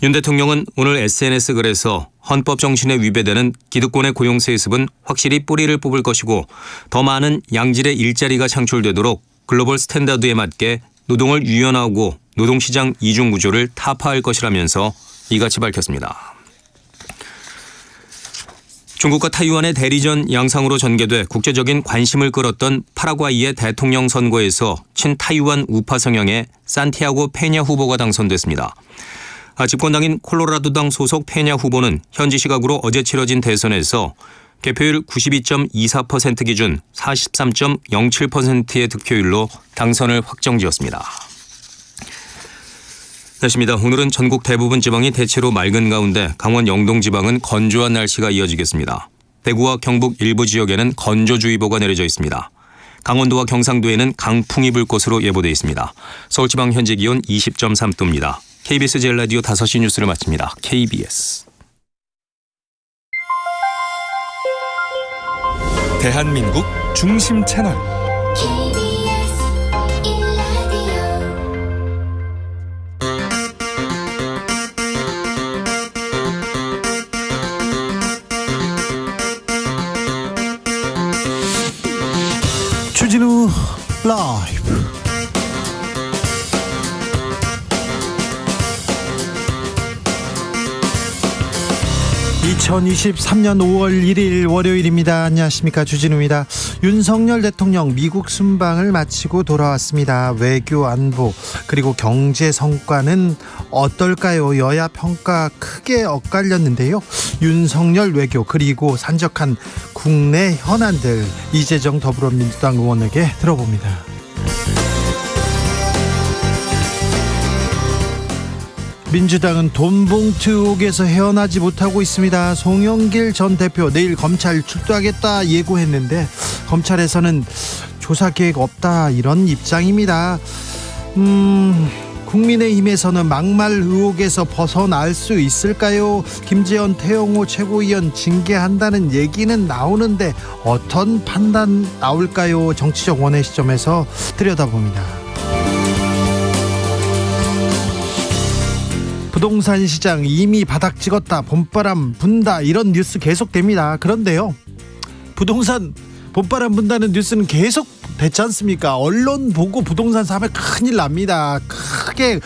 윤 대통령은 오늘 SNS 글에서 헌법 정신에 위배되는 기득권의 고용 세습은 확실히 뿌리를 뽑을 것이고 더 많은 양질의 일자리가 창출되도록 글로벌 스탠다드에 맞게 노동을 유연하고 노동시장 이중 구조를 타파할 것이라면서 이같이 밝혔습니다. 중국과 타이완의 대리전 양상으로 전개돼 국제적인 관심을 끌었던 파라과이의 대통령 선거에서 친타이완 우파 성향의 산티아고 페냐 후보가 당선됐습니다. 집권당인 콜로라도당 소속 페냐 후보는 현지 시각으로 어제 치러진 대선에서 개표율 92.24% 기준 43.07%의 득표율로 당선을 확정지었습니다. 날씨입니다. 오늘은 전국 대부분 지방이 대체로 맑은 가운데 강원 영동 지방은 건조한 날씨가 이어지겠습니다. 대구와 경북 일부 지역에는 건조주의보가 내려져 있습니다. 강원도와 경상도에는 강풍이 불 것으로 예보돼 있습니다. 서울지방 현재 기온 20.3도입니다. KBS 제일라디오 5시 뉴스를 마칩니다. KBS. 대한민국 중심 채널 주진우 라이브. (2023년 5월 1일) 월요일입니다. 안녕하십니까, 주진우입니다. 윤석열 대통령 미국 순방을 마치고 돌아왔습니다. 외교, 안보 그리고 경제 성과는 어떨까요? 여야 평가 크게 엇갈렸는데요. 윤석열 외교 그리고 산적한 국내 현안들 이재정 더불어민주당 의원에게 들어봅니다. 민주당은 돈봉투 의혹에서 헤어나지 못하고 있습니다. 송영길 전 대표 내일 검찰 출두하겠다 예고했는데 검찰에서는 조사 계획 없다 이런 입장입니다. 국민의힘에서는 막말 의혹에서 벗어날 수 있을까요? 김재현 태영호 최고위원 징계한다는 얘기는 나오는데 어떤 판단 나올까요? 정치적 원의 시점에서 들여다봅니다. 부동산 시장 이미 바닥 찍었다, 봄바람 분다 이런 뉴스 계속됩니다. 그런데요, 부동산 봄바람 분다는 뉴스는 계속 됐지 않습니까? 언론 보고 부동산 사면 큰일 납니다. 크게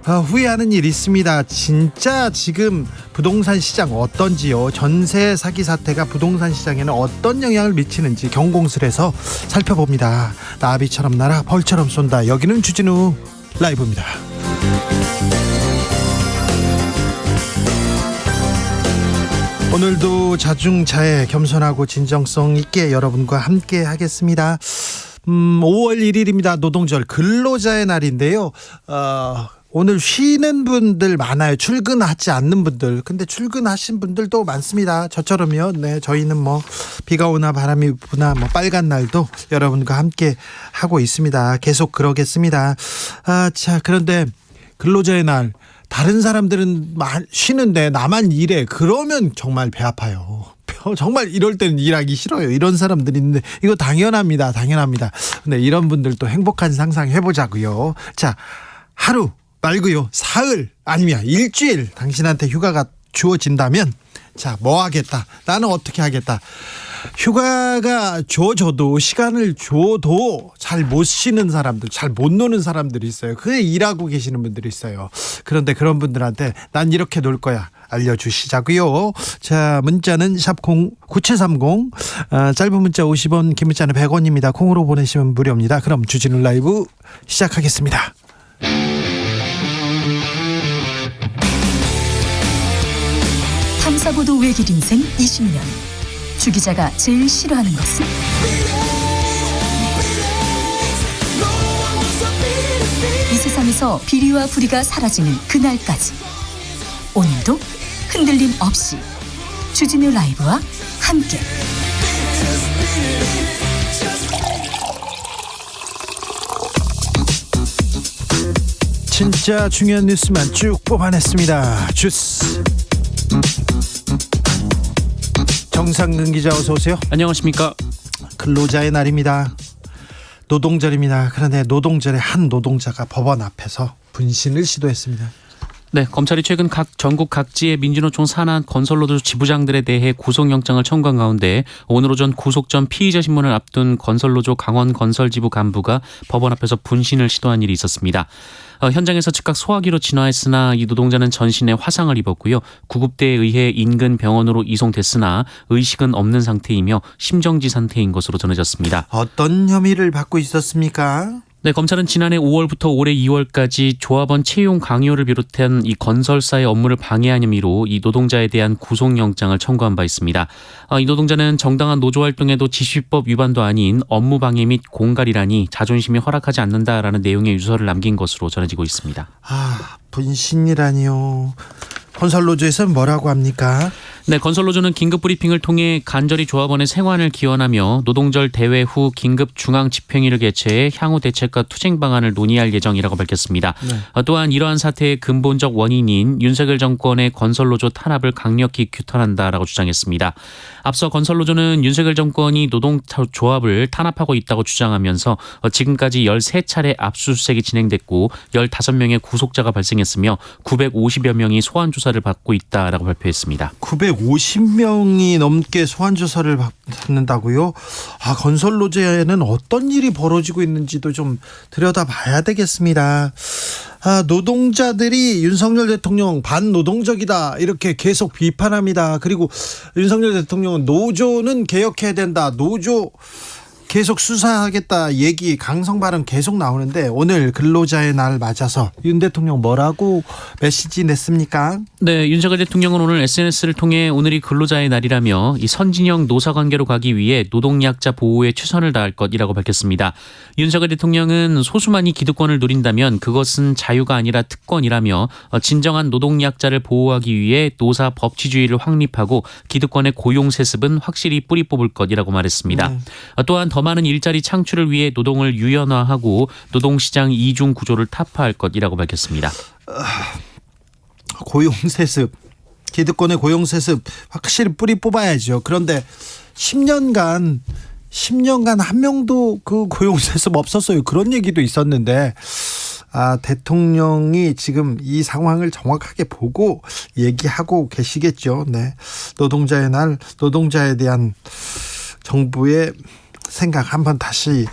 후회하는 일이 있습니다. 진짜 지금 부동산 시장 어떤지요? 전세 사기 사태가 부동산 시장에는 어떤 영향을 미치는지 경공술에서 살펴봅니다. 나비처럼 날아 벌처럼 쏜다. 여기는 주진우 라이브입니다. 오늘도 자중자애 겸손하고 진정성 있게 여러분과 함께 하겠습니다. 5월 1일입니다. 노동절 근로자의 날인데요. 오늘 쉬는 분들 많아요. 출근하지 않는 분들. 근데 출근하신 분들도 많습니다. 저처럼요. 네, 저희는 뭐 비가 오나 바람이 부나 뭐 빨간 날도 여러분과 함께 하고 있습니다. 계속 그러겠습니다. 자, 그런데 근로자의 날, 다른 사람들은 쉬는데 나만 일해. 그러면 정말 배 아파요. 정말 이럴 때는 일하기 싫어요. 이런 사람들이 있는데 이거 당연합니다. 근데 이런 분들도 행복한 상상 해보자고요. 자, 하루 말고요, 사흘 아니면 일주일 당신한테 휴가가 주어진다면, 자, 뭐 하겠다, 나는 어떻게 하겠다. 휴가가 줘도 시간을 줘도 잘 못 쉬는 사람들, 잘 못 노는 사람들이 있어요. 그냥 일하고 계시는 분들이 있어요. 그런데 그런 분들한테 난 이렇게 놀 거야 알려주시자고요. 자, 문자는 샵 9730, 짧은 문자 50원, 긴 문자는 100원입니다. 콩으로 보내시면 무료입니다. 그럼 주진우 라이브 시작하겠습니다. 탐사보도 외길 인생 20년. 주 기자가 제일 싫어하는 것은? 이 세상에서 비리와 부리가 사라지는 그날까지, 오늘도 흔들림 없이 주진우 라이브와 함께 진짜 중요한 뉴스만 쭉 뽑아냈습니다. 주스 정상근 기자, 어서 오세요. 안녕하십니까. 근로자의 날입니다. 노동절입니다. 그런데 노동절에 한 노동자가 법원 앞에서 분신을 시도했습니다. 네, 검찰이 최근 전국 각지의 민주노총 산하 건설노조 지부장들에 대해 구속영장을 청구한 가운데 오늘 오전 구속 전 피의자 신문을 앞둔 건설노조 강원건설지부 간부가 법원 앞에서 분신을 시도한 일이 있었습니다. 현장에서 즉각 소화기로 진화했으나 이 노동자는 전신에 화상을 입었고요. 구급대에 의해 인근 병원으로 이송됐으나 의식은 없는 상태이며 심정지 상태인 것으로 전해졌습니다. 어떤 혐의를 받고 있었습니까? 네, 검찰은 지난해 5월부터 올해 2월까지 조합원 채용 강요를 비롯한 이 건설사의 업무를 방해한 혐의로 이 노동자에 대한 구속영장을 청구한 바 있습니다. 이 노동자는 정당한 노조활동에도 지시법 위반도 아닌 업무 방해 및 공갈이라니 자존심이 허락하지 않는다라는 내용의 유서를 남긴 것으로 전해지고 있습니다. 분신이라니요. 건설노조에서는 뭐라고 합니까? 네, 건설노조는 긴급 브리핑을 통해 간절히 조합원의 생환을 기원하며 노동절 대회 후 긴급 중앙 집행위를 개최해 향후 대책과 투쟁 방안을 논의할 예정이라고 밝혔습니다. 네. 또한 이러한 사태의 근본적 원인인 윤석열 정권의 건설노조 탄압을 강력히 규탄한다라고 주장했습니다. 앞서 건설노조는 윤석열 정권이 노동조합을 탄압하고 있다고 주장하면서 지금까지 13차례 압수수색이 진행됐고 15명의 구속자가 발생했으며 950여 명이 소환 조사를 받고 있다라고 발표했습니다. 950명이 넘게 소환조사를 받는다고요? 건설노조에는 어떤 일이 벌어지고 있는지도 좀 들여다봐야 되겠습니다. 노동자들이 윤석열 대통령 반노동적이다 이렇게 계속 비판합니다. 그리고 윤석열 대통령은 노조는 개혁해야 된다. 노조 계속 수사하겠다 얘기 강성 발언 계속 나오는데 오늘 근로자의 날 맞아서 윤 대통령 뭐라고 메시지 냈습니까? 네, 윤석열 대통령은 오늘 SNS를 통해 오늘이 근로자의 날이라며 이 선진형 노사관계로 가기 위해 노동약자 보호에 최선을 다할 것이라고 밝혔습니다. 윤석열 대통령은 소수만이 기득권을 누린다면 그것은 자유가 아니라 특권이라며 진정한 노동약자를 보호하기 위해 노사 법치주의를 확립하고 기득권의 고용 세습은 확실히 뿌리 뽑을 것이라고 말했습니다. 또한 더 많은 일자리 창출을 위해 노동을 유연화하고 노동시장 이중 구조를 타파할 것이라고 밝혔습니다. 고용세습, 기득권의 고용세습 확실히 뿌리 뽑아야죠. 그런데 10년간 한 명도 그 고용세습 없었어요. 그런 얘기도 있었는데 대통령이 지금 이 상황을 정확하게 보고 얘기하고 계시겠죠. 네, 노동자의 날, 노동자에 대한 정부의 생각 한번 다시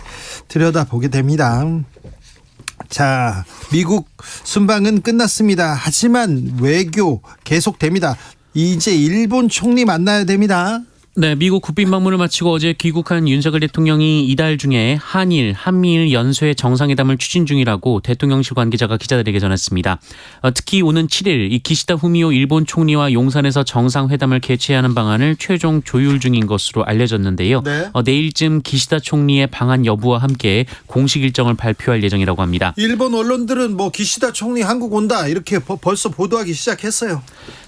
들여다보게 됩니다. 자, 미국 순방은 끝났습니다. 하지만 외교 계속됩니다. 이제 일본 총리 만나야 됩니다. 네, 미국 국빈 방문을 마치고 어제 귀국한 윤석열 대통령이 이달 중에 한미일 연쇄 정상회담을 추진 중이라고 대통령실 관계자가 기자들에게 전했습니다. 특히 오는 7일 이 기시다 후미오 일본 총리와 용산에서 정상회담을 개최하는 방안을 최종 조율 중인 것으로 알려졌는데요. 네. 내일쯤 기시다 총리의 방한 여부와 함께 공식 일정을 발표할 예정이라고 합니다. 일본 언론들은 기시다 총리 한국 온다 이렇게 벌써 보도하기 시작했어요.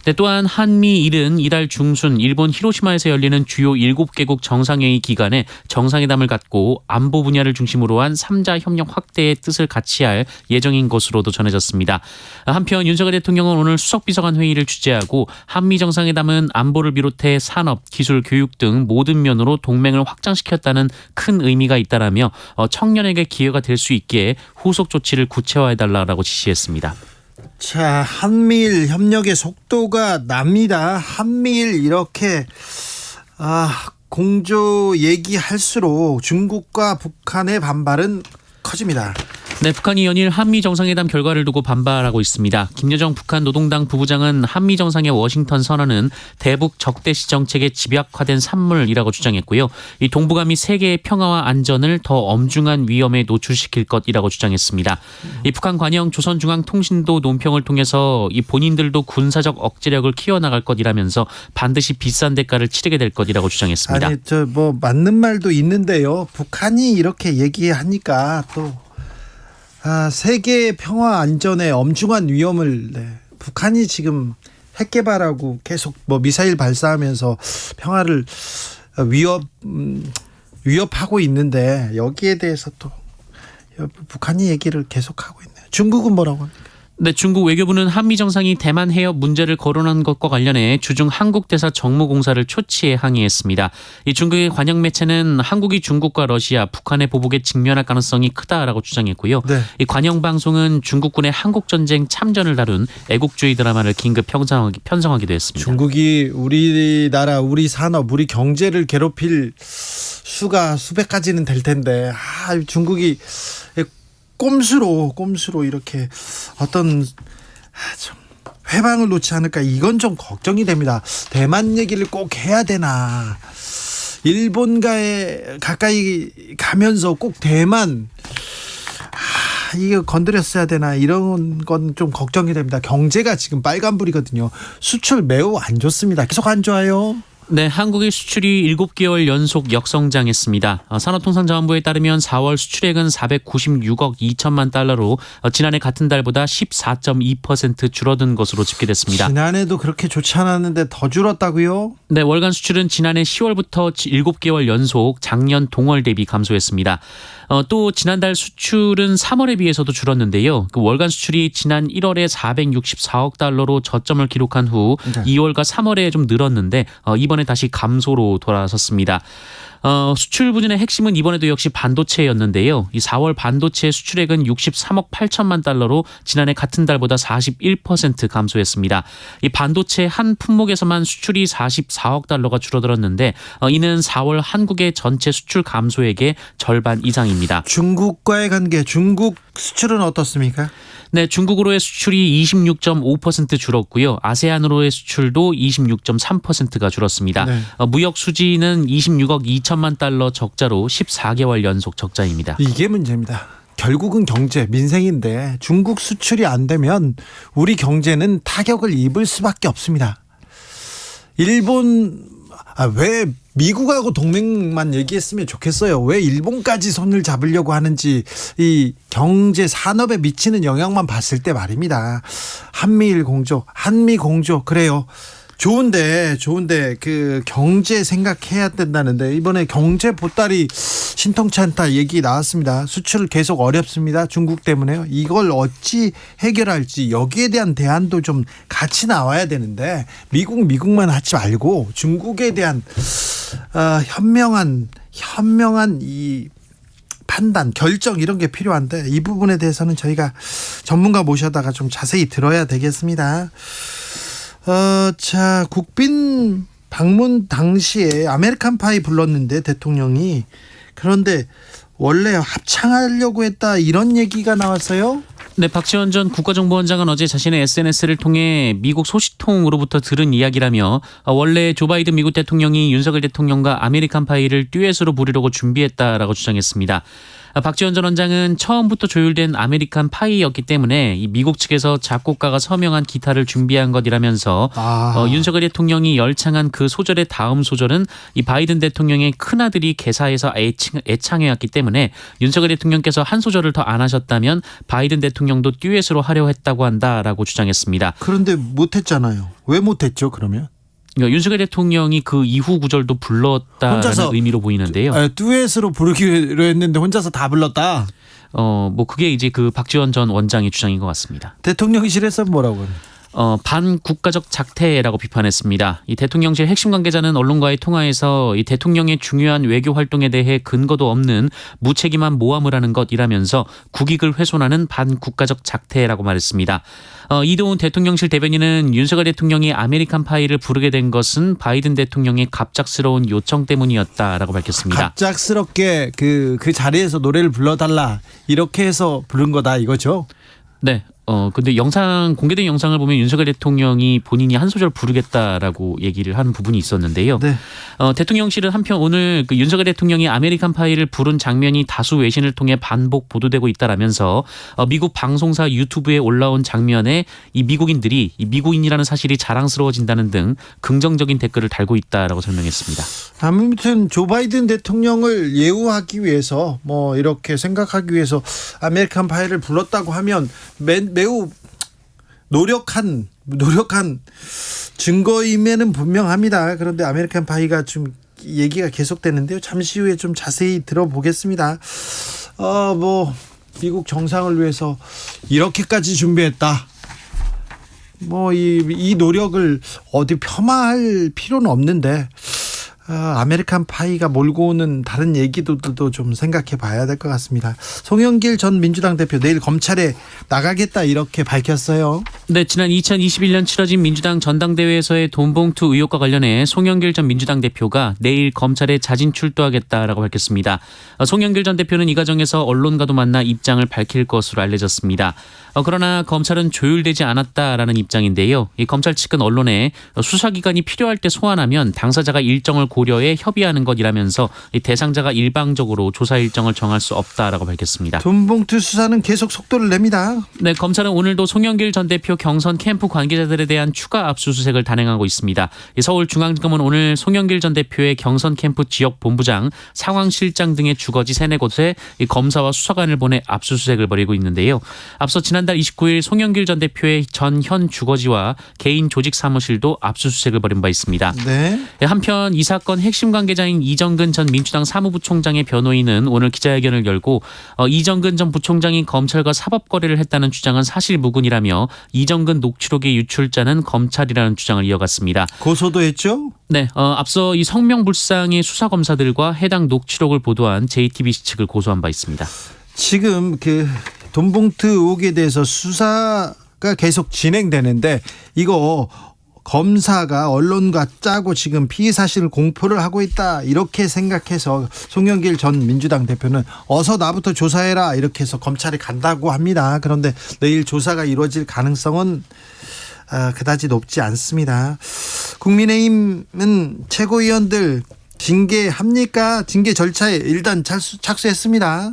네, 또한 한미일은 이달 중순 일본 히로시마에서 열리는 주요 7개국 정상회의 기간에 정상회담을 갖고 안보 분야를 중심으로 한 3자 협력 확대의 뜻을 같이 할 예정인 것으로도 전해졌습니다. 한편 윤석열 대통령은 오늘 수석비서관 회의를 주재하고 한미 정상회담은 안보를 비롯해 산업, 기술, 교육 등 모든 면으로 동맹을 확장시켰다는 큰 의미가 있다라며 청년에게 기회가 될 수 있게 후속 조치를 구체화해달라고 지시했습니다. 자, 한미일 협력의 속도가 납니다. 한미일 이렇게 공조 얘기할수록 중국과 북한의 반발은 커집니다. 네, 북한이 연일 한미 정상회담 결과를 두고 반발하고 있습니다. 김여정 북한 노동당 부부장은 한미 정상의 워싱턴 선언은 대북 적대시 정책의 집약화된 산물이라고 주장했고요. 이 동북아미 세계의 평화와 안전을 더 엄중한 위험에 노출시킬 것이라고 주장했습니다. 이 북한 관영 조선중앙통신도 논평을 통해서 이 본인들도 군사적 억제력을 키워나갈 것이라면서 반드시 비싼 대가를 치르게 될 것이라고 주장했습니다. 아니, 맞는 말도 있는데요. 북한이 이렇게 얘기하니까 또 세계의 평화 안전에 엄중한 위험을 북한이 지금 핵 개발하고 계속 미사일 발사하면서 평화를 위협하고 있는데 여기에 대해서 또 북한이 얘기를 계속하고 있네요. 중국은 뭐라고 합니까? 네, 중국 외교부는 한미 정상이 대만 해협 문제를 거론한 것과 관련해 주중 한국 대사 정무 공사를 초치해 항의했습니다. 이 중국의 관영 매체는 한국이 중국과 러시아, 북한의 보복에 직면할 가능성이 크다라고 주장했고요. 네. 이 관영 방송은 중국군의 한국 전쟁 참전을 다룬 애국주의 드라마를 긴급 편성하기도 했습니다. 중국이 우리나라, 우리 산업, 우리 경제를 괴롭힐 수가 수백 가지는 될 텐데 중국이 꼼수로 이렇게 어떤 좀 회방을 놓지 않을까, 이건 좀 걱정이 됩니다. 대만 얘기를 꼭 해야 되나, 일본과에 가까이 가면서 꼭 대만 이거 건드렸어야 되나, 이런 건 좀 걱정이 됩니다. 경제가 지금 빨간불이거든요. 수출 매우 안 좋습니다. 계속 안 좋아요. 네, 한국의 수출이 7개월 연속 역성장했습니다. 산업통상자원부에 따르면 4월 수출액은 496억 2천만 달러로 지난해 같은 달보다 14.2% 줄어든 것으로 집계됐습니다. 지난해도 그렇게 좋지 않았는데 더 줄었다고요? 네, 월간 수출은 지난해 10월부터 7개월 연속 작년 동월 대비 감소했습니다. 또 지난달 수출은 3월에 비해서도 줄었는데요. 그 월간 수출이 지난 1월에 464억 달러로 저점을 기록한 후 2월과 3월에 좀 늘었는데 이번에 다시 감소로 돌아섰습니다. 수출 부진의 핵심은 이번에도 역시 반도체였는데요. 이 4월 반도체 수출액은 63억 8천만 달러로 지난해 같은 달보다 41% 감소했습니다. 이 반도체 한 품목에서만 수출이 44억 달러가 줄어들었는데 이는 4월 한국의 전체 수출 감소액의 절반 이상입니다. 중국과의 관계, 중국 수출은 어떻습니까? 네, 중국으로의 수출이 26.5% 줄었고요. 아세안으로의 수출도 26.3%가 줄었습니다. 네. 무역 수지는 26억 2천만 달러 적자로 14개월 연속 적자입니다. 이게 문제입니다. 결국은 경제, 민생인데 중국 수출이 안 되면 우리 경제는 타격을 입을 수밖에 없습니다. 일본, 왜 미국하고 동맹만 얘기했으면 좋겠어요. 왜 일본까지 손을 잡으려고 하는지, 이 경제 산업에 미치는 영향만 봤을 때 말입니다. 한미일 공조, 한미 공조, 그래요. 좋은데 그 경제 생각해야 된다는데 이번에 경제 보따리 신통치 않다 얘기 나왔습니다. 수출 계속 어렵습니다. 중국 때문에요. 이걸 어찌 해결할지, 여기에 대한 대안도 좀 같이 나와야 되는데 미국만 하지 말고 중국에 대한 현명한 이 판단, 결정, 이런 게 필요한데 이 부분에 대해서는 저희가 전문가 모셔다가 좀 자세히 들어야 되겠습니다. 자, 국빈 방문 당시에 아메리칸 파이 불렀는데 대통령이, 그런데 원래 합창하려고 했다, 이런 얘기가 나왔어요. 네, 박지원 전 국가정보원장은 어제 자신의 SNS를 통해 미국 소식통으로부터 들은 이야기라며 원래 조 바이든 미국 대통령이 윤석열 대통령과 아메리칸 파이를 듀엣으로 부르려고 준비했다라고 주장했습니다. 박지원 전 원장은 처음부터 조율된 아메리칸 파이였기 때문에 이 미국 측에서 작곡가가 서명한 기타를 준비한 것이라면서 윤석열 대통령이 열창한 그 소절의 다음 소절은 이 바이든 대통령의 큰아들이 개사해서 애창해왔기 때문에 윤석열 대통령께서 한 소절을 더 안 하셨다면 바이든 대통령도 듀엣으로 하려 했다고 한다라고 주장했습니다. 그런데 못했잖아요. 왜 못했죠, 그러면? 그러니까 윤석열 대통령이 그 이후 구절도 불렀다는 혼자서 의미로 보이는데요. 듀엣으로 부르기로 했는데 혼자서 다 불렀다. 뭐 그게 이제 그 박지원 전 원장의 주장인 것 같습니다. 대통령실에서 뭐라고? 반국가적 작태라고 비판했습니다. 이 대통령실 핵심 관계자는 언론과의 통화에서 이 대통령의 중요한 외교 활동에 대해 근거도 없는 무책임한 모함을 하는 것이라면서 국익을 훼손하는 반국가적 작태라고 말했습니다. 이동훈 대통령실 대변인은 윤석열 대통령이 아메리칸 파이를 부르게 된 것은 바이든 대통령의 갑작스러운 요청 때문이었다라고 밝혔습니다. 갑작스럽게 그 자리에서 노래를 불러달라, 이렇게 해서 부른 거다, 이거죠? 네. 근데 공개된 영상을 보면 윤석열 대통령이 본인이 한 소절 부르겠다라고 얘기를 하는 부분이 있었는데요. 네. 대통령실은 한편 오늘 그 윤석열 대통령이 아메리칸 파이를 부른 장면이 다수 외신을 통해 반복 보도되고 있다라면서 미국 방송사 유튜브에 올라온 장면에 이 미국인들이 이 미국인이라는 사실이 자랑스러워진다는 등 긍정적인 댓글을 달고 있다라고 설명했습니다. 아무튼 조 바이든 대통령을 예우하기 위해서, 뭐 이렇게 생각하기 위해서 아메리칸 파이를 불렀다고 하면 매우 노력한 증거임에는 분명합니다. 그런데 아메리칸 파이가 좀 얘기가 계속되는데요. 잠시 후에 좀 자세히 들어보겠습니다. 미국 정상을 위해서 이렇게까지 준비했다. 뭐 이 노력을 어디 폄하할 필요는 없는데 아메리칸 파이가 몰고 오는 다른 얘기들도 좀 생각해 봐야 될 것 같습니다. 송영길 전 민주당 대표 내일 검찰에 나가겠다 이렇게 밝혔어요. 네, 지난 2021년 치러진 민주당 전당대회에서의 돈봉투 의혹과 관련해 송영길 전 민주당 대표가 내일 검찰에 자진 출두하겠다라고 밝혔습니다. 송영길 전 대표는 이 과정에서 언론과도 만나 입장을 밝힐 것으로 알려졌습니다. 그러나 검찰은 조율되지 않았다라는 입장인데요. 이 검찰 측은 언론에 수사기관이 필요할 때 소환하면 당사자가 일정을 고려해 협의하는 것이라면서 이 대상자가 일방적으로 조사 일정을 정할 수 없다라고 밝혔습니다. 돈봉투 수사는 계속 속도를 냅니다. 네, 검찰은 오늘도 송영길 전 대표 경선 캠프 관계자들에 대한 추가 압수수색을 단행하고 있습니다. 서울중앙지검은 오늘 송영길 전 대표의 경선 캠프 지역 본부장, 상황실장 등의 주거지 3-4곳에 검사와 수사관을 보내 압수수색을 벌이고 있는데요. 앞서 지난달 29일 송영길 전 대표의 전-현 주거지와 개인 조직 사무실도 압수수색을 벌인 바 있습니다. 네. 한편 이 사건 핵심 관계자인 이정근 전 민주당 사무부총장의 변호인은 오늘 기자회견을 열고 이정근 전 부총장이 검찰과 사법거래를 했다는 주장은 사실무근이라며 이정근 녹취록의 유출자는 검찰이라는 주장을 이어갔습니다. 고소도 했죠? 네, 앞서 이 성명불상의 수사검사들과 해당 녹취록을 보도한 JTBC 측을 고소한 바 있습니다. 지금 그 돈봉투 의혹에 대해서 수사가 계속 진행되는데 이거 검사가 언론과 짜고 지금 피의 사실을 공표를 하고 있다 이렇게 생각해서 송영길 전 민주당 대표는 어서 나부터 조사해라 이렇게 해서 검찰에 간다고 합니다. 그런데 내일 조사가 이루어질 가능성은 그다지 높지 않습니다. 국민의힘은 최고위원들 징계합니까? 징계 절차에 일단 착수했습니다.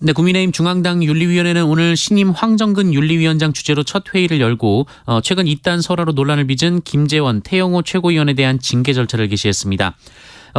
네, 국민의힘 중앙당 윤리위원회는 오늘 신임 황정근 윤리위원장 주재로 첫 회의를 열고 최근 이딴 설화로 논란을 빚은 김재원, 태영호 최고위원에 대한 징계 절차를 개시했습니다.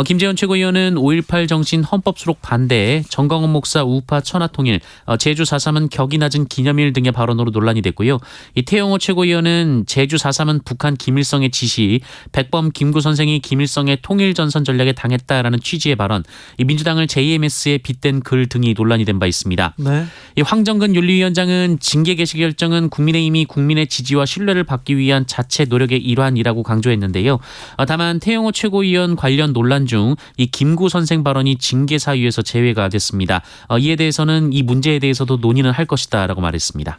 김재원 최고위원은 5.18 정신 헌법 수록 반대에 정광훈 목사 우파 천하통일, 제주 4.3은 격이 낮은 기념일 등의 발언으로 논란이 됐고요. 이 태영호 최고위원은 제주 4.3은 북한 김일성의 지시, 백범 김구 선생이 김일성의 통일전선 전략에 당했다라는 취지의 발언, 이 민주당을 JMS에 빗댄 글 등이 논란이 된 바 있습니다. 네. 이 황정근 윤리위원장은 징계 개시 결정은 국민의힘이 국민의 지지와 신뢰를 받기 위한 자체 노력의 일환이라고 강조했는데요. 다만 태영호 최고위원 관련 논란 중 이 김구 선생 발언이 징계 사유에서 제외가 됐습니다. 이에 대해서는 이 문제에 대해서도 논의는 할 것이다라고 말했습니다.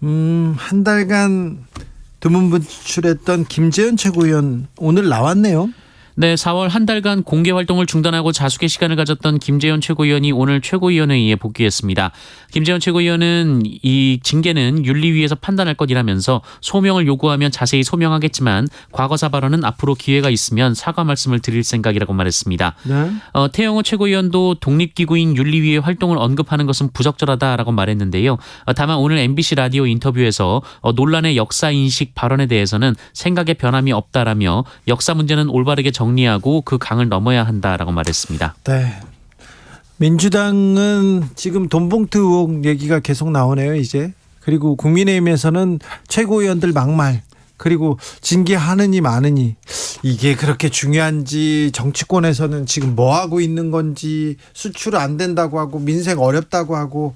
한 달간 드문 분출했던 김재현 최고위원 오늘 나왔네요. 네, 4월 한 달간 공개 활동을 중단하고 자숙의 시간을 가졌던 김재현 최고위원이 오늘 최고위원회의에 복귀했습니다. 김재현 최고위원은 이 징계는 윤리위에서 판단할 것이라면서 소명을 요구하면 자세히 소명하겠지만 과거사 발언은 앞으로 기회가 있으면 사과 말씀을 드릴 생각이라고 말했습니다. 네. 태영호 최고위원도 독립기구인 윤리위의 활동을 언급하는 것은 부적절하다라고 말했는데요. 다만 오늘 MBC 라디오 인터뷰에서 논란의 역사인식 발언에 대해서는 생각의 변함이 없다라며 역사 문제는 올바르게 정리하고 그 강을 넘어야 한다라고 말했습니다. 네. 민주당은 지금 돈봉투 의혹 얘기가 계속 나오네요, 이제. 그리고 국민의힘에서는 최고위원들 막말, 그리고 징계하느니 마느니 이게 그렇게 중요한지, 정치권에서는 지금 뭐 하고 있는 건지, 수출 안 된다고 하고 민생 어렵다고 하고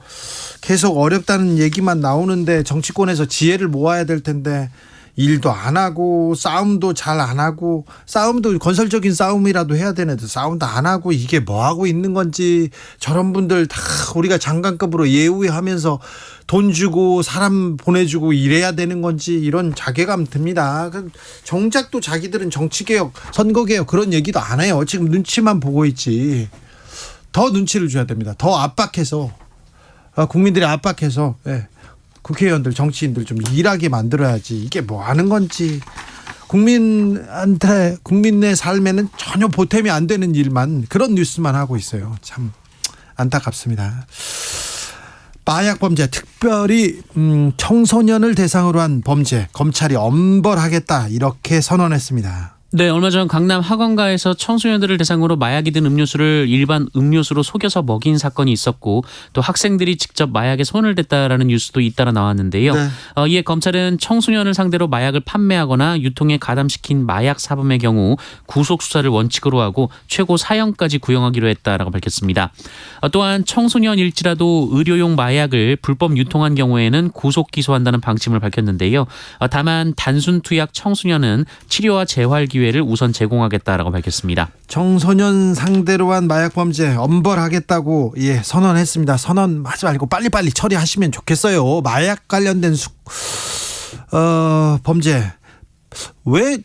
계속 어렵다는 얘기만 나오는데 정치권에서 지혜를 모아야 될 텐데 일도 안 하고 싸움도 잘 안 하고, 싸움도 건설적인 싸움이라도 해야 되는데 싸움도 안 하고 이게 뭐 하고 있는 건지, 저런 분들 다 우리가 장관급으로 예우하면서 돈 주고 사람 보내주고 이래야 되는 건지 이런 자괴감 듭니다. 정작 또 자기들은 정치개혁, 선거개혁 그런 얘기도 안 해요. 지금 눈치만 보고 있지. 더 눈치를 줘야 됩니다. 더 압박해서, 국민들이 압박해서, 국회의원들, 정치인들 좀 일하게 만들어야지. 이게 뭐 하는 건지, 국민한테, 국민의 삶에는 전혀 보탬이 안 되는 일만, 그런 뉴스만 하고 있어요. 참 안타깝습니다. 마약 범죄, 특별히 청소년을 대상으로 한 범죄 검찰이 엄벌하겠다 이렇게 선언했습니다. 네, 얼마 전 강남 학원가에서 청소년들을 대상으로 마약이 든 음료수를 일반 음료수로 속여서 먹인 사건이 있었고 또 학생들이 직접 마약에 손을 댔다라는 뉴스도 잇따라 나왔는데요. 네. 이에 검찰은 청소년을 상대로 마약을 판매하거나 유통에 가담시킨 마약 사범의 경우 구속 수사를 원칙으로 하고 최고 사형까지 구형하기로 했다라고 밝혔습니다. 또한 청소년일지라도 의료용 마약을 불법 유통한 경우에는 구속 기소한다는 방침을 밝혔는데요. 다만 단순 투약 청소년은 치료와 재활 기회를 우선 제공하겠다라고 밝혔습니다. 청소년 상대로 한 마약 범죄 엄벌하겠다고 선언했습니다. 선언하지 말고 빨리빨리 처리하시면 좋겠어요. 마약 관련된 범죄 왜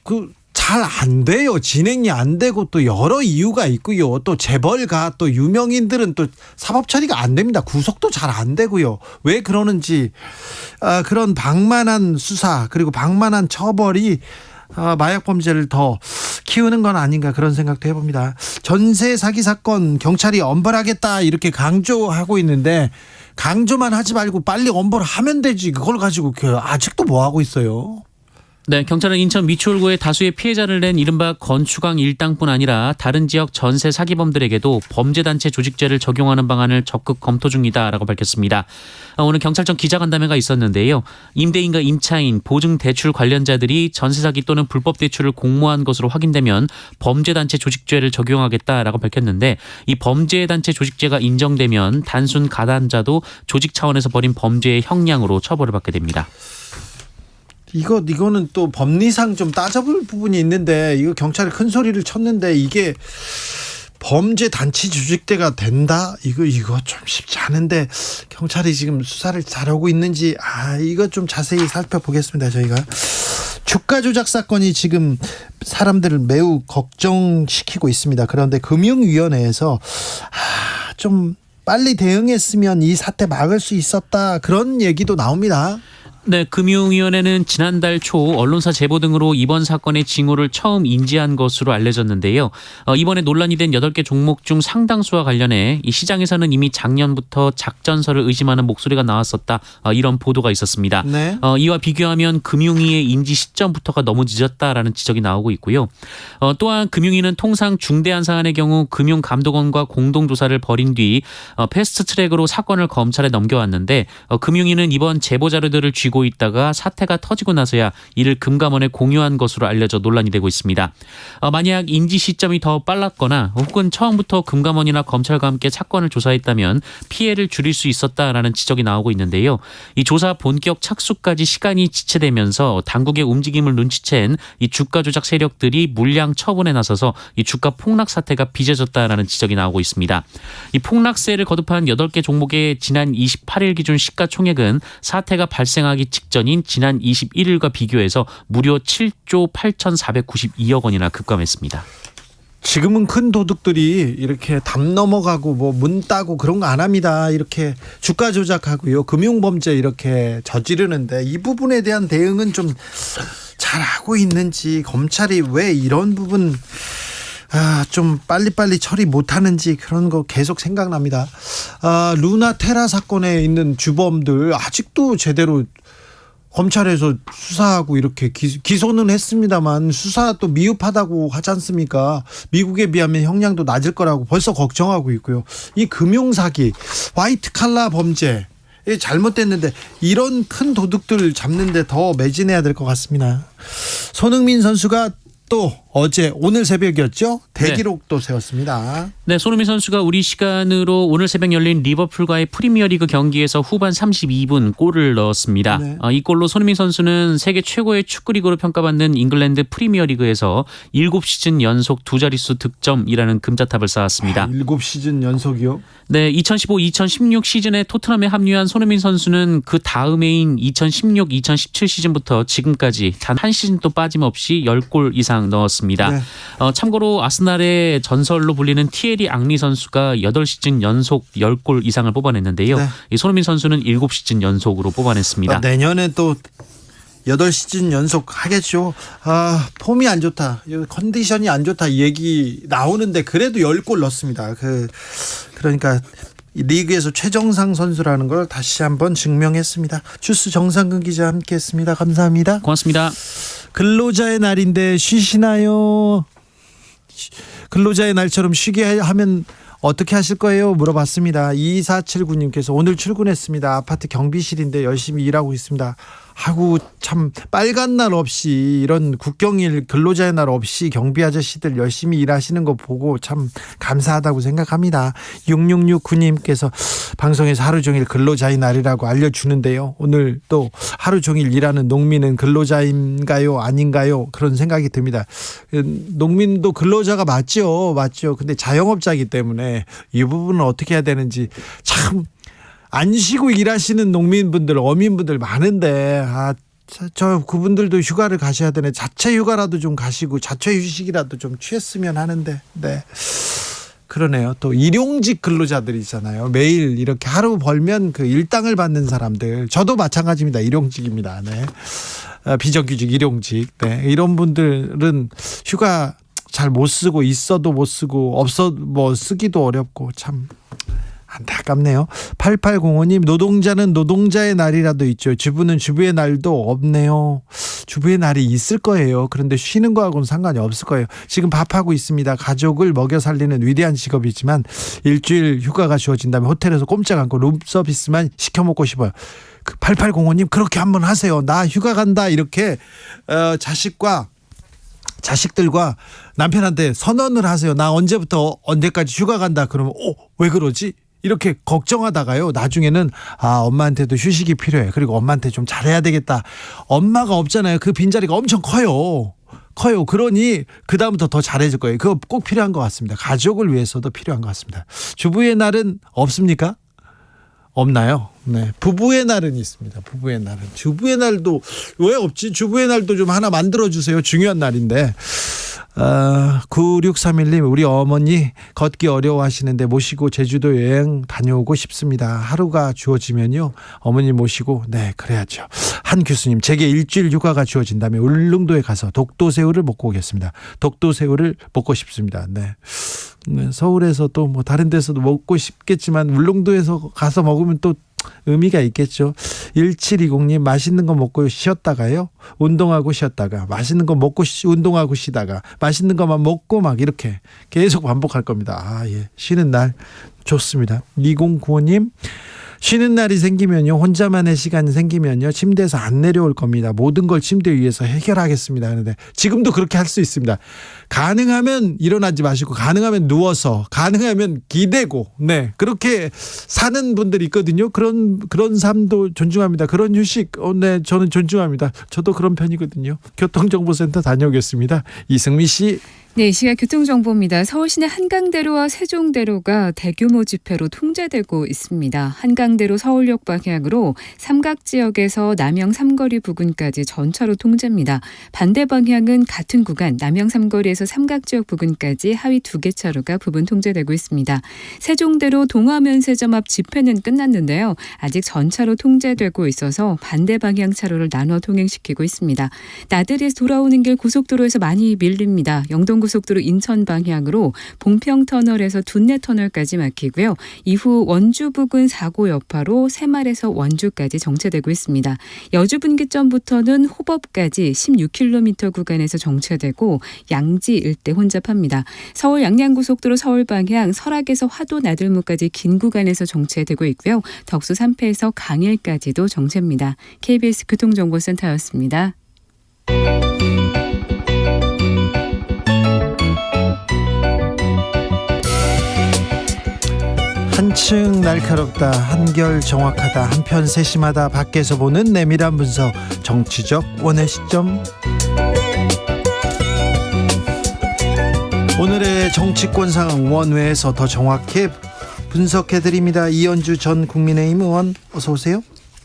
잘 안 돼요. 진행이 안 되고 또 여러 이유가 있고요. 또 재벌가 또 유명인들은 또 사법 처리가 안 됩니다. 구속도 잘 안 되고요. 왜 그러는지 그런 방만한 수사 그리고 방만한 처벌이 마약 범죄를 더 키우는 건 아닌가 그런 생각도 해봅니다. 전세 사기 사건 경찰이 엄벌하겠다 이렇게 강조하고 있는데 강조만 하지 말고 빨리 엄벌하면 되지. 그걸 가지고 아직도 뭐 하고 있어요? 네, 경찰은 인천 미추홀구에 다수의 피해자를 낸 이른바 건축왕 일당뿐 아니라 다른 지역 전세 사기범들에게도 범죄단체 조직죄를 적용하는 방안을 적극 검토 중이다라고 밝혔습니다. 오늘 경찰청 기자간담회가 있었는데요. 임대인과 임차인, 보증대출 관련자들이 전세 사기 또는 불법 대출을 공모한 것으로 확인되면 범죄단체 조직죄를 적용하겠다라고 밝혔는데 이 범죄단체 조직죄가 인정되면 단순 가담자도 조직 차원에서 벌인 범죄의 형량으로 처벌을 받게 됩니다. 이거는 또 법리상 좀 따져볼 부분이 있는데 이거 경찰이 큰 소리를 쳤는데 이게 범죄 단체 조직대가 된다? 이거 좀 쉽지 않은데 경찰이 지금 수사를 잘하고 있는지 이거 좀 자세히 살펴보겠습니다. 저희가 주가 조작 사건이 지금 사람들을 매우 걱정시키고 있습니다. 그런데 금융위원회에서 좀 빨리 대응했으면 이 사태 막을 수 있었다 그런 얘기도 나옵니다. 네, 금융위원회는 지난달 초 언론사 제보 등으로 이번 사건의 징후를 처음 인지한 것으로 알려졌는데요. 이번에 논란이 된 8개 종목 중 상당수와 관련해 이 시장에서는 이미 작년부터 작전설을 의심하는 목소리가 나왔었다. 이런 보도가 있었습니다. 네. 이와 비교하면 금융위의 인지 시점부터가 너무 늦었다라는 지적이 나오고 있고요. 또한 금융위는 통상 중대한 사안의 경우 금융감독원과 공동조사를 벌인 뒤 패스트트랙으로 사건을 검찰에 넘겨왔는데 금융위는 이번 제보 자료들을 쥐고 있다가 사태가 터지고 나서야 이를 금감원에 공유한 것으로 알려져 논란이 되고 있습니다. 만약 인지 시점이 더 빨랐거나 혹은 처음부터 금감원이나 검찰과 함께 사건을 조사했다면 피해를 줄일 수 있었다라는 지적이 나오고 있는데요. 이 조사 본격 착수까지 시간이 지체되면서 당국의 움직임을 눈치챈 이 주가 조작 세력들이 물량 처분에 나서서 이 주가 폭락 사태가 빚어졌다라는 지적이 나오고 있습니다. 이 폭락세를 거듭한 8개 종목의 지난 28일 기준 시가총액은 사태가 발생하기 직전인 지난 21일과 비교해서 무려 7조 8,492억 원이나 급감했습니다. 지금은 큰 도둑들이 이렇게 담 넘어가고 문 따고 그런 거 안 합니다. 이렇게 주가 조작하고요. 금융범죄 이렇게 저지르는데 이 부분에 대한 대응은 좀 잘하고 있는지 검찰이 왜 이런 부분 좀 빨리빨리 처리 못하는지 그런 거 계속 생각납니다. 루나테라 사건에 있는 주범들 아직도 제대로 검찰에서 수사하고 이렇게 기소는 했습니다만 수사 또 미흡하다고 하지 않습니까? 미국에 비하면 형량도 낮을 거라고 벌써 걱정하고 있고요. 이 금융사기, 화이트 칼라 범죄 잘못됐는데 이런 큰 도둑들 잡는데 더 매진해야 될 것 같습니다. 손흥민 선수가 또 오늘 새벽이었죠? 대기록도 세웠습니다. 네, 손흥민 선수가 우리 시간으로 오늘 새벽 열린 리버풀과의 프리미어리그 경기에서 후반 32분 골을 넣었습니다. 네. 이 골로 손흥민 선수는 세계 최고의 축구리그로 평가받는 잉글랜드 프리미어리그에서 7시즌 연속 두 자릿수 득점이라는 금자탑을 쌓았습니다. 7시즌 연속이요? 네, 2015-2016 시즌에 토트넘에 합류한 손흥민 선수는 그 다음해인 2016-2017 시즌부터 지금까지 단 한 시즌도 빠짐없이 10골 이상 넣었습니다. 네. 참고로 아스날의 전설로 불리는 티에리 앙리 선수가 8시즌 연속 10골 이상을 뽑아냈는데요. 네. 이 손흥민 선수는 7시즌 연속으로 뽑아냈습니다. 내년에 또 8시즌 연속 하겠죠. 폼이 안 좋다, 컨디션이 안 좋다 이 얘기 나오는데 그래도 10골 넣습니다. 그러니까 리그에서 최정상 선수라는 걸 다시 한번 증명했습니다. 주스 정상근 기자 함께했습니다. 감사합니다. 고맙습니다. 근로자의 날인데 쉬시나요? 근로자의 날처럼 쉬게 하면 어떻게 하실 거예요? 물어봤습니다. 2479님께서 오늘 출근했습니다. 아파트 경비실인데 열심히 일하고 있습니다. 아이고 참 빨간 날 없이 이런 국경일 근로자의 날 없이 경비 아저씨들 열심히 일하시는 거 보고 참 감사하다고 생각합니다. 6669님께서 방송에서 하루 종일 근로자의 날이라고 알려주는데요. 오늘 또 하루 종일 일하는 농민은 근로자인가요? 아닌가요? 그런 생각이 듭니다. 농민도 근로자가 맞죠. 근데 자영업자이기 때문에 이 부분은 어떻게 해야 되는지 참 안 쉬고 일하시는 농민분들, 어민분들 많은데 저 그분들도 휴가를 가셔야 되네. 자체 휴가라도 좀 가시고 자체 휴식이라도 좀 취했으면 하는데. 네. 그러네요. 또 일용직 근로자들이 있잖아요. 매일 이렇게 하루 벌면 그 일당을 받는 사람들. 저도 마찬가지입니다. 일용직입니다. 네. 비정규직 일용직. 네. 이런 분들은 휴가 잘 못 쓰고 있어도 못 쓰고 없어 뭐 쓰기도 어렵고 참 안타깝네요. 8805님 노동자는 노동자의 날이라도 있죠. 주부는 주부의 날도 없네요. 주부의 날이 있을 거예요. 그런데 쉬는 거하고는 상관이 없을 거예요. 지금 밥하고 있습니다. 가족을 먹여 살리는 위대한 직업이지만 일주일 휴가가 주어진다면 호텔에서 꼼짝 않고 룸서비스만 시켜 먹고 싶어요. 8805님 그렇게 한번 하세요. 나 휴가 간다 이렇게 자식들과 남편한테 선언을 하세요. 나 언제부터 언제까지 휴가 간다. 그러면 왜 그러지? 이렇게 걱정하다가요. 나중에는 엄마한테도 휴식이 필요해. 그리고 엄마한테 좀 잘해야 되겠다. 엄마가 없잖아요. 그 빈자리가 엄청 커요. 그러니 그 다음부터 더 잘해줄 거예요. 그거 꼭 필요한 것 같습니다. 가족을 위해서도 필요한 것 같습니다. 주부의 날은 없습니까? 없나요? 네. 부부의 날은 있습니다. 부부의 날은. 주부의 날도 왜 없지? 주부의 날도 좀 하나 만들어주세요. 중요한 날인데. 9631님 우리 어머니 걷기 어려워하시는데 모시고 제주도 여행 다녀오고 싶습니다. 하루가 주어지면요 어머니 모시고 네 그래야죠. 한 교수님 제게 일주일 휴가가 주어진다면 울릉도에 가서 독도새우를 먹고 오겠습니다. 독도새우를 먹고 싶습니다. 네. 서울에서 또 뭐 다른 데서도 먹고 싶겠지만 울릉도에서 가서 먹으면 또 의미가 있겠죠. 1720님 맛있는 거 먹고 쉬었다가요 운동하고 쉬었다가 맛있는 거 먹고 운동하고 쉬다가 맛있는 것만 먹고 막 이렇게 계속 반복할 겁니다. 예. 쉬는 날 좋습니다. 2095님 쉬는 날이 생기면요 혼자만의 시간이 생기면요 침대에서 안 내려올 겁니다. 모든 걸 침대 위에서 해결하겠습니다 하는데 지금도 그렇게 할 수 있습니다. 가능하면 일어나지 마시고 가능하면 누워서 가능하면 기대고 네 그렇게 사는 분들이 있거든요. 그런 삶도 존중합니다. 그런 휴식 네 저는 존중합니다. 저도 그런 편이거든요. 교통정보센터 다녀오겠습니다. 이승미 씨. 네, 이 시각 교통정보입니다. 서울시내 한강대로와 세종대로가 대규모 집회로 통제되고 있습니다. 한강대로 서울역 방향으로 삼각지역에서 남영 삼거리 부근까지 전차로 통제입니다. 반대 방향은 같은 구간 남영 삼거리에서 삼각지역 부근까지 하위 2개 차로가 부분 통제되고 있습니다. 세종대로 동화면세점 앞 집회는 끝났는데요. 아직 전차로 통제되고 있어서 반대 방향 차로를 나눠 통행시키고 있습니다. 나들이에서 돌아오는 길 고속도로에서 많이 밀립니다. 영동고속도로 인천 방향으로 봉평터널에서 둔내터널까지 막히고요. 이후 원주 부근 사고 여파로 새말에서 원주까지 정체되고 있습니다. 여주 분기점부터는 호법까지 16km 구간에서 정체되고 양지 일대 혼잡합니다. 서울 양양고속도로 서울 방향 설악에서 화도 나들목까지 긴 구간에서 정체되고 있고요. 덕수 3패에서 강일까지도 정체입니다. KBS 교통정보센터였습니다. 한층 날카롭다 한결 정확하다 한편 세심하다 밖에서 보는 내밀한 분석 정치적 원의 시점. 오늘의 정치권 상황 원외에서 더 정확히 분석해드립니다. 이현주 전 국민의힘 의원 어서 오세요.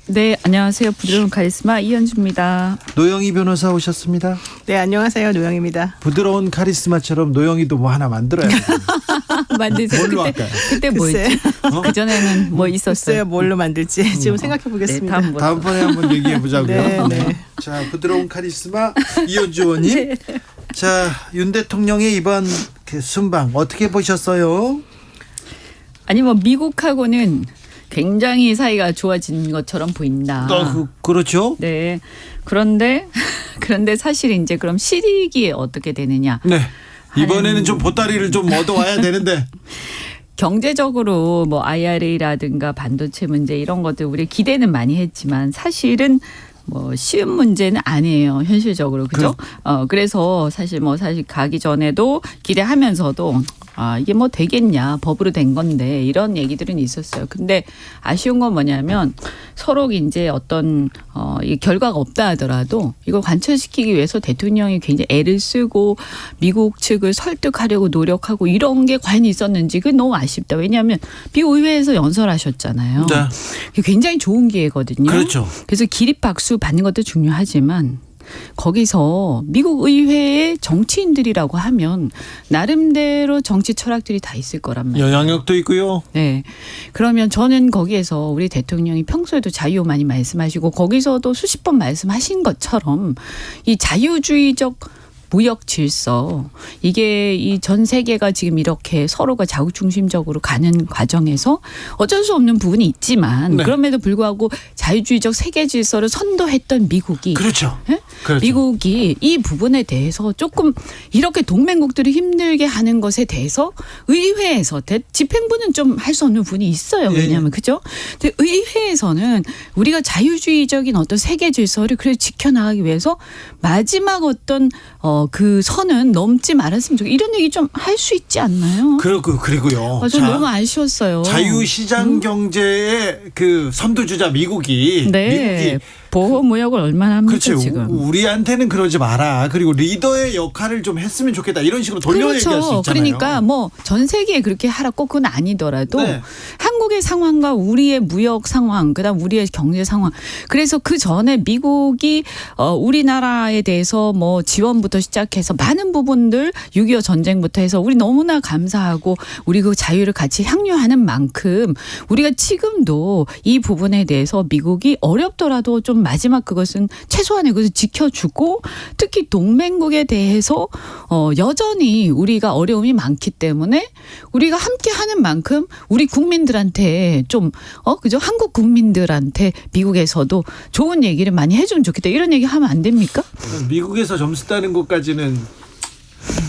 네, 안녕하세요. 부드러운 카리스마 이현주입니다. 노영희 변호사 오셨습니다. 네, 안녕하세요. 노영입니다. 부드러운 카리스마처럼 노영희도 뭐 하나 만들어야 돼요. 만드세요. 뭘로 할까요? 그때 뭐 글쎄. 있지? 그전에는 뭐 있었어요? 글쎄요, 뭘로 만들지 지금 생각해 네, 보겠습니다. 다음번에 한번 얘기해 보자고요. 네, 네. 자, 부드러운 카리스마 이현주 의원님. 자, 윤 대통령의 이번 그 순방 어떻게 보셨어요? 아니 뭐 미국하고는 굉장히 사이가 좋아진 것처럼 보인다. 그렇죠. 네. 그런데 사실 이제 그럼 실익이 어떻게 되느냐? 네. 이번에는 좀 보따리를 좀 얻어와야 되는데. 경제적으로 뭐 IRA라든가 반도체 문제 이런 것들 우리 기대는 많이 했지만 사실은 뭐 쉬운 문제는 아니에요. 현실적으로. 그죠? 그래서 사실 가기 전에도 기대하면서도 이게 뭐 되겠냐. 법으로 된 건데 이런 얘기들은 있었어요. 근데 아쉬운 건 뭐냐면 서로 이제 어떤 이 결과가 없다 하더라도 이걸 관철시키기 위해서 대통령이 굉장히 애를 쓰고 미국 측을 설득하려고 노력하고 이런 게 과연 있었는지 그게 너무 아쉽다. 왜냐하면 미국 의회에서 연설하셨잖아요. 네. 그게 굉장히 좋은 기회거든요. 그렇죠. 그래서 기립박수 받는 것도 중요하지만 거기서 미국 의회의 정치인들이라고 하면 나름대로 정치 철학들이 다 있을 거란 말이에요. 영향력도 있고요. 네. 그러면 저는 거기에서 우리 대통령이 평소에도 자유 많이 말씀하시고 거기서도 수십 번 말씀하신 것처럼 이 자유주의적 무역 질서 이게 이 전 세계가 지금 이렇게 서로가 자국중심적으로 가는 과정에서 어쩔 수 없는 부분이 있지만 네. 그럼에도 불구하고 자유주의적 세계 질서를 선도했던 미국이 그렇죠. 예? 그렇죠. 미국이 이 부분에 대해서 조금 이렇게 동맹국들이 힘들게 하는 것에 대해서 의회에서 집행부는 좀 할 수 없는 부분이 있어요. 왜냐하면 그죠? 근데 의회에서는 우리가 자유주의적인 어떤 세계 질서를 그래도 지켜나가기 위해서 마지막 어떤 그 선은 넘지 말았으면 좋겠다. 이런 얘기 좀 할 수 있지 않나요? 그리고요. 저는 너무 아쉬웠어요. 자유시장 경제의 그 선두주자 미국이 네. 보호무역을 얼마나 합니까 그렇죠. 지금. 우리한테는 그러지 마라. 그리고 리더의 역할을 좀 했으면 좋겠다. 이런 식으로 돌려 얘기할 수 있잖아요. 그러니까 뭐 전 세계에 그렇게 하라 꼭 그건 아니더라도 네. 한국의 상황과 우리의 무역 상황, 그다음 우리의 경제 상황. 그래서 그 전에 미국이 우리나라에 대해서 뭐 지원부터 시작해서 많은 부분들 6.25 전쟁부터 해서 우리 너무나 감사하고 우리 그 자유를 같이 향유하는 만큼 우리가 지금도 이 부분에 대해서 미국이 어렵더라도 좀 마지막 그것은 최소한의 것을 지켜주고 특히 동맹국에 대해서 여전히 우리가 어려움이 많기 때문에 우리가 함께 하는 만큼 우리 국민들한테 좀 그죠? 한국 국민들한테 미국에서도 좋은 얘기를 많이 해주면 좋겠다. 이런 얘기 하면 안 됩니까? 미국에서 점수 따는 것까지는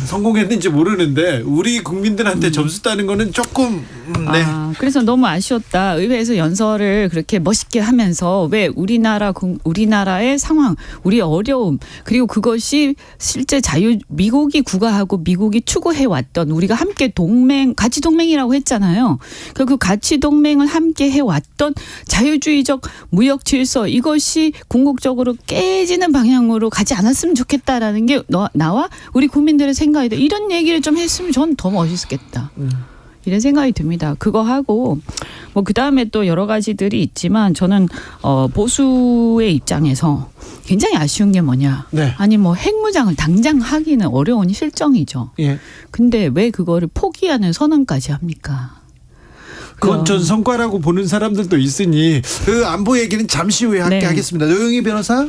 성공했는지 모르는데 우리 국민들한테 점수 따는 거는 조금 네. 그래서 너무 아쉬웠다. 의회에서 연설을 그렇게 멋있게 하면서 왜 우리나라의 상황, 우리의 어려움 그리고 그것이 실제 미국이 구가하고 미국이 추구해 왔던 우리가 함께 가치 동맹이라고 했잖아요. 그 가치 동맹을 함께 해왔던 자유주의적 무역 질서 이것이 궁극적으로 깨지는 방향으로 가지 않았으면 좋겠다라는 게 나와 우리 국민들의 생각이다. 이런 얘기를 좀 했으면 전 더 멋있겠다. 이런 생각이 듭니다. 그거 하고 뭐 그다음에 또 여러 가지들이 있지만 저는 보수의 입장에서 굉장히 아쉬운 게 뭐냐. 네. 아니 뭐 핵무장을 당장 하기는 어려운 실정이죠. 예. 근데 왜 그거를 포기하는 선언까지 합니까? 그건 전 성과라고 보는 사람들도 있으니 그 안보 얘기는 잠시 후에 함께 네. 하겠습니다. 노영희 변호사.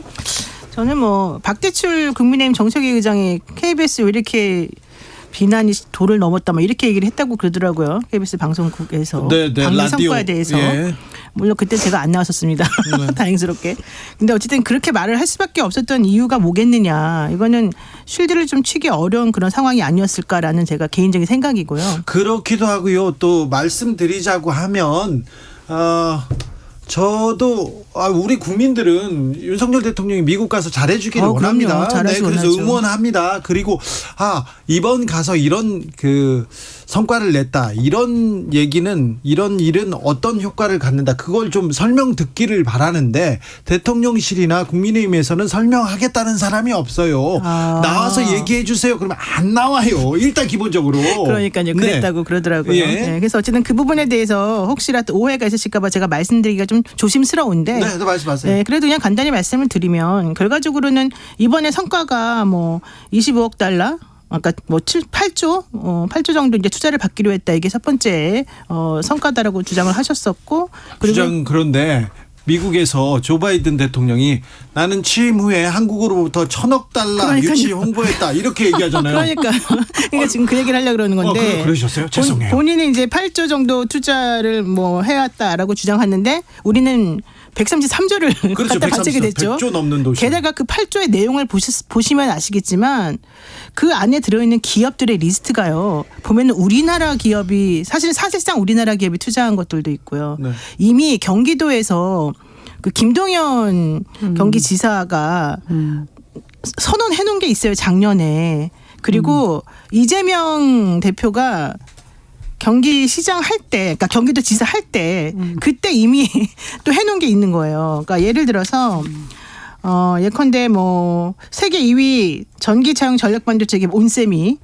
저는 뭐 박대출 국민의힘 정책위 의장이 KBS 왜 이렇게 비난이 도를 넘었다 뭐 이렇게 얘기를 했다고 그러더라고요. KBS 방송국에서 네, 방위 라디오. 성과에 대해서. 예. 물론 그때 제가 안 나왔었습니다. 다행스럽게. 근데 어쨌든 그렇게 말을 할 수밖에 없었던 이유가 뭐겠느냐. 이거는 쉴드를 좀 치기 어려운 그런 상황이 아니었을까라는 제가 개인적인 생각이고요. 그렇기도 하고요. 또 말씀드리자고 하면 저도 우리 국민들은 윤석열 대통령이 미국 가서 잘해주기를 원합니다. 그럼요. 잘하시 그래서 원하죠. 응원합니다. 그리고 이번 가서 이런 그 성과를 냈다. 이런 얘기는 이런 일은 어떤 효과를 갖는다. 그걸 좀 설명 듣기를 바라는데 대통령실이나 국민의힘에서는 설명하겠다는 사람이 없어요. 나와서 얘기해 주세요. 그러면 안 나와요. 일단 기본적으로. 그러니까요. 그랬다고 그러더라고요. 예. 네, 그래서 어쨌든 그 부분에 대해서 혹시라도 오해가 있으실까 봐 제가 말씀드리기가 좀 조심스러운데. 네, 말씀하세요. 네, 그래도 그냥 간단히 말씀을 드리면 결과적으로는 이번에 성과가 뭐 25억 달러 아까 뭐 8조 정도 이제 투자를 받기로 했다. 이게 첫 번째 성과다라고 주장을 하셨었고 그리고 주장 그런데 미국에서 조 바이든 대통령이 나는 취임 후에 한국으로부터 1,000억 달러 그러니까요. 유치 홍보했다 이렇게 얘기하잖아요. 그러니까 지금 그 얘기를 하려고 그러는 건데. 그러셨어요? 죄송해요. 본인이 이제 8조 정도 투자를 뭐 해왔다라고 주장했는데 우리는 133조를 그렇죠. 갖다 바치게 됐죠. 100조 넘는 도시. 게다가 그 8조의 내용을 보시면 아시겠지만 그 안에 들어있는 기업들의 리스트가요. 보면 우리나라 기업이 사실상 우리나라 기업이 투자한 것들도 있고요. 네. 이미 경기도에서 그 김동연 경기지사가 선언해 놓은 게 있어요. 작년에. 그리고 이재명 대표가 경기시장 할 때, 그러니까 경기도 지사 할 때 그때 이미 또 해놓은 게 있는 거예요. 그러니까 예를 들어서 예컨대 뭐 세계 2위 전기차용 전력반도체 기업 온세미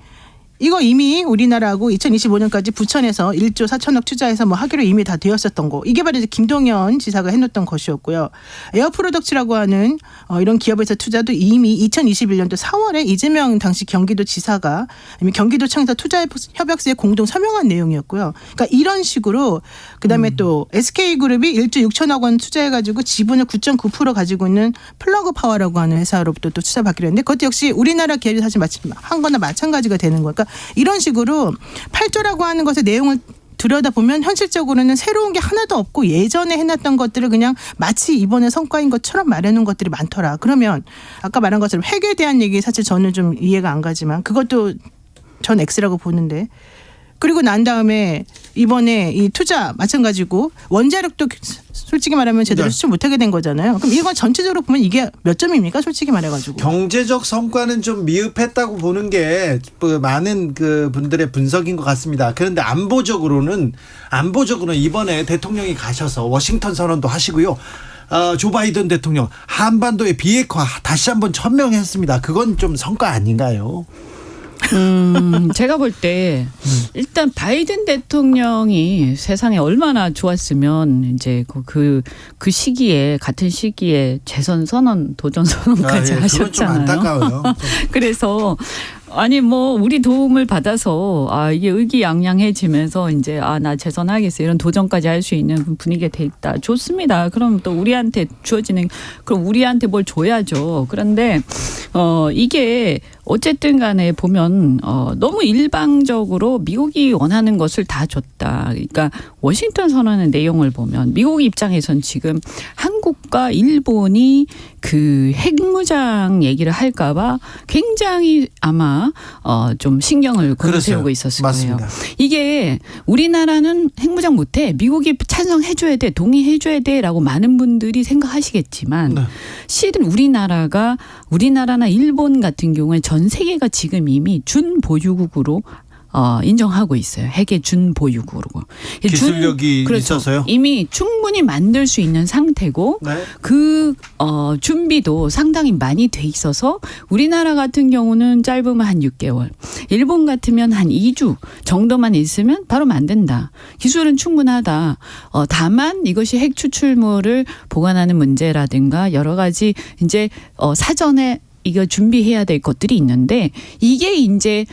이거 이미 우리나라하고 2025년까지 부천에서 1조 4천억 투자해서 뭐 하기로 이미 다 되었었던 거. 이게 바로 이제 김동연 지사가 해놓던 것이었고요. 에어프로덕츠라고 하는 이런 기업에서 투자도 이미 2021년도 4월에 이재명 당시 경기도 지사가 경기도 청사 투자협약서에 공동 서명한 내용이었고요. 그러니까 이런 식으로 그다음에 또 SK그룹이 1조 6천억 원 투자해가지고 지분을 9.9% 가지고 있는 플러그 파워라고 하는 회사로부터 또 투자받기로 했는데 그것도 역시 우리나라 기업이 사실 한 거나 마찬가지가 되는 거예요. 그러니까 이런 식으로 8조라고 하는 것의 내용을 들여다보면 현실적으로는 새로운 게 하나도 없고 예전에 해놨던 것들을 그냥 마치 이번에 성과인 것처럼 말해놓은 것들이 많더라. 그러면 아까 말한 것처럼 핵에 대한 얘기 사실 저는 좀 이해가 안 가지만 그것도 전 X라고 보는데 그리고 난 다음에 이번에 이 투자 마찬가지고 원자력도 솔직히 말하면 제대로 수출 못하게 된 거잖아요. 그럼 이건 전체적으로 보면 이게 몇 점입니까? 솔직히 말해가지고. 경제적 성과는 좀 미흡했다고 보는 게 많은 그 분들의 분석인 것 같습니다. 그런데 안보적으로는 이번에 대통령이 가셔서 워싱턴 선언도 하시고요. 조 바이든 대통령 한반도의 비핵화 다시 한번 천명했습니다. 그건 좀 성과 아닌가요? 제가 볼 때 일단 바이든 대통령이 세상에 얼마나 좋았으면 이제 그 시기에 같은 시기에 재선 선언 도전 선언까지 그건 좀 하셨잖아요. 안타까워요. 그래서 아니 뭐 우리 도움을 받아서 이게 의기양양해지면서 이제 나 재선하겠어 이런 도전까지 할 수 있는 분위기가 돼 있다. 좋습니다. 그럼 또 우리한테 주어지는 그럼 우리한테 뭘 줘야죠. 그런데 이게 어쨌든 간에 보면 너무 일방적으로 미국이 원하는 것을 다 줬다. 그러니까 워싱턴 선언의 내용을 보면 미국 입장에선 지금 한국과 일본이 그 핵무장 얘기를 할까 봐 굉장히 아마 좀 신경을 곤두세우고 있었을 맞습니다. 거예요. 이게 우리나라는 핵무장 못해. 미국이 찬성해줘야 돼. 동의해줘야 돼라고 많은 분들이 생각하시겠지만 네. 실은 우리나라나 일본 같은 경우에 전 세계가 지금 이미 준보유국으로 인정하고 있어요. 핵의 준보유국으로. 기술력이 그렇죠. 있어서요? 이미 충분히 만들 수 있는 상태고 네. 그 준비도 상당히 많이 돼 있어서 우리나라 같은 경우는 짧으면 한 6개월, 일본 같으면 한 2주 정도만 있으면 바로 만든다. 기술은 충분하다. 다만 이것이 핵 추출물을 보관하는 문제라든가 여러 가지 이제 사전에 이거 준비해야 될 것들이 있는데 이게 이제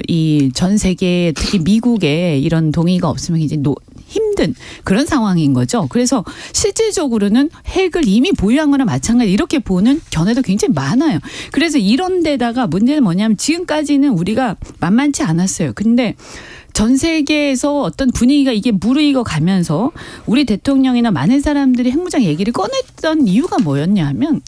이 전 세계 특히 미국의 이런 동의가 없으면 이제 힘든 그런 상황인 거죠. 그래서 실질적으로는 핵을 이미 보유한 거나 마찬가지 이렇게 보는 견해도 굉장히 많아요. 그래서 이런 데다가 문제는 뭐냐면 지금까지는 우리가 만만치 않았어요. 근데 전 세계에서 어떤 분위기가 이게 무르익어 가면서 우리 대통령이나 많은 사람들이 핵무장 얘기를 꺼냈던 이유가 뭐였냐 하면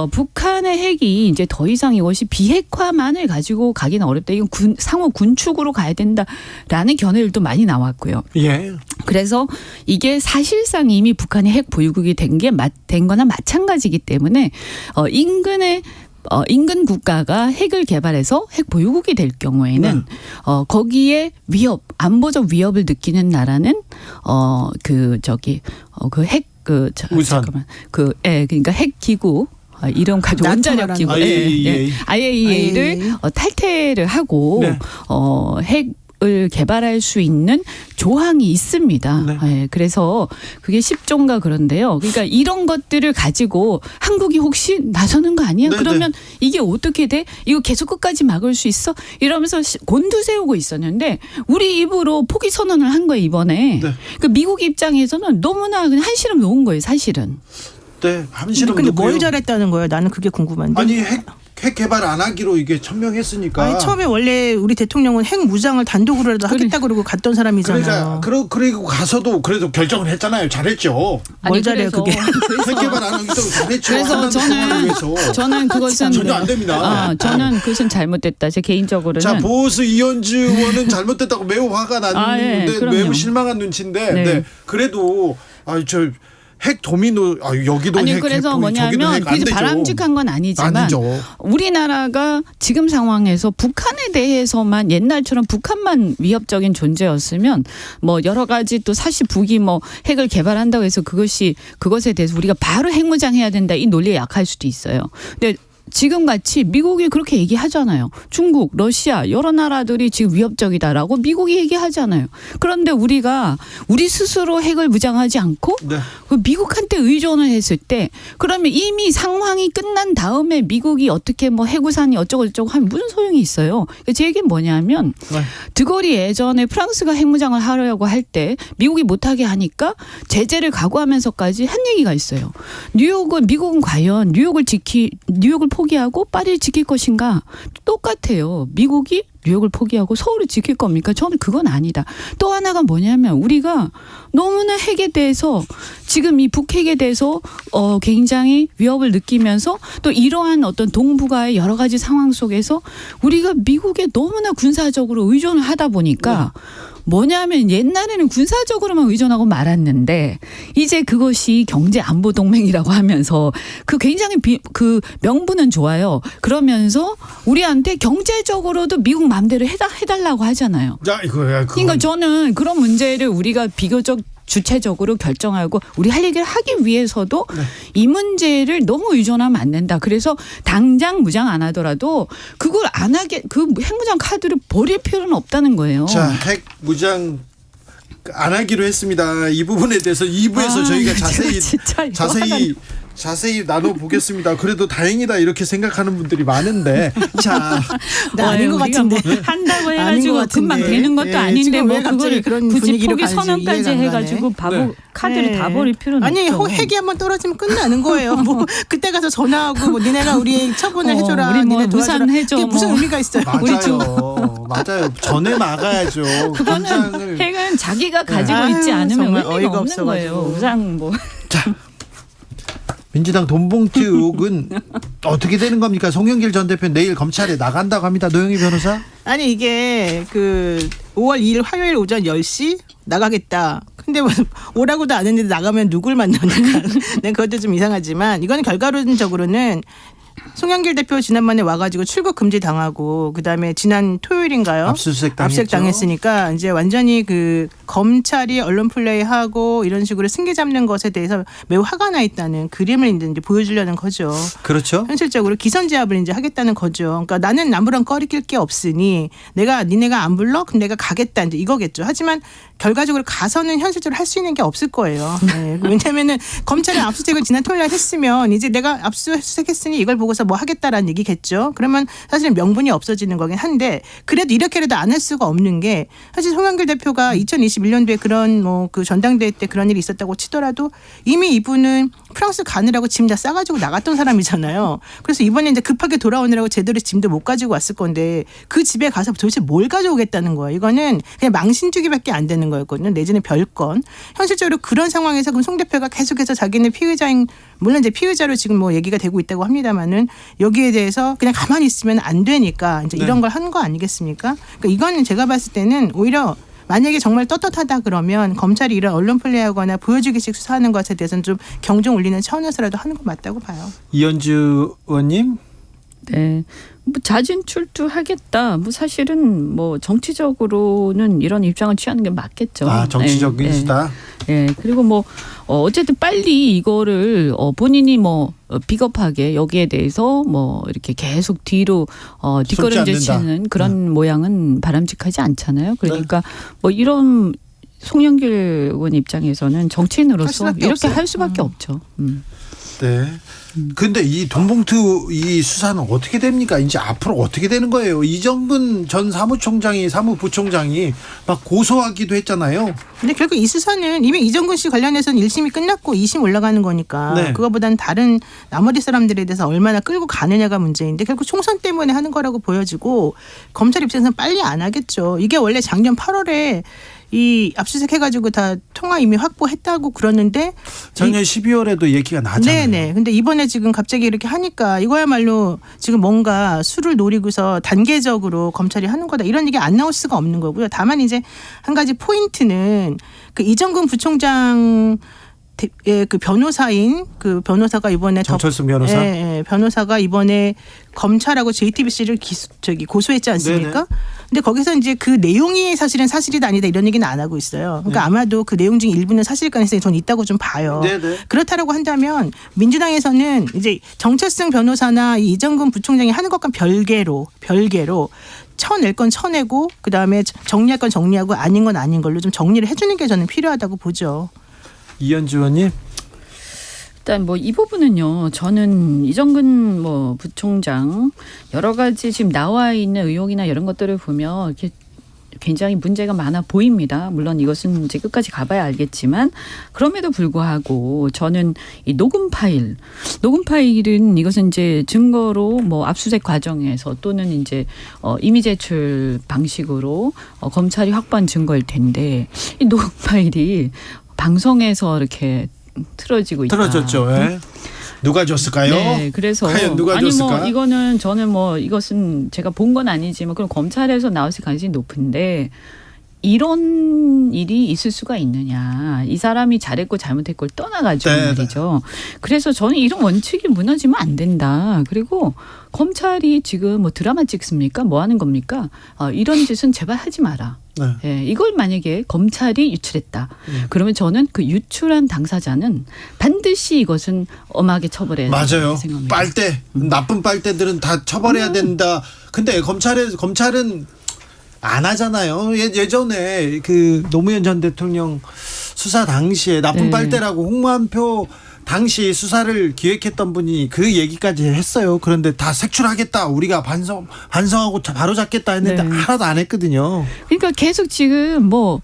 북한의 핵이 이제 더 이상 이것이 비핵화만을 가지고 가기는 어렵다. 이건 상호 군축으로 가야 된다라는 견해들도 많이 나왔고요. 예. 그래서 이게 사실상 이미 북한이 핵 보유국이 된 거나 마찬가지이기 때문에 인근 국가가 핵을 개발해서 핵 보유국이 될 경우에는 거기에 안보적 위협을 느끼는 나라는 우선 그러니까 핵 기구 이런 가지고 원자력 기구 IAEA를 탈퇴를 하고 네. 핵 핵을 개발할 수 있는 조항이 있습니다. 네. 네, 그래서 그게 10조인가 그런데요. 그러니까 이런 것들을 가지고 한국이 혹시 나서는 거 아니야? 네, 그러면 이게 어떻게 돼? 이거 계속 끝까지 막을 수 있어? 이러면서 곤두세우고 있었는데 우리 입으로 포기 선언을 한 거예요, 이번에. 네. 그 미국 입장에서는 너무나 그냥 한시름 놓은 거예요, 사실은. 네, 함시름 근데 뭘 놓고요. 잘했다는 거예요? 나는 그게 궁금한데. 아니 핵 개발 안 하기로 이게 천명했으니까. 아니, 처음에 원래 우리 대통령은 핵 무장을 단독으로라도 하겠다 그러고 갔던 사람이잖아요. 그리고 가서도 그래도 결정을 했잖아요. 잘했죠. 뭘 잘해요 그게? 핵 개발 안 하기도 잘했죠. 그래서 한반도 평화를 위해서. 저는 그것은 전혀 안 됩니다. 저는 그것은 잘못됐다. 제 개인적으로는. 자, 보수 이현주 의원은 잘못됐다고 매우 화가 났는데 예, 그럼요. 매우 실망한 눈치인데 네. 네, 그래도 핵 도미노 여기도 아니 핵 그래서 저기도 뭐냐면 핵 안 그게 되죠. 바람직한 건 아니지만 아니죠. 우리나라가 지금 상황에서 북한에 대해서만 옛날처럼 북한만 위협적인 존재였으면 뭐 여러 가지 또 사실 북이 뭐 핵을 개발한다고 해서 그것에 대해서 우리가 바로 핵무장해야 된다 이 논리에 약할 수도 있어요. 근데 지금 같이 미국이 그렇게 얘기하잖아요. 중국, 러시아 여러 나라들이 지금 위협적이다라고 미국이 얘기하잖아요. 그런데 우리가 우리 스스로 핵을 무장하지 않고 네. 그 미국한테 의존을 했을 때 그러면 이미 상황이 끝난 다음에 미국이 어떻게 뭐 해구산이 어쩌고저쩌고 하면 무슨 소용이 있어요. 제 얘기는 뭐냐면 네. 드골이 예전에 프랑스가 핵무장을 하려고 할 때 미국이 못하게 하니까 제재를 각오하면서까지 한 얘기가 있어요. 미국은 과연 뉴욕을 포기하고 파리를 지킬 것인가? 똑같아요. 미국이 뉴욕을 포기하고 서울을 지킬 겁니까? 저는 그건 아니다. 또 하나가 뭐냐면 우리가 너무나 핵에 대해서 지금 이 북핵에 대해서 굉장히 위협을 느끼면서 또 이러한 어떤 동북아의 여러 가지 상황 속에서 우리가 미국에 너무나 군사적으로 의존을 하다 보니까 뭐냐면 옛날에는 군사적으로만 의존하고 말았는데 이제 그것이 경제 안보 동맹이라고 하면서 그 굉장히 그 명분은 좋아요. 그러면서 우리한테 경제적으로도 미국 마음대로 해달라고 하잖아요. 자, 그러니까 저는 그런 문제를 우리가 비교적 주체적으로 결정하고 우리 할 얘기를 하기 위해서도 이 문제를 너무 의존하면 안 된다. 그래서 당장 무장 안 하더라도 그걸 안 하게 그 핵무장 카드를 버릴 필요는 없다는 거예요. 자, 핵 무장 안 하기로 했습니다. 이 부분에 대해서 2부에서 저희가 자세히 나눠보겠습니다. 그래도 다행이다 이렇게 생각하는 분들이 많은데 자, 나 아닌 것 우리가 같은데. 뭐 한다고 아닌 해가지고 것 같은데. 금방 되는 것도 예, 아닌데 지금 뭐 왜 갑자기 그걸 그런 굳이 분위기로 포기 가는지 선언까지 이해가 안 해가지고 바보 네. 카드를 네. 다 버릴 필요는 아니 없죠. 핵이 한번 떨어지면 끝나는 거예요. 뭐 그때 가서 전화하고 뭐 니네가 우리 처분을 해줘라. 우리 뭐 니네 도와줘라. 무산해줘, 그게 무슨 뭐. 의미가 있어요? 맞아요. 전에 막아야죠. 그거는 핵은 자기가 가지고 아유, 있지 않으면 정말 의미가 어이가 없는 없어가지고. 거예요. 우상 뭐. 민주당 돈봉투 의혹은 어떻게 되는 겁니까? 송영길 전 대표 내일 검찰에 나간다고 합니다. 노영희 변호사. 아니 이게 그 5월 2일 화요일 오전 10시 나가겠다. 근데 뭐 오라고도 안 했는데 나가면 누굴 만나는가. 네, 그것도 좀 이상하지만 이건 결과론적으로는 송영길 대표 지난번에 와가지고 출국 금지 당하고 그다음에 지난 토요일인가요? 압수수색 당했으니까 이제 완전히 그 검찰이 언론 플레이하고 이런 식으로 승계 잡는 것에 대해서 매우 화가 나 있다는 그림을 이제 보여주려는 거죠. 그렇죠. 현실적으로 기선제압을 이제 하겠다는 거죠. 그러니까 나는 아무런 꺼리낄 게 없으니 니네가 안 불러? 그럼 내가 가겠다 이제 이거겠죠. 하지만 결과적으로 가서는 현실적으로 할 수 있는 게 없을 거예요. 네. 왜냐하면은 검찰이 압수수색을 지난 토요일날 했으면 이제 내가 압수수색했으니 이걸 보고서 뭐 하겠다라는 얘기겠죠. 그러면 사실 명분이 없어지는 거긴 한데 그래도 이렇게라도 안 할 수가 없는 게 사실 송영길 대표가 2021년도에 그런 뭐 그 전당대회 때 그런 일이 있었다고 치더라도 이미 이분은 프랑스 가느라고 짐 다 싸가지고 나갔던 사람이잖아요. 그래서 이번에 이제 급하게 돌아오느라고 제대로 짐도 못 가지고 왔을 건데 그 집에 가서 도대체 뭘 가져오겠다는 거예요. 이거는 그냥 망신주기밖에 안 되는 거였거든요. 내지는 별건. 현실적으로 그런 상황에서 그럼 송 대표가 계속해서 자기는 피의자인 물론 이제 피의자로 지금 뭐 얘기가 되고 있다고 합니다만은 여기에 대해서 그냥 가만히 있으면 안 되니까 이제 이런 걸 하는 거 아니겠습니까? 그러니까 이거는 제가 봤을 때는 오히려 만약에 정말 떳떳하다 그러면 검찰이 이런 언론 플레이하거나 보여주기식 수사하는 것에 대해서는 좀 경종 울리는 차원에서라도 하는 거 맞다고 봐요. 이현주 의원님. 네. 뭐 자진 출두하겠다. 뭐 사실은 뭐 정치적으로는 이런 입장을 취하는 게 맞겠죠. 아, 정치적 인수다. 예. 그리고 뭐 어쨌든 빨리 이거를 본인이 뭐 비겁하게 여기에 대해서 뭐 이렇게 계속 뒤로 뒷걸음질치는 그런 모양은 바람직하지 않잖아요. 그러니까 뭐 이런 송영길 의원 입장에서는 정치인으로서 이렇게 할 수밖에 없죠. 네. 근데 이 돈봉투 이 수사는 어떻게 됩니까? 이제 앞으로 어떻게 되는 거예요? 이정근 전 사무부총장이 막 고소하기도 했잖아요. 근데 결국 이 수사는 이미 이정근 씨 관련해서는 1심이 끝났고 2심 올라가는 거니까 네. 그거보다는 다른 나머지 사람들에 대해서 얼마나 끌고 가느냐가 문제인데 결국 총선 때문에 하는 거라고 보여지고 검찰 입장에서는 빨리 안 하겠죠. 이게 원래 작년 8월에 이 압수수색 해가지고 다 통화 이미 확보했다고 그러는데 작년 12월에도 얘기가 나잖아요. 네네. 근데 이번에 지금 갑자기 이렇게 하니까 이거야말로 지금 뭔가 수를 노리고서 단계적으로 검찰이 하는 거다 이런 얘기 안 나올 수가 없는 거고요. 다만 이제 한 가지 포인트는 그 이정근 부총장 그 변호사인 그 변호사가 이번에 정철승 변호사. 변호사가 이번에 검찰하고 JTBC를 고소했지 않습니까? 네네. 근데 거기서 이제 그 내용이 사실은 사실이다 아니다 이런 얘기는 안 하고 있어요. 그러니까 아마도 그 내용 중 일부는 사실 가능성이 저는 있다고 좀 봐요. 네네. 그렇다라고 한다면 민주당에서는 이제 정철승 변호사나 이 이정근 부총장이 하는 것과 별개로 쳐낼 건 쳐내고 그다음에 정리할 건 정리하고 아닌 건 아닌 걸로 좀 정리를 해주는 게 저는 필요하다고 보죠. 이현주 의원님. 일단 뭐 이 부분은요. 저는 이정근 뭐 부총장 여러 가지 지금 나와 있는 의혹이나 이런 것들을 보면 이렇게 굉장히 문제가 많아 보입니다. 물론 이것은 이제 끝까지 가봐야 알겠지만 그럼에도 불구하고 저는 이 녹음 파일은 이것은 이제 증거로 뭐 압수수색 과정에서 또는 이제 임의 제출 방식으로 검찰이 확보한 증거일 텐데 이 녹음 파일이 방송에서 이렇게 틀어지고 있다. 틀어졌죠. 예. 누가 줬을까요? 네, 그래서 과연 누가 아니 줬을까? 뭐 이거는 저는 뭐 이것은 제가 본 건 아니지만 그럼 검찰에서 나왔을 가능성이 높은데 이런 일이 있을 수가 있느냐. 이 사람이 잘했고 잘못했고를 떠나가지고 네, 말이죠. 그래서 저는 이런 원칙이 무너지면 안 된다. 그리고 검찰이 지금 뭐 드라마 찍습니까? 뭐 하는 겁니까? 이런 짓은 제발 하지 마라. 네. 예, 이걸 만약에 검찰이 유출했다. 그러면 저는 그 유출한 당사자는 반드시 이것은 엄하게 처벌해야 된다고 맞아요. 생각합니다. 빨대 나쁜 빨대들은 다 처벌해야 된다. 근데 검찰은 안 하잖아요. 예전에 그 노무현 전 대통령 수사 당시에 나쁜 네. 빨대라고 홍만표 당시 수사를 기획했던 분이 그 얘기까지 했어요. 그런데 다 색출하겠다. 우리가 반성하고 바로 잡겠다 했는데 네. 하나도 안 했거든요. 그러니까 계속 지금 뭐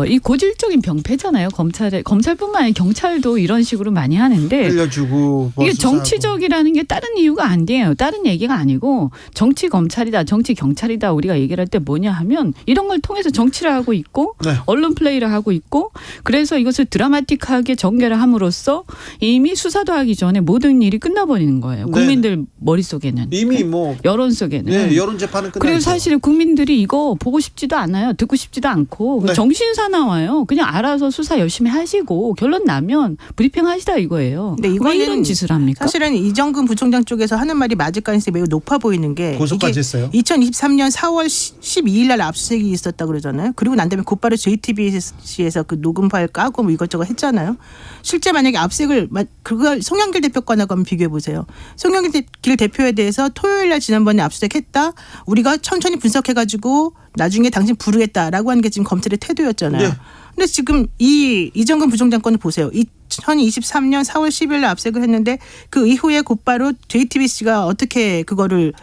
이 고질적인 병폐잖아요. 검찰뿐만 아니라 경찰도 이런 식으로 많이 하는데 알려주고 뭐 이게 수사하고. 정치적이라는 게 다른 이유가 아니에요. 다른 얘기가 아니고 정치 검찰이다, 정치 경찰이다 우리가 얘기를 할 때 뭐냐 하면 이런 걸 통해서 정치를 하고 있고 네. 언론 플레이를 하고 있고 그래서 이것을 드라마틱하게 전개를 함으로써 이미 수사도 하기 전에 모든 일이 끝나버리는 거예요. 네. 국민들 머릿속에는. 이미 뭐 여론 속에는. 네, 여론 재판은 끝났죠. 그리고 사실 국민들이 이거 보고 싶지도 않아요. 듣고 싶지도 않고 네. 정신사 나와요. 그냥 알아서 수사 열심히 하시고 결론 나면 브리핑 하시다 이거예요. 근데 왜 이거는 이런 짓을 합니까? 사실은 이정근 부총장 쪽에서 하는 말이 맞을 가능성이 매우 높아 보이는 게 고소까지 이게 했어요. 2023년 4월 12일 날 압수수색이 있었다 그러잖아요. 그리고 난 다음에 곧바로 JTBC에서 그 녹음 파일 까고 뭐 이것저것 했잖아요. 실제 만약에 압수수색을 그걸 송영길 대표 거나고 한번 비교해 보세요. 송영길 대표에 대해서 토요일 날 지난번에 압수수색했다. 우리가 천천히 분석해가지고 나중에 당신 부르겠다라고 하는 게 지금 검찰의 태도였잖아요. 네. 근데 지금 이정근 부총장 건을 보세요. 2023년 4월 10일 날 압수수색을 했는데 그 이후에 곧바로 JTBC가 어떻게 그거를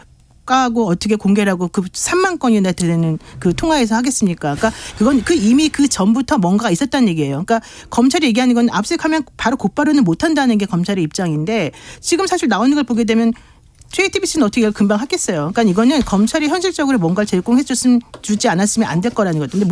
까고 어떻게 공개를 하고 그 3만 건이나 되는 그 통화에서 하겠습니까? 그러니까 그건 이미 그 전부터 뭔가가 있었다는 얘기예요. 그러니까 검찰이 얘기하는 건 압수수색하면 바로 곧바로는 못 한다는 게 검찰의 입장인데 지금 사실 나오는 걸 보게 되면 JTBC는 어떻게 이걸 금방 하겠어요. 그러니까 이거는 검찰이 현실적으로 뭔가를 주지 않았으면 안 될 거라는 거죠. 근데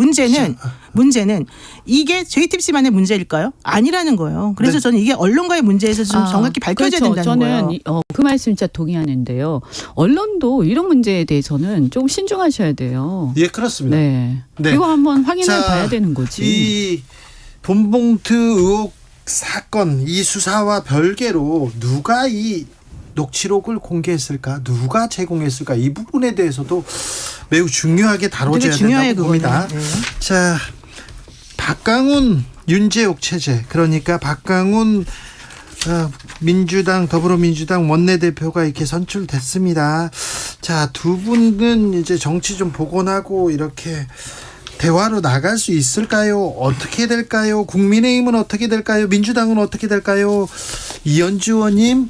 문제는 이게 JTBC만의 문제일까요? 아니라는 거예요. 그래서 네. 저는 이게 언론과의 문제에서 좀 정확히 밝혀져야 그렇죠. 된다는 거예요. 저는 그 말씀 진짜 동의하는데요. 언론도 이런 문제에 대해서는 좀 신중하셔야 돼요. 예, 그렇습니다. 네. 네. 이거 한번 확인해 자, 봐야 되는 거지. 이 돈봉투 의혹 사건 이 수사와 별개로 누가 이 녹취록을 공개했을까? 누가 제공했을까? 이 부분에 대해서도 매우 중요하게 다뤄져야 된다고 봅니다. 네. 자, 박강훈 윤재옥 체제, 그러니까 박강훈 민주당 더불어민주당 원내대표가 이렇게 선출됐습니다. 자, 두 분은 이제 정치 좀 복원하고 이렇게 대화로 나갈 수 있을까요? 어떻게 될까요? 국민의힘은 어떻게 될까요? 민주당은 어떻게 될까요? 이현주 의원님.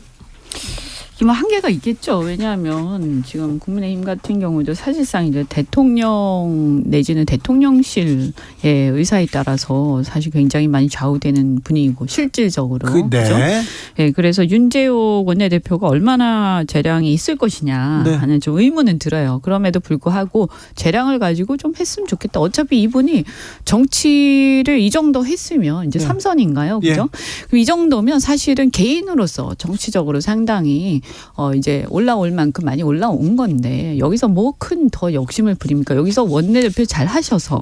뭐 한계가 있겠죠. 왜냐하면 지금 국민의힘 같은 경우도 사실상 이제 대통령 내지는 대통령실의 의사에 따라서 사실 굉장히 많이 좌우되는 분위기고 실질적으로. 그렇죠? 네, 그래서 윤재옥 원내대표가 얼마나 재량이 있을 것이냐 하는 좀 의문은 들어요. 그럼에도 불구하고 재량을 가지고 좀 했으면 좋겠다. 어차피 이분이 정치를 이 정도 했으면 이제 3선인가요? 그죠? 그럼 이 정도면 사실은 개인으로서 정치적으로 상당히 이제 올라올 만큼 많이 올라온 건데 여기서 뭐 큰 더 욕심을 부립니까? 여기서 원내대표 잘 하셔서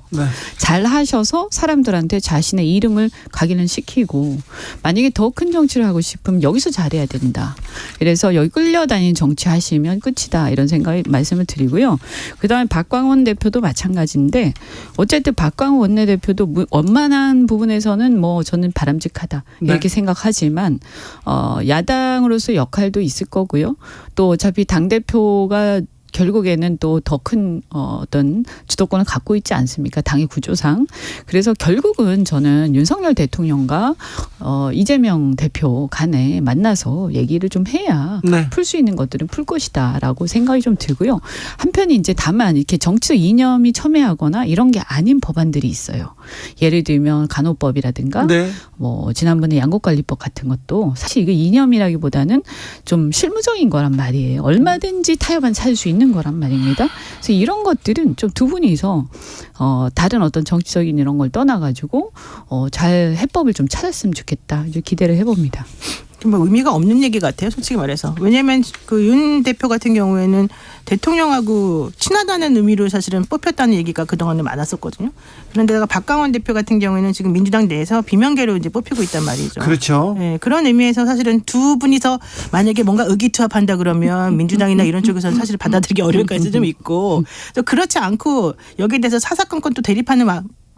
사람들한테 자신의 이름을 각인시키고 만약에 더 큰 정치를 하고 싶으면 여기서 잘해야 된다. 그래서 여기 끌려다니는 정치 하시면 끝이다 이런 생각을 말씀을 드리고요. 그다음에 박광원 대표도 마찬가지인데 어쨌든 박광원 원내대표도 원만한 부분에서는 뭐 저는 바람직하다 이렇게 생각하지만 야당으로서 역할도 있을 거고요. 또 어차피 당대표가 결국에는 또 더 큰 어떤 주도권을 갖고 있지 않습니까? 당의 구조상. 그래서 결국은 저는 윤석열 대통령과 이재명 대표 간에 만나서 얘기를 좀 해야 풀 수 있는 것들은 풀 것이다라고 생각이 좀 들고요. 한편에 이제 다만 이렇게 정치적 이념이 첨예하거나 이런 게 아닌 법안들이 있어요. 예를 들면 간호법이라든가 뭐 지난번에 양곡관리법 같은 것도 사실 이게 이념이라기보다는 좀 실무적인 거란 말이에요. 얼마든지 타협안 찾을 수 있는 거란 말입니다. 그래서 이런 것들은 좀 두 분이서 다른 어떤 정치적인 이런 걸 떠나가지고 잘 해법을 좀 찾았으면 좋겠다. 이제 기대를 해봅니다. 뭐 의미가 없는 얘기 같아요, 솔직히 말해서. 왜냐하면 그 윤 대표 같은 경우에는 대통령하고 친하다는 의미로 사실은 뽑혔다는 얘기가 그동안은 많았었거든요. 그런데다가 박강원 대표 같은 경우에는 지금 민주당 내에서 비명계로 이제 뽑히고 있단 말이죠. 그렇죠. 네, 그런 의미에서 사실은 두 분이서 만약에 뭔가 의기투합한다 그러면 민주당이나 이런 쪽에서는 사실 받아들이기 어려울 가능성이 좀 있고 또 그렇지 않고 여기에 대해서 사사건건 또 대립하는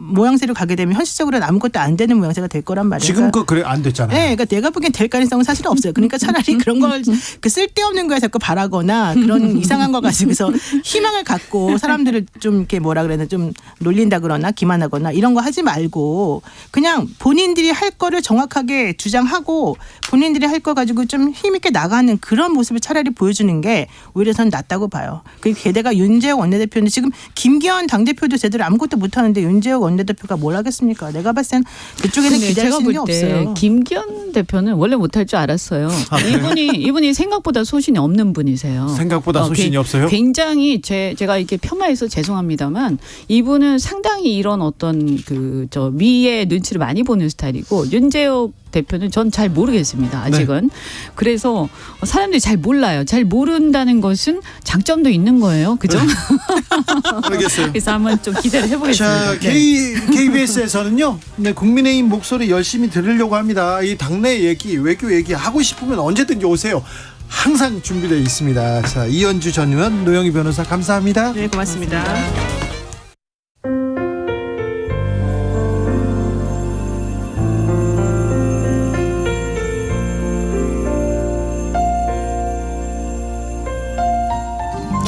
모양새로 가게 되면 현실적으로는 아무것도 안 되는 모양새가 될 거란 말이에요. 지금 그래 안 됐잖아요. 네, 그러니까 내가 보기엔 될 가능성은 사실 없어요. 그러니까 차라리 그런 걸 그 쓸데없는 거에 자꾸 바라거나 그런 이상한 거 가지고서 희망을 갖고 사람들을 좀 이렇게 뭐라 그래야 되나 좀 놀린다 그러나 기만하거나 이런 거 하지 말고 그냥 본인들이 할 거를 정확하게 주장하고 본인들이 할 거 가지고 좀 힘있게 나가는 그런 모습을 차라리 보여주는 게 오히려 전 낫다고 봐요. 게다가 윤재옥 원내대표는 지금 김기현 당대표도 제대로 아무것도 못하는데 윤재옥 원내대표가 뭘 하겠습니까? 내가 봤을 땐 그쪽에는 기대할 수 있는 게 없어요. 김기현 대표는 원래 못할 줄 알았어요. 이분이 생각보다 소신이 없는 분이세요. 생각보다 소신이 없어요? 굉장히 제가 이렇게 폄하해서 죄송합니다만 이분은 상당히 이런 어떤 저 위의 눈치를 많이 보는 스타일이고 윤재옥 대표는 전 잘 모르겠습니다. 아직은. 그래서 사람들이 잘 몰라요. 잘 모른다는 것은 장점도 있는 거예요. 그죠? 알겠어요. 그래서 한번 좀 기대를 해보겠습니다. 자, KBS에서는요. 국민의힘 목소리 열심히 들으려고 합니다. 이 당내 얘기, 외교 얘기 하고 싶으면 언제든지 오세요. 항상 준비되어 있습니다. 자, 이현주 전 의원, 노영희 변호사 감사합니다. 네, 고맙습니다.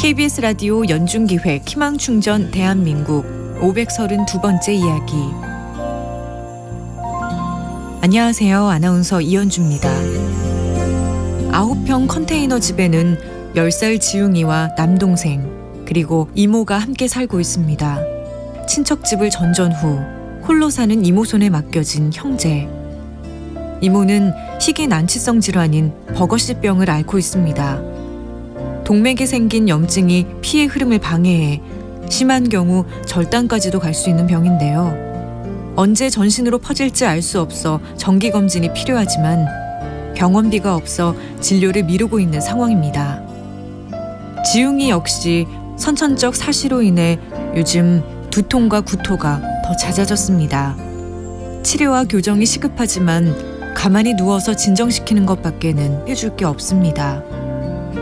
KBS 라디오 연중기획 희망충전 대한민국 532번째 이야기. 안녕하세요. 아나운서 이현주입니다. 9평 컨테이너 집에는 10살 지웅이와 남동생 그리고 이모가 함께 살고 있습니다. 친척집을 전전 후 홀로 사는 이모 손에 맡겨진 형제. 이모는 희귀 난치성 질환인 버거시병을 앓고 있습니다. 동맥에 생긴 염증이 피의 흐름을 방해해 심한 경우 절단까지도 갈 수 있는 병인데요. 언제 전신으로 퍼질지 알 수 없어 정기검진이 필요하지만 병원비가 없어 진료를 미루고 있는 상황입니다. 지웅이 역시 선천적 사시로 인해 요즘 두통과 구토가 더 잦아졌습니다. 치료와 교정이 시급하지만 가만히 누워서 진정시키는 것밖에는 해줄 게 없습니다.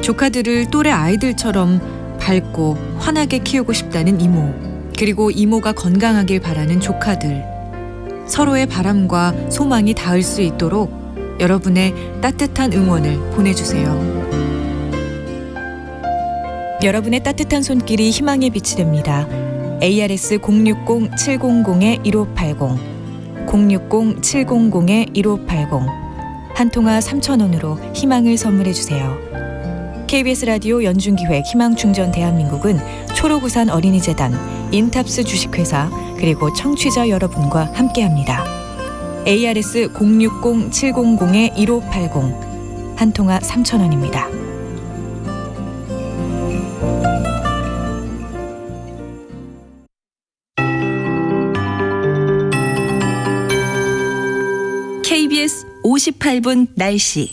조카들을 또래 아이들처럼 밝고 환하게 키우고 싶다는 이모, 그리고 이모가 건강하길 바라는 조카들. 서로의 바람과 소망이 닿을 수 있도록 여러분의 따뜻한 응원을 보내주세요. 여러분의 따뜻한 손길이 희망의 빛이 됩니다. ARS 060-700-1580 060-700-1580 한 통화 3,000원으로 희망을 선물해주세요. KBS 라디오 연중기획 희망충전 대한민국은 초록우산 어린이재단, 인탑스 주식회사, 그리고 청취자 여러분과 함께합니다. ARS 060-700-1580 한 통화 3,000원입니다. KBS 58분 날씨.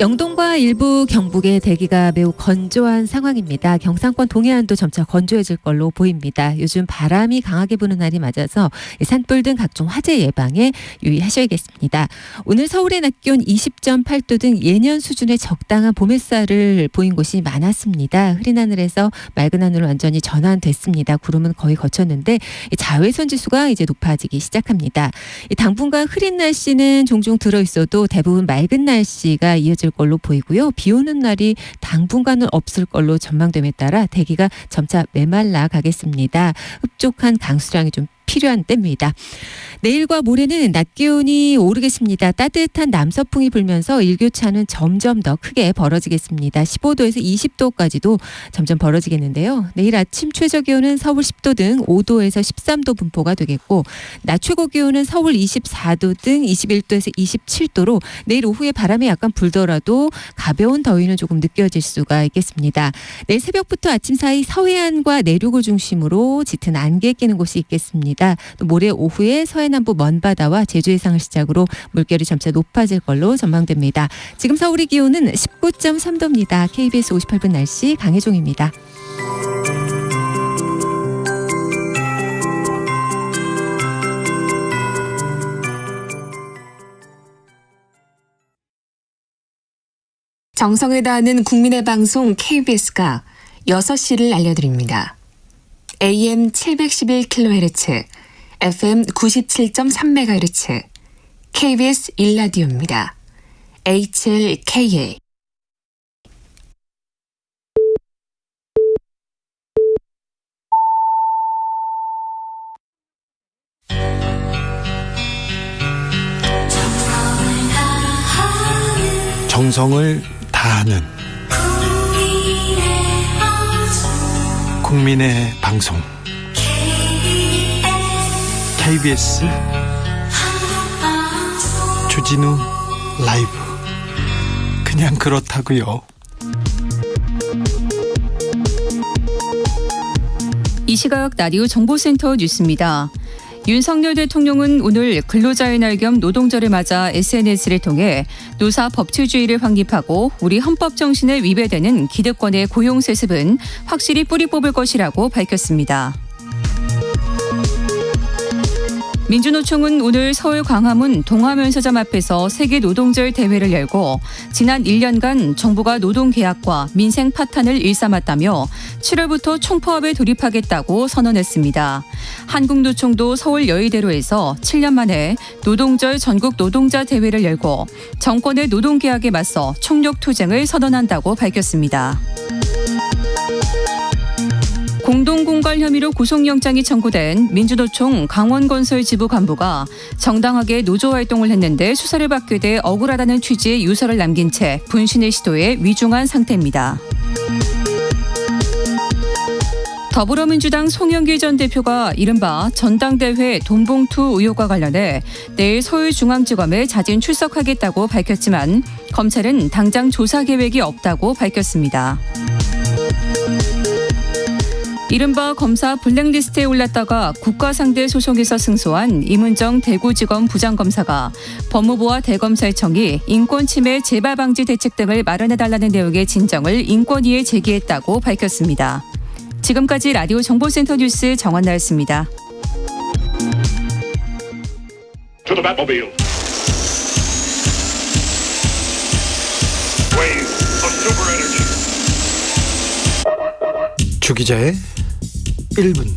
영동과 일부 경북의 대기가 매우 건조한 상황입니다. 경상권 동해안도 점차 건조해질 걸로 보입니다. 요즘 바람이 강하게 부는 날이 맞아서 산불 등 각종 화재 예방에 유의하셔야겠습니다. 오늘 서울의 낮 기온 20.8도 등 예년 수준의 적당한 봄 햇살을 보인 곳이 많았습니다. 흐린 하늘에서 맑은 하늘로 완전히 전환됐습니다. 구름은 거의 거쳤는데 자외선 지수가 이제 높아지기 시작합니다. 당분간 흐린 날씨는 종종 들어있어도 대부분 맑은 날씨가 이어질 걸로 보이고요. 비 오는 날이 당분간은 없을 걸로 전망됨에 따라 대기가 점차 메말라 가겠습니다. 흡족한 강수량이 좀 필요한 때입니다. 내일과 모레는 낮 기온이 오르겠습니다. 따뜻한 남서풍이 불면서 일교차는 점점 더 크게 벌어지겠습니다. 15도에서 20도까지도 점점 벌어지겠는데요. 내일 아침 최저 기온은 서울 10도 등 5도에서 13도 분포가 되겠고 낮 최고 기온은 서울 24도 등 21도에서 27도로 내일 오후에 바람이 약간 불더라도 가벼운 더위는 조금 느껴질 수가 있겠습니다. 내일 새벽부터 아침 사이 서해안과 내륙을 중심으로 짙은 안개 끼는 곳이 있겠습니다. 또 모레 오후에 서해남부 먼바다와 제주 해상을 시작으로 물결이 점차 높아질 걸로 전망됩니다. 지금 서울의 기온은 19.3도입니다. KBS 58분 날씨 강혜종입니다. 정성을 다하는 국민의 방송 KBS가 6시를 알려드립니다. AM 711kHz, FM 97.3MHz, KBS 1라디오입니다. HLKA. 정성을 다하는 국민의 방송 KBS 주진우 라이브. 그냥 그렇다고요. 이 시각 라디오 정보센터 뉴스입니다. 윤석열 대통령은 오늘 근로자의 날 겸 노동절을 맞아 SNS를 통해 노사 법치주의를 확립하고 우리 헌법 정신에 위배되는 기득권의 고용 세습은 확실히 뿌리 뽑을 것이라고 밝혔습니다. 민주노총은 오늘 서울 광화문 동화면세점 앞에서 세계 노동절 대회를 열고 지난 1년간 정부가 노동계약과 민생 파탄을 일삼았다며 7월부터 총파업에 돌입하겠다고 선언했습니다. 한국노총도 서울 여의대로에서 7년 만에 노동절 전국 노동자 대회를 열고 정권의 노동계약에 맞서 총력투쟁을 선언한다고 밝혔습니다. 공동공갈 혐의로 구속영장이 청구된 민주노총 강원건설 지부 간부가 정당하게 노조활동을 했는데 수사를 받게 돼 억울하다는 취지의 유서를 남긴 채 분신의 시도에 위중한 상태입니다. 더불어민주당 송영길 전 대표가 이른바 전당대회 돈봉투 의혹과 관련해 내일 서울중앙지검에 자진 출석하겠다고 밝혔지만 검찰은 당장 조사 계획이 없다고 밝혔습니다. 이른바 검사 블랙리스트에 올랐다가 국가상대 소송에서 승소한 이문정 대구지검 부장검사가 법무부와 대검찰청이 인권침해 재발방지 대책 등을 마련해달라는 내용의 진정을 인권위에 제기했다고 밝혔습니다. 지금까지 라디오 정보센터 뉴스 정원나였습니다. To the Batmobile. Wave. 주기자의 1분.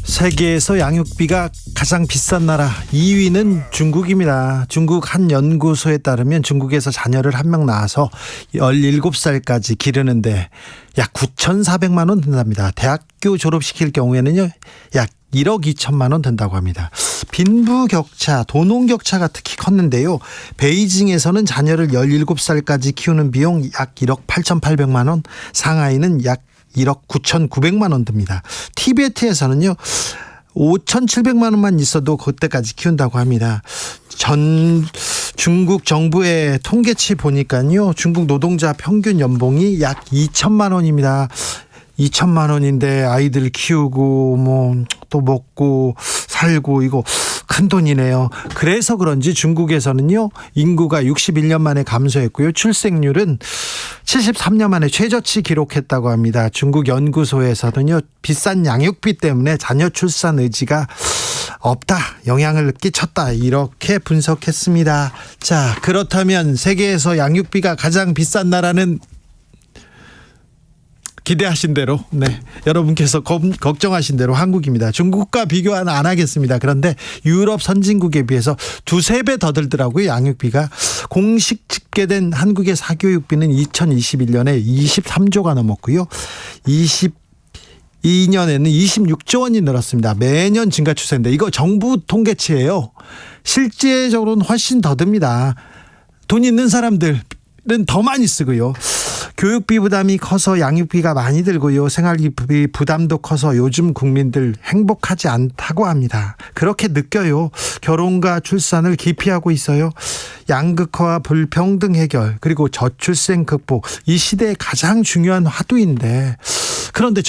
세계에서 양육비가 가장 비싼 나라 2위는 중국입니다. 중국 한 연구소에 따르면 중국에서 자녀를 한 명 낳아서 17살까지 기르는데 약 9,400만 원 든답니다. 대학교 졸업시킬 경우에는요, 약 1억 2천만 원 든다고 합니다. 빈부격차, 도농격차가 특히 컸는데요. 베이징에서는 자녀를 17살까지 키우는 비용 약 1억 8,800만 원, 상하이는 약 1억 9,900만 원 듭니다. 티베트에서는요, 5,700만 원만 있어도 그때까지 키운다고 합니다. 중국 정부의 통계치 보니까요, 중국 노동자 평균 연봉이 약 2천만 원입니다. 2천만 원인데 아이들 키우고 뭐 또 먹고 살고 이거 큰 돈이네요. 그래서 그런지 중국에서는요, 인구가 61년 만에 감소했고요. 출생률은 73년 만에 최저치 기록했다고 합니다. 중국 연구소에서는요, 비싼 양육비 때문에 자녀 출산 의지가 없다, 영향을 끼쳤다, 이렇게 분석했습니다. 자, 그렇다면 세계에서 양육비가 가장 비싼 나라는 기대하신 대로, 여러분께서 걱정하신 대로 한국입니다. 중국과 비교는 안 하겠습니다. 그런데 유럽 선진국에 비해서 2-3배 더 들더라고요, 양육비가. 공식 집계된 한국의 사교육비는 2021년에 23조가 넘었고요. 22년에는 26조 원이 늘었습니다. 매년 증가 추세인데 이거 정부 통계치예요. 실제적으로는 훨씬 더 듭니다. 돈 있는 사람들은 더 많이 쓰고요. 교육비 부담이 커서 양육비가 많이 들고요. 생활비 부담도 커서 요즘 국민들 행복하지 않다고 합니다. 그렇게 느껴요. 결혼과 출산을 기피하고 있어요. 양극화와 불평등 해결, 그리고 저출생 극복, 이 시대의 가장 중요한 화두인데, 그런데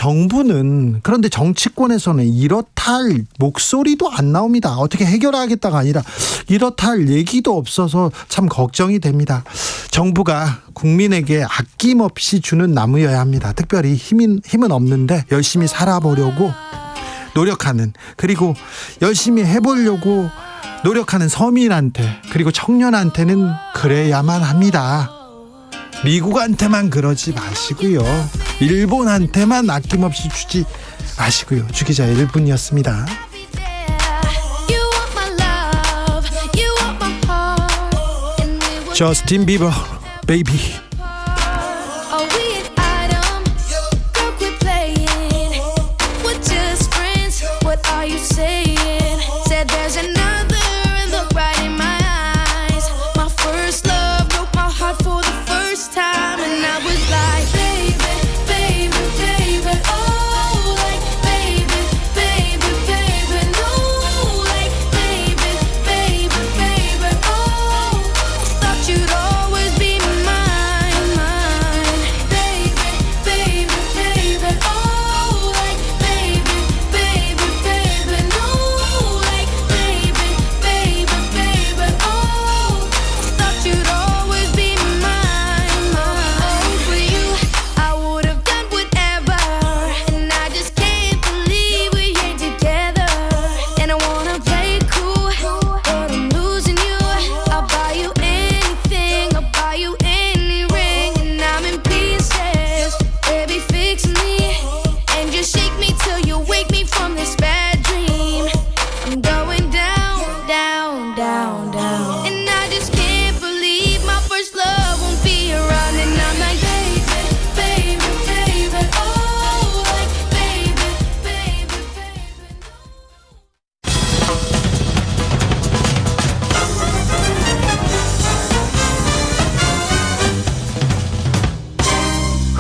정치권에서는 이렇다 할 목소리도 안 나옵니다. 어떻게 해결하겠다가 아니라 이렇다 할 얘기도 없어서 참 걱정이 됩니다. 정부가 국민에게 아낌없이 주는 나무여야 합니다. 특별히 힘은 없는데 열심히 살아보려고 노력하는, 그리고 열심히 해보려고 노력하는 서민한테, 그리고 청년한테는 그래야만 합니다. 미국한테만 그러지 마시고요. 일본한테만 아낌없이 주지 마시고요. 주기자의 1분이었습니다. 저스틴 비버, 베이비.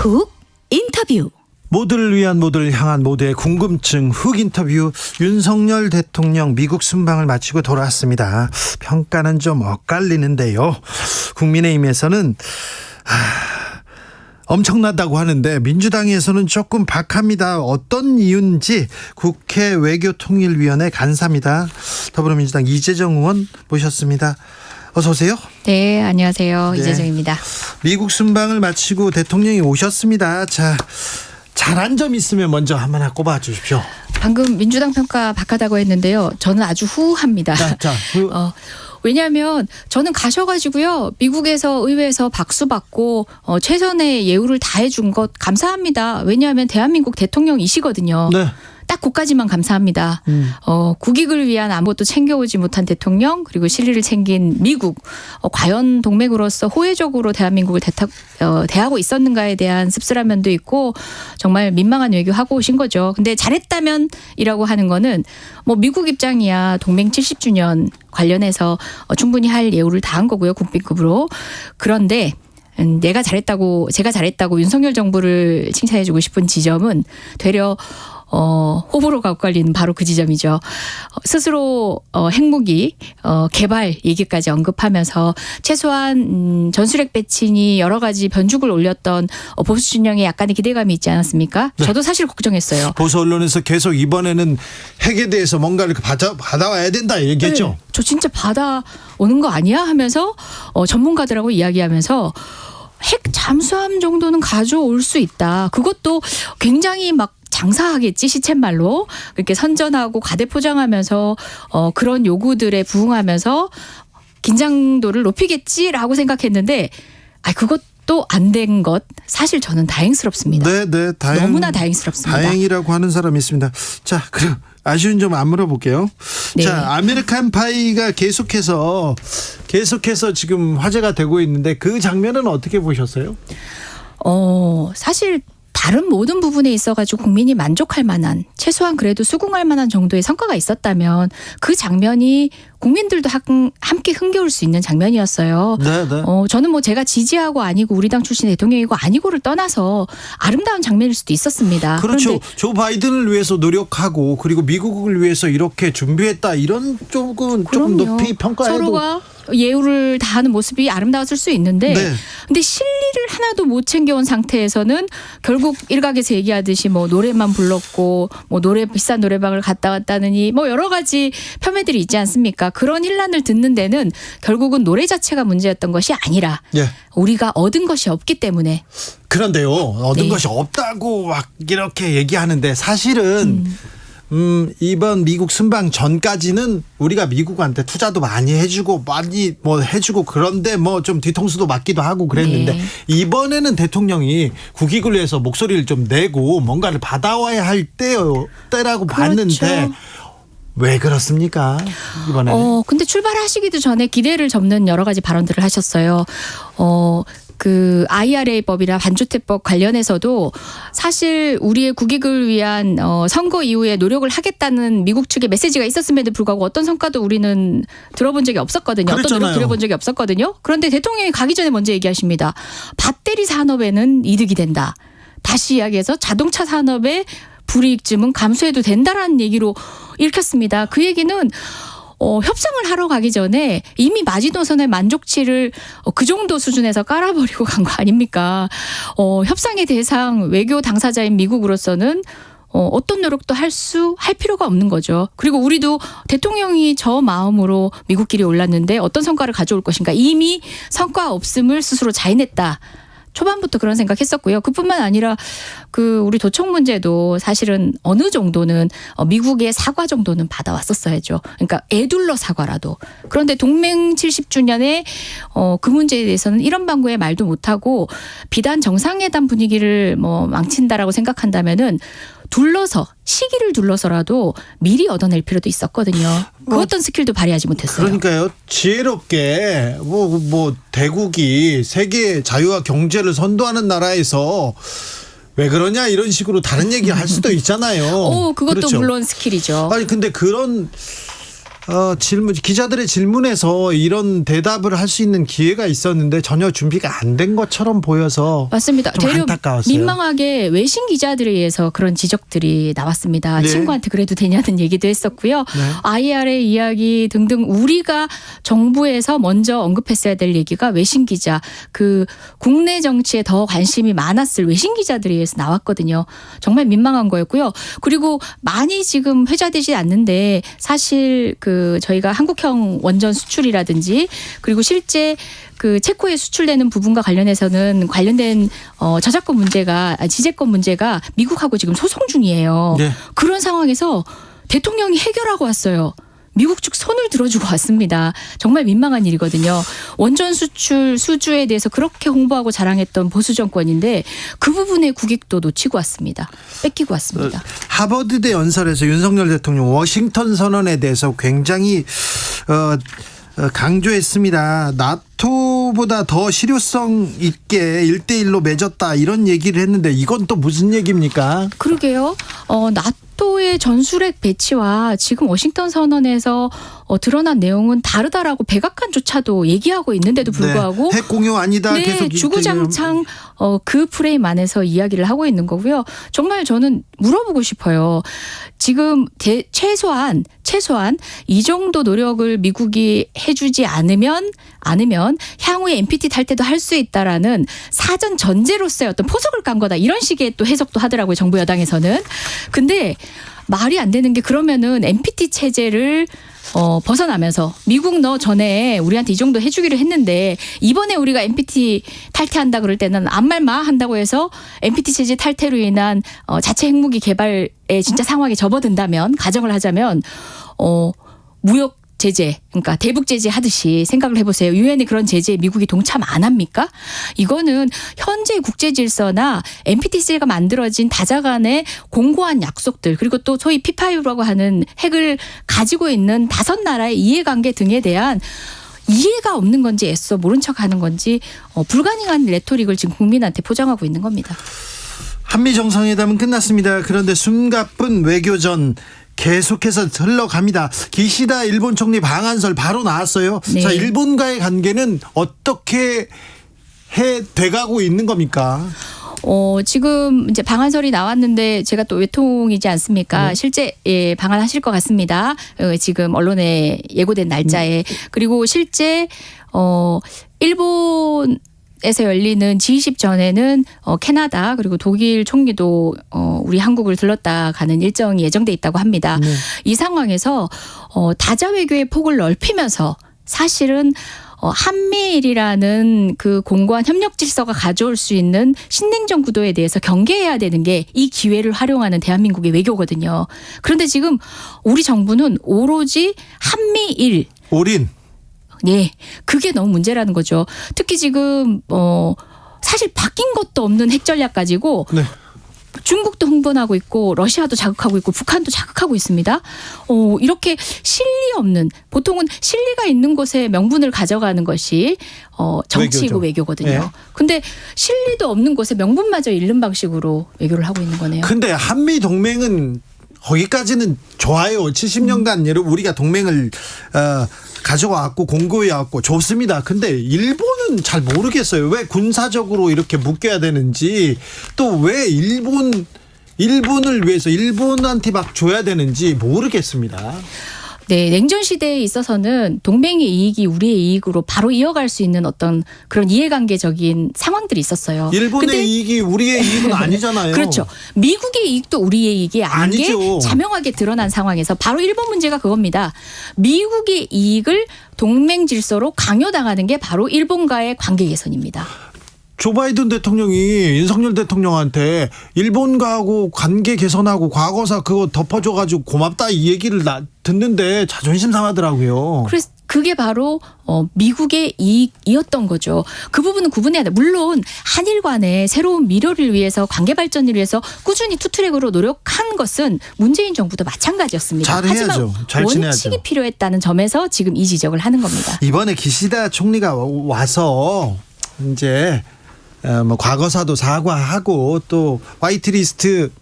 훅 인터뷰. 모두를 위한, 모두를 향한, 모두의 궁금증 훅 인터뷰. 윤석열 대통령 미국 순방을 마치고 돌아왔습니다. 평가는 좀 엇갈리는데요. 국민의힘에서는 엄청나다고 하는데 민주당에서는 조금 박합니다. 어떤 이유인지 국회 외교통일위원회 간사입니다. 더불어민주당 이재정 의원 모셨습니다. 어서 오세요. 네, 안녕하세요. 네. 이재정입니다. 미국 순방을 마치고 대통령이 오셨습니다. 자, 잘한 점 있으면 먼저 하나 꼽아 주십시오. 방금 민주당 평가 박하다고 했는데요. 저는 아주 후합니다. 자, 왜냐하면 저는 가셔가지고요. 미국에서 의회에서 박수 받고 최선의 예우를 다해준 것 감사합니다. 왜냐하면 대한민국 대통령이시거든요. 네. 딱 그까지만 감사합니다. 국익을 위한 아무것도 챙겨오지 못한 대통령 그리고 실리를 챙긴 미국 과연 동맹으로서 호혜적으로 대한민국을 대하고 있었는가에 대한 씁쓸한 면도 있고 정말 민망한 외교하고 오신 거죠. 근데 잘했다면이라고 하는 거는 뭐 미국 입장이야 동맹 70주년 관련해서 충분히 할 예우를 다한 거고요. 국빈급으로. 그런데 제가 잘했다고 윤석열 정부를 칭찬해주고 싶은 지점은 되려 호불호가 엇갈리는 바로 그 지점이죠. 스스로 핵무기 개발 얘기까지 언급하면서 최소한 전술핵 배치니 여러 가지 변죽을 올렸던 보수 진영에 약간의 기대감이 있지 않았습니까? 네. 저도 사실 걱정했어요. 보수 언론에서 계속 이번에는 핵에 대해서 뭔가를 받아와야 된다 얘기했죠. 네, 저 진짜 받아오는 거 아니야 하면서 전문가들하고 이야기하면서 핵 잠수함 정도는 가져올 수 있다. 그것도 굉장히 막 장사하겠지 시쳇말로 그렇게 선전하고 과대포장하면서 그런 요구들에 부응하면서 긴장도를 높이겠지라고 생각했는데 그것도 안 된 것 사실 저는 다행스럽습니다. 네, 너무나 다행스럽습니다. 다행이라고 하는 사람이 있습니다. 자, 그럼 아쉬운 점 안 물어볼게요. 네. 자, 아메리칸 파이가 계속해서 지금 화제가 되고 있는데 그 장면은 어떻게 보셨어요? 사실 다른 모든 부분에 있어가지고 국민이 만족할 만한 최소한 그래도 수긍할 만한 정도의 성과가 있었다면 그 장면이 국민들도 함께 흥겨울 수 있는 장면이었어요. 네. 저는 뭐 제가 지지하고 아니고 우리 당 출신 대통령이고 아니고를 떠나서 아름다운 장면일 수도 있었습니다. 그렇죠. 그런데 조 바이든을 위해서 노력하고 그리고 미국을 위해서 이렇게 준비했다 이런 쪽은 조금 높이 평가해도 서로가 예우를 다하는 모습이 아름다웠을 수 있는데 네. 근데 실리를 하나도 못 챙겨온 상태에서는 결국 일각에서 얘기하듯이 뭐 노래만 불렀고 뭐 비싼 노래방을 갔다 왔다느니 뭐 여러 가지 폄훼들이 있지 않습니까? 그런 혼란을 듣는 데는 결국은 노래 자체가 문제였던 것이 아니라 예. 우리가 얻은 것이 없기 때문에. 그런데요. 얻은 네. 것이 없다고 막 이렇게 얘기하는데 사실은 이번 미국 순방 전까지는 우리가 미국한테 투자도 많이 해주고 그런데 뭐 좀 뒤통수도 맞기도 하고 그랬는데 네. 이번에는 대통령이 국익을 위해서 목소리를 좀 내고 뭔가를 받아와야 할 때라고 봤는데 그렇죠. 왜 그렇습니까? 이번에는. 근데 출발하시기도 전에 기대를 접는 여러 가지 발언들을 하셨어요. 그 IRA법이나 반주택법 관련해서도 사실 우리의 국익을 위한 선거 이후에 노력을 하겠다는 미국 측의 메시지가 있었음에도 불구하고 어떤 성과도 우리는 들어본 적이 없었거든요. 그랬잖아요. 어떤 노력 들어본 적이 없었거든요. 그런데 대통령이 가기 전에 먼저 얘기하십니다. 배터리 산업에는 이득이 된다. 다시 이야기해서 자동차 산업의 불이익쯤은 감수해도 된다라는 얘기로 읽혔습니다. 그 얘기는 협상을 하러 가기 전에 이미 마지노선의 만족치를 그 정도 수준에서 깔아버리고 간 거 아닙니까? 협상의 대상 외교 당사자인 미국으로서는 어떤 노력도 할 필요가 없는 거죠. 그리고 우리도 대통령이 저 마음으로 미국길에 올랐는데 어떤 성과를 가져올 것인가. 이미 성과 없음을 스스로 자인했다. 초반부터 그런 생각했었고요. 그뿐만 아니라 우리 도청 문제도 사실은 어느 정도는 미국의 사과 정도는 받아왔었어야죠. 그러니까 애둘러 사과라도. 그런데 동맹 70주년에 그 문제에 대해서는 이런 방구의 말도 못하고 비단 정상회담 분위기를 망친다라고 생각한다면은 시기를 둘러서라도 미리 얻어낼 필요도 있었거든요. 그 어떤 스킬도 발휘하지 못했어요. 그러니까요. 지혜롭게 대국이 세계 자유와 경제를 선도하는 나라에서 왜 그러냐 이런 식으로 다른 얘기 할 수도 있잖아요. 그것도 그렇죠. 물론 스킬이죠. 아니 근데 그런 기자들의 질문에서 이런 대답을 할 수 있는 기회가 있었는데 전혀 준비가 안 된 것처럼 보여서 맞습니다. 좀 되려 안타까웠어요. 민망하게 외신 기자들에 의해서 그런 지적들이 나왔습니다. 네. 친구한테 그래도 되냐는 얘기도 했었고요. 네. IRA 이야기 등등 우리가 정부에서 먼저 언급했어야 될 얘기가 외신 기자, 국내 정치에 더 관심이 많았을 외신 기자들에 의해서 나왔거든요. 정말 민망한 거였고요. 그리고 많이 지금 회자되지 않는데 사실 저희가 한국형 원전 수출이라든지 그리고 실제 체코에 수출되는 부분과 관련해서는 관련된 지재권 문제가 미국하고 지금 소송 중이에요. 네. 그런 상황에서 대통령이 해결하고 왔어요. 미국 측 손을 들어주고 왔습니다. 정말 민망한 일이거든요. 원전 수출 수주에 대해서 그렇게 홍보하고 자랑했던 보수 정권인데 그 부분의 국익도 놓치고 왔습니다. 뺏기고 왔습니다. 하버드대 연설에서 윤석열 대통령 워싱턴 선언에 대해서 굉장히 강조했습니다. 나토보다 더 실효성 있게 1대1로 맺었다 이런 얘기를 했는데 이건 또 무슨 얘기입니까? 그러게요. 나토의 전술핵 배치와 지금 워싱턴 선언에서 드러난 내용은 다르다라고 백악관조차도 얘기하고 있는데도 불구하고 핵 공유 아니다 네, 계속 주구장창 그 프레임 안에서 이야기를 하고 있는 거고요. 정말 저는 물어보고 싶어요. 지금 최소한 이 정도 노력을 미국이 해주지 않으면 향후에 NPT 탈퇴도 할 수 있다라는 사전 전제로서의 어떤 포석을 깐 거다. 이런 식의 또 해석도 하더라고요. 정부 여당에서는. 근데 말이 안 되는 게 그러면은 NPT 체제를 벗어나면서 미국 너 전에 우리한테 이 정도 해주기로 했는데 이번에 우리가 NPT 탈퇴한다 그럴 때는 아무 말 마 한다고 해서 NPT 체제 탈퇴로 인한 자체 핵무기 개발의 진짜 상황에 접어든다면 가정을 하자면 무역 제재, 그러니까 대북 제재 하듯이 생각을 해보세요. 유엔의 그런 제재에 미국이 동참 안 합니까? 이거는 현재 국제 질서나 NPTC가 만들어진 다자간의 공고한 약속들 그리고 또 소위 P5라고 하는 핵을 가지고 있는 5나라의 이해관계 등에 대한 이해가 없는 건지 애써 모른 척하는 건지 불가능한 레토릭을 지금 국민한테 포장하고 있는 겁니다. 한미 정상회담은 끝났습니다. 그런데 숨가쁜 외교전 계속해서 흘러갑니다. 기시다 일본 총리 방한설 바로 나왔어요. 네. 자, 일본과의 관계는 어떻게 돼가고 있는 겁니까? 지금 이제 방한설이 나왔는데 제가 또 외통이지 않습니까? 실제 방한하실 것 같습니다. 지금 언론에 예고된 날짜에. 그리고 실제 일본 에서 열리는 G20 전에는 캐나다 그리고 독일 총리도 우리 한국을 들렀다 가는 일정이 예정돼 있다고 합니다. 네. 이 상황에서 다자 외교의 폭을 넓히면서 사실은 한미일이라는 그 공고한 협력 질서가 가져올 수 있는 신냉전 구도에 대해서 경계해야 되는 게 이 기회를 활용하는 대한민국의 외교거든요. 그런데 지금 우리 정부는 오로지 한미일 올인. 네, 그게 너무 문제라는 거죠. 특히 지금 사실 바뀐 것도 없는 핵 전략 가지고 네. 중국도 흥분하고 있고 러시아도 자극하고 있고 북한도 자극하고 있습니다. 이렇게 실리 없는 보통은 실리가 있는 곳에 명분을 가져가는 것이 정치이고 외교거든요. 네. 근데 실리도 없는 곳에 명분마저 잃는 방식으로 외교를 하고 있는 거네요. 근데 한미 동맹은 거기까지는 좋아요. 70년간 여러분 우리가 동맹을 가져왔고 공고해왔고 좋습니다. 근데 일본은 잘 모르겠어요. 왜 군사적으로 이렇게 묶여야 되는지 또 왜 일본을 위해서 일본한테 막 줘야 되는지 모르겠습니다. 네, 냉전 시대에 있어서는 동맹의 이익이 우리의 이익으로 바로 이어갈 수 있는 어떤 그런 이해관계적인 상황들이 있었어요. 일본의 이익이 우리의 이익은 아니잖아요. 그렇죠. 미국의 이익도 우리의 이익이 아닌 게 자명하게 드러난 상황에서 바로 일본 문제가 그겁니다. 미국의 이익을 동맹 질서로 강요당하는 게 바로 일본과의 관계 개선입니다. 조 바이든 대통령이 윤석열 대통령한테 일본과하고 관계 개선하고 과거사 그거 덮어줘가지고 고맙다 이 얘기를 듣는데 자존심 상하더라고요. 그래서 그게 바로 미국의 이익이었던 거죠. 그 부분은 구분해야 돼. 물론 한일 간의 새로운 미래를 위해서 관계 발전을 위해서 꾸준히 투트랙으로 노력한 것은 문재인 정부도 마찬가지였습니다. 잘해야죠. 하지만 잘 지내야죠. 원칙이 필요했다는 점에서 지금 이 지적을 하는 겁니다. 이번에 기시다 총리가 와서 이제 뭐 과거사도 사과하고 또 화이트리스트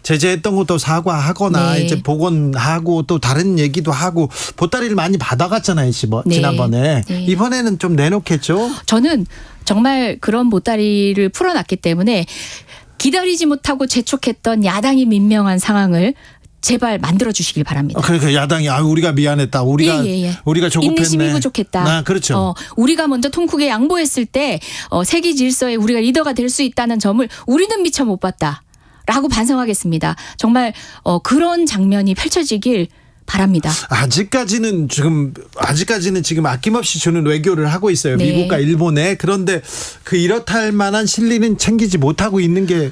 제재했던 것도 사과하거나 네. 이제 복원하고 또 다른 얘기도 하고 보따리를 많이 받아갔잖아요. 네. 지난번에. 네. 이번에는 좀 내놓겠죠? 저는 정말 그런 보따리를 풀어놨기 때문에 기다리지 못하고 재촉했던 야당이 민명한 상황을 제발 만들어 주시길 바랍니다. 그러니까 야당이 우리가 미안했다. 우리가 조급했네. 인내심이 부족했다. 그렇죠. 우리가 먼저 통쿡에 양보했을 때 세계 질서에 우리가 리더가 될 수 있다는 점을 우리는 미처 못 봤다라고 반성하겠습니다. 정말 그런 장면이 펼쳐지길 바랍니다. 아직까지는 지금 아낌없이 주는 외교를 하고 있어요. 네. 미국과 일본에. 그런데 이렇다 할 만한 실리는 챙기지 못하고 있는 게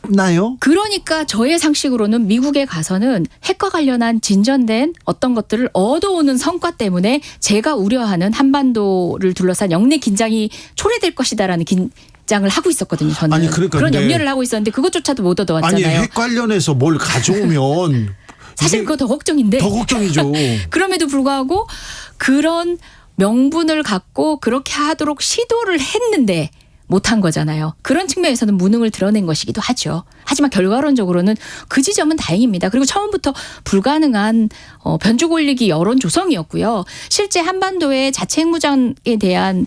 쉽나요? 그러니까 저의 상식으로는 미국에 가서는 핵과 관련한 진전된 어떤 것들을 얻어오는 성과 때문에 제가 우려하는 한반도를 둘러싼 영내 긴장이 초래될 것이다라는 긴장을 하고 있었거든요. 저는 아니, 그러니까 그런 근데- 염려를 하고 있었는데 그것조차도 못 아니 얻어왔잖아요. 핵 관련해서 뭘 가져오면 사실 그거 더 걱정인데 더 걱정이죠. 그럼에도 불구하고 그런 명분을 갖고 그렇게 하도록 시도를 했는데 못한 거잖아요. 그런 측면에서는 무능을 드러낸 것이기도 하죠. 하지만 결과론적으로는 그 지점은 다행입니다. 그리고 처음부터 불가능한 변죽 올리기 여론 조성이었고요. 실제 한반도의 자체 핵무장에 대한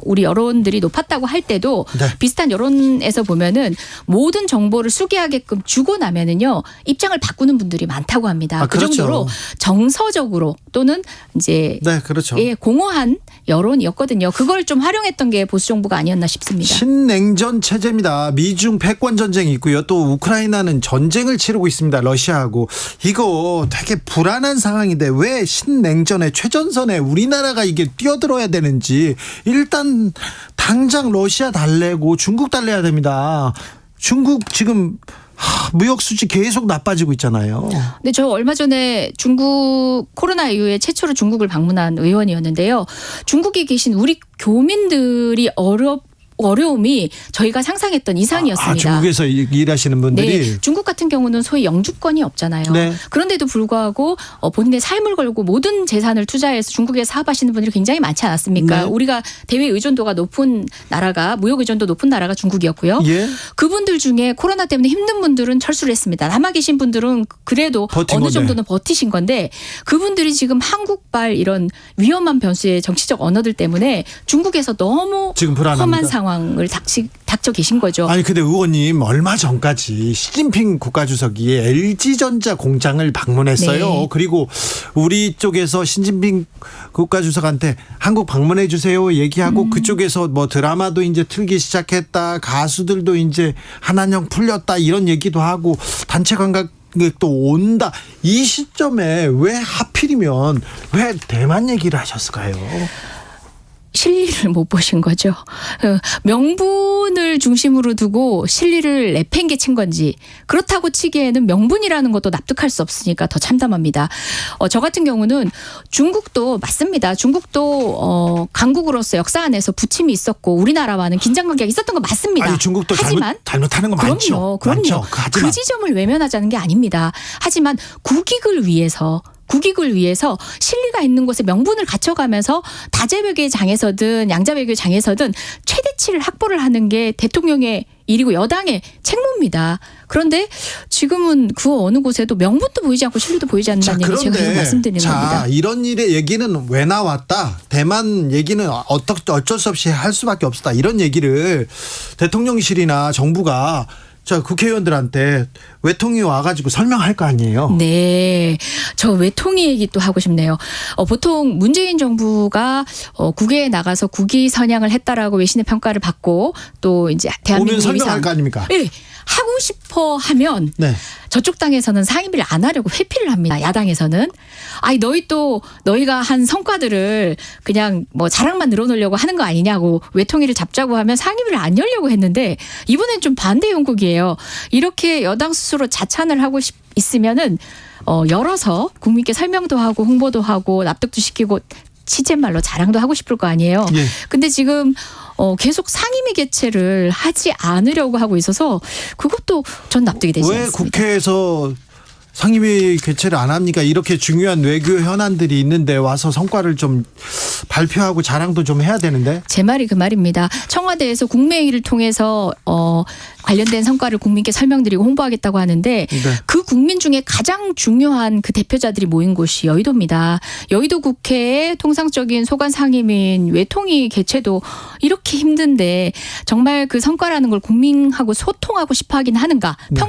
우리 여론들이 높았다고 할 때도 네. 비슷한 여론에서 보면은 모든 정보를 수기하게끔 주고 나면은요 입장을 바꾸는 분들이 많다고 합니다. 아, 그 그렇죠. 정도로 정서적으로 또는 이제 네, 그렇죠. 예, 공허한 여론이었거든요. 그걸 좀 활용했던 게 보수 정부가 아니었나 싶습니다. 신냉전 체제입니다. 미중 패권 전쟁이 있고요. 또 우크라이나는 전쟁을 치르고 있습니다. 러시아하고. 이거 되게 불안한 상황인데 왜 신냉전의 최전선에 우리나라가 이게 뛰어들어야 되는지 일단 당장 러시아 달래고 중국 달래야 됩니다. 중국 지금 무역 수지 계속 나빠지고 있잖아요. 근데 저 얼마 전에 중국 코로나 이후에 최초로 중국을 방문한 의원이었는데요. 중국에 계신 우리 교민들이 어려움이 저희가 상상했던 이상이었습니다. 중국에서 일하시는 분들이. 네, 중국 같은 경우는 소위 영주권이 없잖아요. 네. 그런데도 불구하고 본인의 삶을 걸고 모든 재산을 투자해서 중국에 사업하시는 분들이 굉장히 많지 않았습니까? 네. 우리가 대외 의존도가 높은 나라가 무역 의존도 높은 나라가 중국이었고요. 예. 그분들 중에 코로나 때문에 힘든 분들은 철수를 했습니다. 남아 계신 분들은 그래도 버틴 어느 건데. 정도는 버티신 건데 그분들이 지금 한국발 이런 위험한 변수의 정치적 언어들 때문에 중국에서 너무 지금 불안합니다. 험한 상황을 닥쳐 계신 거죠. 아니 근데 의원님 얼마 전까지 시진핑 국가주석이 LG전자 공장을 방문했어요. 네. 그리고 우리 쪽에서 시진핑 국가주석한테 한국 방문해 주세요 얘기하고 그쪽에서 뭐 드라마도 이제 틀기 시작했다. 가수들도 이제 한한령 풀렸다 이런 얘기도 하고 단체 관광객도 온다. 이 시점에 왜 하필이면 왜 대만 얘기를 하셨을까요? 실리를 못 보신 거죠. 명분을 중심으로 두고 실리를 내팽개친 건지 그렇다고 치기에는 명분이라는 것도 납득할 수 없으니까 더 참담합니다. 저 같은 경우는 중국도 맞습니다. 중국도 강국으로서 역사 안에서 부침이 있었고 우리나라와는 긴장관계가 있었던 거 맞습니다. 아니 중국도 하지만 잘못하는 거 많죠. 그럼요. 많죠. 그 지점을 외면하자는 게 아닙니다. 하지만 국익을 위해서 실리가 있는 곳에 명분을 갖춰가면서 다재외교의 장에서든 양자외교의 장에서든 최대치를 확보를 하는 게 대통령의 일이고 여당의 책무입니다. 그런데 지금은 그 어느 곳에도 명분도 보이지 않고 실리도 보이지 않는다는 얘기 제가 계속 말씀드리는 겁니다. 이런 일의 얘기는 왜 나왔다. 대만 얘기는 어쩔 수 없이 할 수밖에 없었다. 이런 얘기를 대통령실이나 정부가 국회의원들한테 외통위 와가지고 설명할 거 아니에요. 네. 저 외통위 얘기 또 하고 싶네요. 보통 문재인 정부가 국외에 나가서 국위 선양을 했다라고 외신의 평가를 받고 또 이제 대한민국 오면 설명할 거 아닙니까? 네. 하고 싶어 하면 네. 저쪽 당에서는 상임위를 안 하려고 회피를 합니다. 야당에서는. 아니 너희가 한 성과들을 그냥 뭐 자랑만 늘어놓으려고 하는 거 아니냐고 외통위를 잡자고 하면 상임위를 안 열려고 했는데 이번엔 좀 반대 용국이에요. 이렇게 여당 스스로 자찬을 하고 있으면은 열어서 국민께 설명도 하고 홍보도 하고 납득도 시키고 시쳇말로 자랑도 하고 싶을 거 아니에요. 예. 근데 지금 계속 상임위 개최를 하지 않으려고 하고 있어서 그것도 전 납득이 되지 왜 않습니다. 국회에서 상임위 개최를 안 합니까? 이렇게 중요한 외교 현안들이 있는데 와서 성과를 좀 발표하고 자랑도 좀 해야 되는데. 제 말이 그 말입니다. 청와대에서 국무회의를 통해서 관련된 성과를 국민께 설명드리고 홍보하겠다고 하는데 네. 그 국민 중에 가장 중요한 그 대표자들이 모인 곳이 여의도입니다. 여의도 국회의 통상적인 소관 상임위인 외통위 개최도 이렇게 힘든데 정말 그 성과라는 걸 국민하고 소통하고 싶어 하긴 하는가. 네.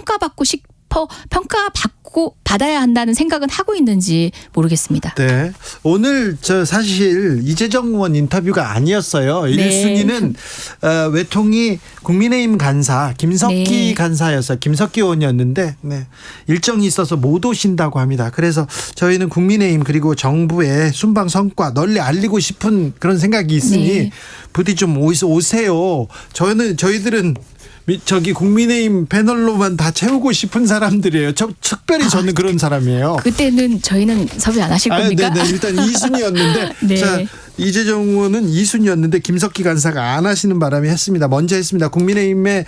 평가받고 받아야 한다는 생각은 하고 있는지 모르겠습니다. 네. 오늘 사실 이재정 의원 인터뷰가 아니었어요. 네. 1순위는 외통위 국민의힘 간사 김석기 네. 간사였어요. 김석기 의원이었는데 일정이 있어서 못 오신다고 합니다. 그래서 저희는 국민의힘 그리고 정부의 순방 성과 널리 알리고 싶은 그런 생각이 있으니 네. 부디 좀 오세요. 저희들은 저기 국민의힘 패널로만 다 채우고 싶은 사람들이에요. 특별히 저는 그런 사람이에요. 그때는 저희는 섭외 안 하실 겁니까? 네, 일단 2순위였는데 네. 자, 이재정 의원은 2순위였는데 김석기 간사가 안 하시는 바람에 했습니다. 먼저 했습니다. 국민의힘에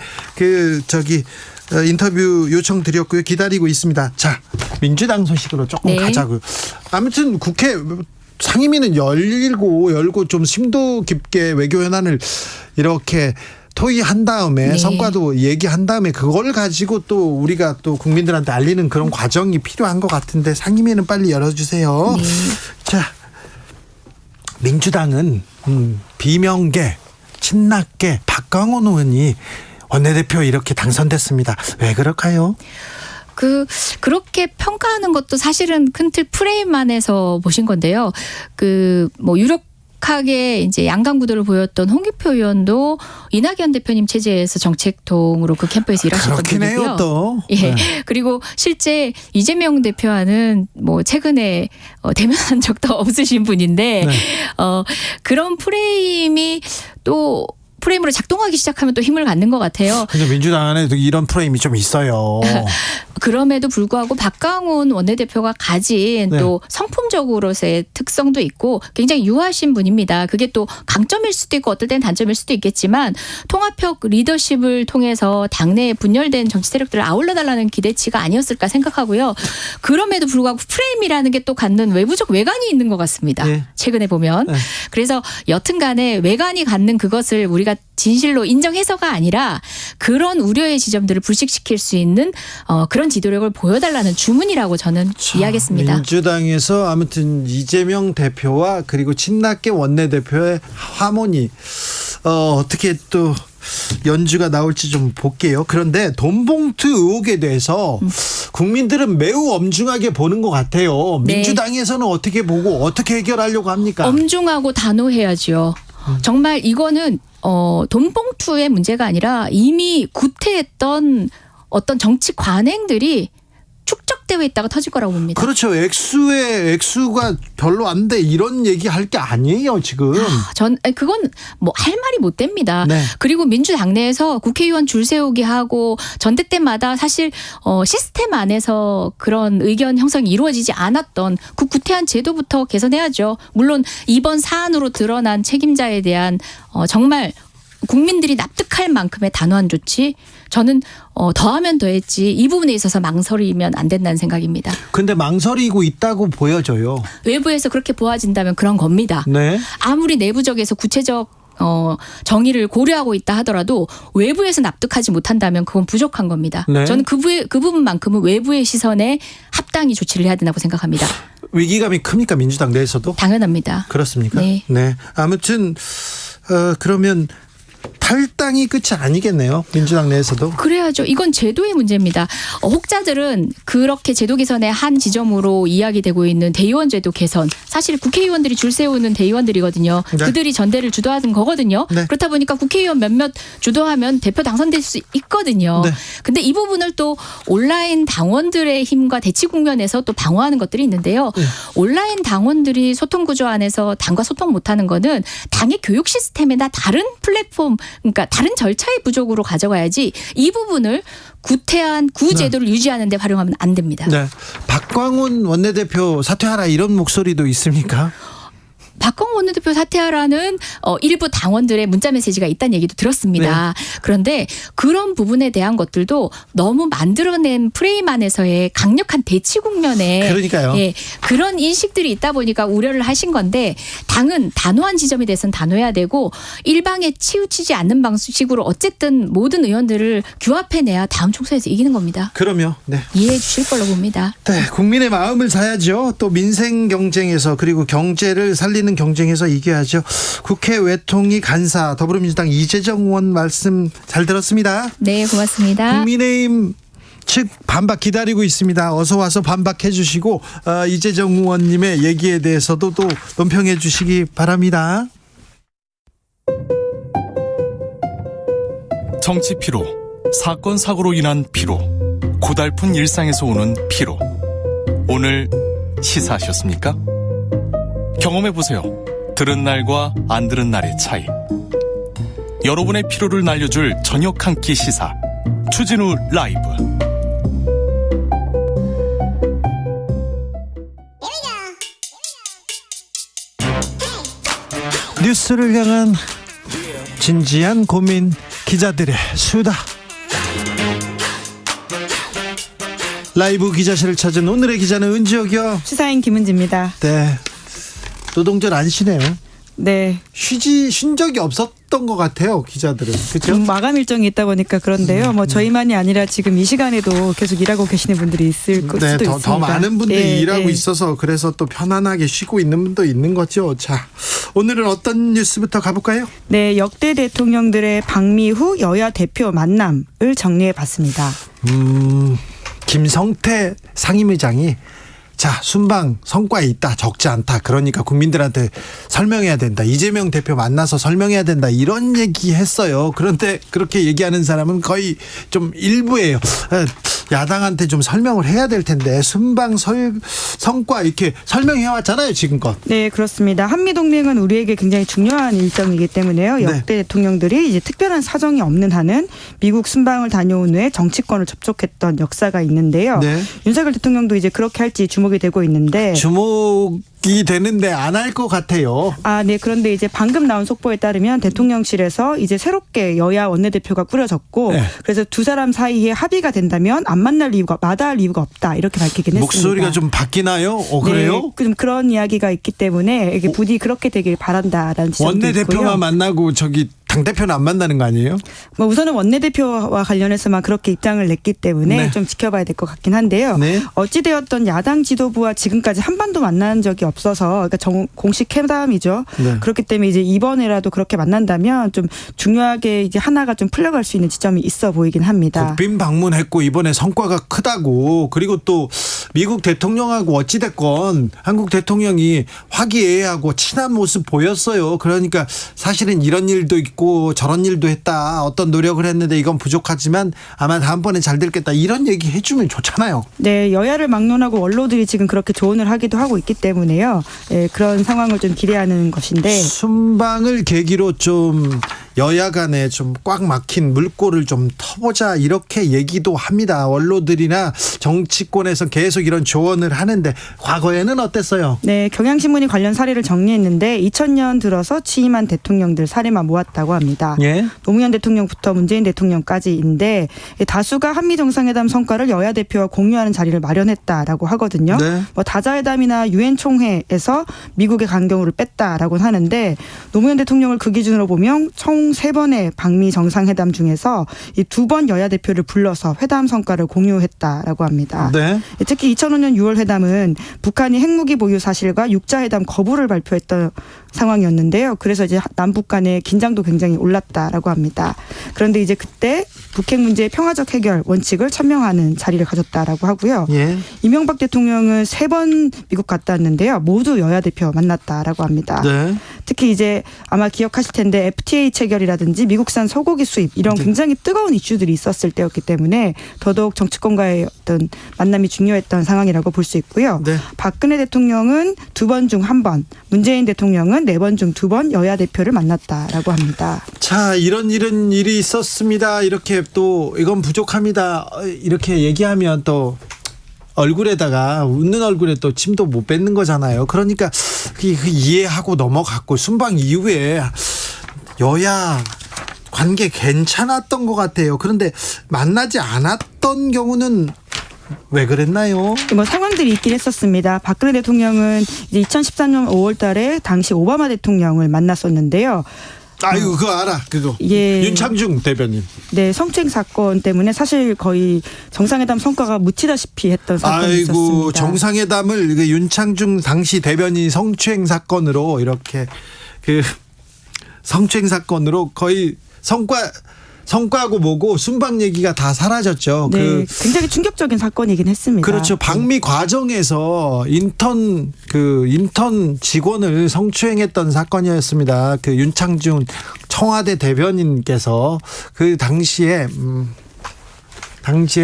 인터뷰 요청 드렸고요. 기다리고 있습니다. 자, 민주당 소식으로 조금 네. 가자고요. 아무튼 국회 상임위는 열고 좀 심도 깊게 외교 현안을 이렇게 토의한 다음에 네. 성과도 얘기한 다음에 그걸 가지고 또 우리가 또 국민들한테 알리는 그런 과정이 필요한 것 같은데 상임위는 빨리 열어주세요. 네. 자, 민주당은 비명계, 친낙계 박광원 의원이 원내대표 이렇게 당선됐습니다. 왜 그럴까요? 그렇게 평가하는 것도 사실은 큰 틀 프레임 안에서 보신 건데요. 유력하게 이제 양강 구도를 보였던 홍기표 의원도 이낙연 대표님 체제에서 정책통으로 그 캠프에서 일하셨던 그렇긴 분이고요. 해요, 또. 예. 네. 그리고 실제 이재명 대표와는 최근에 대면한 적도 없으신 분인데 네. 그런 프레임이 또 프레임으로 작동하기 시작하면 또 힘을 갖는 것 같아요. 근데 민주당 안에도 이런 프레임이 좀 있어요. 그럼에도 불구하고 박광온 원내대표가 가진 네. 또 성품적으로서의 특성도 있고 굉장히 유하신 분입니다. 그게 또 강점일 수도 있고 어떨 땐 단점일 수도 있겠지만 통합형 리더십을 통해서 당내에 분열된 정치 세력들을 아울러달라는 기대치가 아니었을까 생각하고요. 그럼에도 불구하고 프레임이라는 게 또 갖는 외부적 외관이 있는 것 같습니다. 네. 최근에 보면. 네. 그래서 여튼 간에 외관이 갖는 그것을 우리가 진실로 인정해서가 아니라 그런 우려의 지점들을 불식시킬 수 있는 그런 지도력을 보여달라는 주문이라고 저는 이해하겠습니다. 민주당에서 아무튼 이재명 대표와 그리고 친낙계 원내대표의 하모니 어떻게 또 연주가 나올지 좀 볼게요. 그런데 돈봉투 의혹에 대해서 국민들은 매우 엄중하게 보는 것 같아요. 네. 민주당에서는 어떻게 보고 어떻게 해결하려고 합니까? 엄중하고 단호해야죠. 정말 이거는 돈봉투의 문제가 아니라 이미 구태했던 어떤 정치 관행들이 축적되어 있다가 터질 거라고 봅니다. 그렇죠. 액수가 별로 안 돼 이런 얘기할 게 아니에요 지금. 그건 할 말이 못 됩니다. 네. 그리고 민주당 내에서 국회의원 줄 세우기 하고 전대 때마다 사실 시스템 안에서 그런 의견 형성이 이루어지지 않았던 그 구태한 제도부터 개선해야죠. 물론 이번 사안으로 드러난 책임자에 대한 정말 국민들이 납득할 만큼의 단호한 조치, 저는 더하면 더했지 이 부분에 있어서 망설이면 안 된다는 생각입니다. 근데 망설이고 있다고 보여져요. 외부에서 그렇게 보아진다면 그런 겁니다. 네. 아무리 내부적에서 구체적 정의를 고려하고 있다 하더라도 외부에서 납득하지 못한다면 그건 부족한 겁니다. 네. 저는 그 부분만큼은 외부의 시선에 합당히 조치를 해야 된다고 생각합니다. 위기감이 큽니까 민주당 내에서도? 당연합니다. 그렇습니까? 네. 아무튼 그러면 탈당이 끝이 아니겠네요. 민주당 내에서도. 그래야죠. 이건 제도의 문제입니다. 혹자들은 그렇게 제도 개선의 한 지점으로 이야기되고 있는 대의원 제도 개선. 사실 국회의원들이 줄 세우는 대의원들이거든요. 네. 그들이 전대를 주도하는 거거든요. 네. 그렇다 보니까 국회의원 몇몇 주도하면 대표 당선될 수 있거든요. 네. 근데 이 부분을 또 온라인 당원들의 힘과 대치 국면에서 또 방어하는 것들이 있는데요. 네. 온라인 당원들이 소통 구조 안에서 당과 소통 못하는 거는 당의 교육 시스템이나 다른 플랫폼, 그러니까 다른 절차의 부족으로 가져가야지 이 부분을 구태한 구제도를 유지하는 데 활용하면 안 됩니다. 네. 박광온 원내대표 사퇴하라 이런 목소리도 있습니까? 박광원 원내대표 사퇴하라는 일부 당원들의 문자 메시지가 있다는 얘기도 들었습니다. 네. 그런데 그런 부분에 대한 것들도 너무 만들어낸 프레임 안에서의 강력한 대치 국면에 그러니까요. 예, 그런 인식들이 있다 보니까 우려를 하신 건데 당은 단호한 지점에 대해서는 단호해야 되고 일방에 치우치지 않는 방식으로 어쨌든 모든 의원들을 규합해내야 다음 총선에서 이기는 겁니다. 그럼요. 네. 이해해 주실 걸로 봅니다. 네, 국민의 마음을 사야죠. 또 민생 경쟁에서 그리고 경제를 살리는 경쟁에서 이겨야죠. 국회 외통위 간사 더불어민주당 이재정 의원 말씀 잘 들었습니다. 네, 고맙습니다. 국민의힘 측 반박 기다리고 있습니다. 어서 와서 반박해 주시고 이재정 의원님의 얘기에 대해서도 또 논평해 주시기 바랍니다. 정치 피로, 사건 사고로 인한 피로, 고달픈 일상에서 오는 피로. 오늘 시사하셨습니까? 경험해보세요. 들은 날과 안 들은 날의 차이. 여러분의 피로를 날려줄 저녁 한 끼 시사 추진우 라이브. 뉴스를 향한 진지한 고민, 기자들의 수다. 라이브 기자실을 찾은 오늘의 기자는 은지옥이요. 시사인 김은지입니다. 네, 노동절 안 쉬네요. 네. 쉰 적이 없었던 것 같아요, 기자들은. 그렇죠? 마감 일정이 있다 보니까 그런데요. 뭐 저희만이 아니라 지금 이 시간에도 계속 일하고 계시는 분들이 있을 수도 있습니다. 더 많은 분들이 일하고 네. 있어서 그래서 또 편안하게 쉬고 있는 분도 있는 거죠. 자, 오늘은 어떤 뉴스부터 가볼까요? 네, 역대 대통령들의 방미 후 여야 대표 만남을 정리해 봤습니다. 김성태 상임의장이 자, 순방 성과에 있다, 적지 않다, 그러니까 국민들한테 설명해야 된다, 이재명 대표 만나서 설명해야 된다, 이런 얘기 했어요. 그런데 그렇게 얘기하는 사람은 거의 좀 일부예요. 야당한테 좀 설명을 해야 될 텐데 순방 성과 이렇게 설명해 왔잖아요, 지금껏. 네, 그렇습니다. 한미동맹은 우리에게 굉장히 중요한 일정이기 때문에요. 역대 대통령들이 이제 특별한 사정이 없는 한은 미국 순방을 다녀온 후에 정치권을 접촉했던 역사가 있는데요. 네. 윤석열 대통령도 이제 그렇게 할지 주목이 되고 있는데 주목이 되는데 안 할 것 같아요. 아, 네. 그런데 이제 방금 나온 속보에 따르면 대통령실에서 이제 새롭게 여야 원내대표가 꾸려졌고 네. 그래서 두 사람 사이에 합의가 된다면 안 마다할 이유가 없다, 이렇게 밝히긴 했습니다. 목소리가 좀 바뀌나요? 그래요? 네, 좀 그런 이야기가 있기 때문에 이게 부디 그렇게 되길 바란다라는 지적도 원내대표만 있고요. 만나고 당대표는 안 만나는 거 아니에요? 뭐 우선은 원내대표와 관련해서만 그렇게 입장을 냈기 때문에 네. 좀 지켜봐야 될 것 같긴 한데요. 네. 어찌되었던 야당 지도부와 지금까지 한 번도 만난 적이 없어서 그러니까 공식 회담이죠. 네. 그렇기 때문에 이제 이번에라도 그렇게 만난다면 좀 중요하게 이제 하나가 좀 풀려갈 수 있는 지점이 있어 보이긴 합니다. 국빈 방문했고 이번에 성과가 크다고, 그리고 또 미국 대통령하고 어찌됐건 한국 대통령이 화기애애하고 친한 모습 보였어요. 그러니까 사실은 이런 일도 있고 저런 일도 했다, 어떤 노력을 했는데 이건 부족하지만 아마 다음번에 잘 됐겠다, 이런 얘기 해주면 좋잖아요. 네, 여야를 막론하고 원로들이 지금 그렇게 조언을 하기도 하고 있기 때문에요. 네, 그런 상황을 좀 기대하는 것인데 순방을 계기로 좀 여야 간에 좀 꽉 막힌 물꼬를 좀 터보자, 이렇게 얘기도 합니다. 원로들이나 정치권에서 계속 이런 조언을 하는데 과거에는 어땠어요? 네, 경향신문이 관련 사례를 정리했는데 2000년 들어서 취임한 대통령들 사례만 모았다고 합니다. 예? 노무현 대통령부터 문재인 대통령까지인데 다수가 한미정상회담 성과를 여야 대표와 공유하는 자리를 마련했다라고 하거든요. 네. 뭐 다자회담이나 유엔 총회에서 미국의 강경호를 뺐다라고 하는데 노무현 대통령을 그 기준으로 보면 총 3번의 방미 정상회담 중에서 이 2번 여야 대표를 불러서 회담 성과를 공유했다라고 합니다. 네. 특히 2005년 6월 회담은 북한이 핵무기 보유 사실과 육자회담 거부를 발표했던 상황이었는데요. 그래서 이제 남북 간의 긴장도 굉장히 올랐다라고 합니다. 그런데 이제 그때 북핵 문제의 평화적 해결 원칙을 천명하는 자리를 가졌다라고 하고요. 예. 이명박 대통령은 3번 미국 갔다 왔는데요. 모두 여야 대표 만났다라고 합니다. 네. 특히 이제 아마 기억하실 텐데 FTA 체결이라든지 미국산 소고기 수입 이런 굉장히 뜨거운 이슈들이 있었을 때였기 때문에 더더욱 정치권과의 어떤 만남이 중요했던 상황이라고 볼 수 있고요. 네. 박근혜 대통령은 2번 중 1번, 문재인 대통령은 4번 중 2번 여야 대표를 만났다라고 합니다. 자, 이런 일이 있었습니다. 이렇게 또 이건 부족합니다, 이렇게 얘기하면 또 얼굴에다가, 웃는 얼굴에 또 침도 못 뱉는 거잖아요. 그러니까 이해하고 넘어갔고 순방 이후에 여야 관계 괜찮았던 것 같아요. 그런데 만나지 않았던 경우는 왜 그랬나요? 뭐 상황들이 있긴 했었습니다. 박근혜 대통령은 이제 2014년 5월 달에 당시 오바마 대통령을 만났었는데요. 아이고, 그거 알아. 그거. 예. 윤창중 대변인. 네, 성추행 사건 때문에 사실 거의 정상회담 성과가 묻히다시피 했던 사건이 있었습니다. 아이고, 정상회담을 윤창중 당시 대변인 성추행 사건으로 이렇게 성추행 사건으로 거의 성과하고 뭐고 순방 얘기가 다 사라졌죠. 네, 굉장히 충격적인 사건이긴 했습니다. 그렇죠. 방미 과정에서 인턴 직원을 성추행했던 사건이었습니다. 그 윤창중 청와대 대변인께서 그 당시에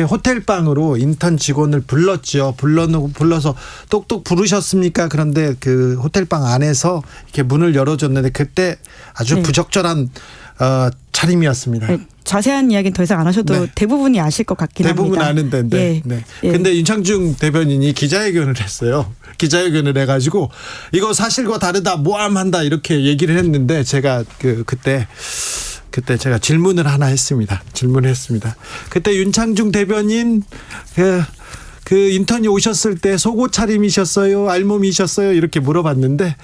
호텔방으로 인턴 직원을 불렀죠. 불러서 똑똑 부르셨습니까? 그런데 그 호텔방 안에서 이렇게 문을 열어줬는데 그때 아주 부적절한 차림이었습니다. 네, 자세한 이야기는 더 이상 안 하셔도 네. 대부분이 아실 것 같긴 대부분 합니다. 아는데. 네. 네. 예. 근데 윤창중 대변인이 기자회견을 했어요. 기자회견을 해가지고 이거 사실과 다르다, 모함한다 이렇게 얘기를 했는데 제가 그때 제가 질문을 하나 했습니다. 그때 윤창중 대변인 그 인턴이 오셨을 때 속옷 차림이셨어요? 알몸이셨어요? 이렇게 물어봤는데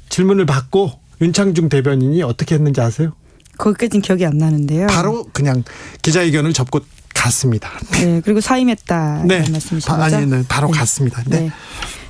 질문을 받고 윤창중 대변인이 어떻게 했는지 아세요? 거기까지는 기억이 안 나는데요. 바로 그냥 기자회견을 접고 갔습니다. 네, 그리고 사임했다 말씀이신 거죠? 네, 바로 갔습니다. 네.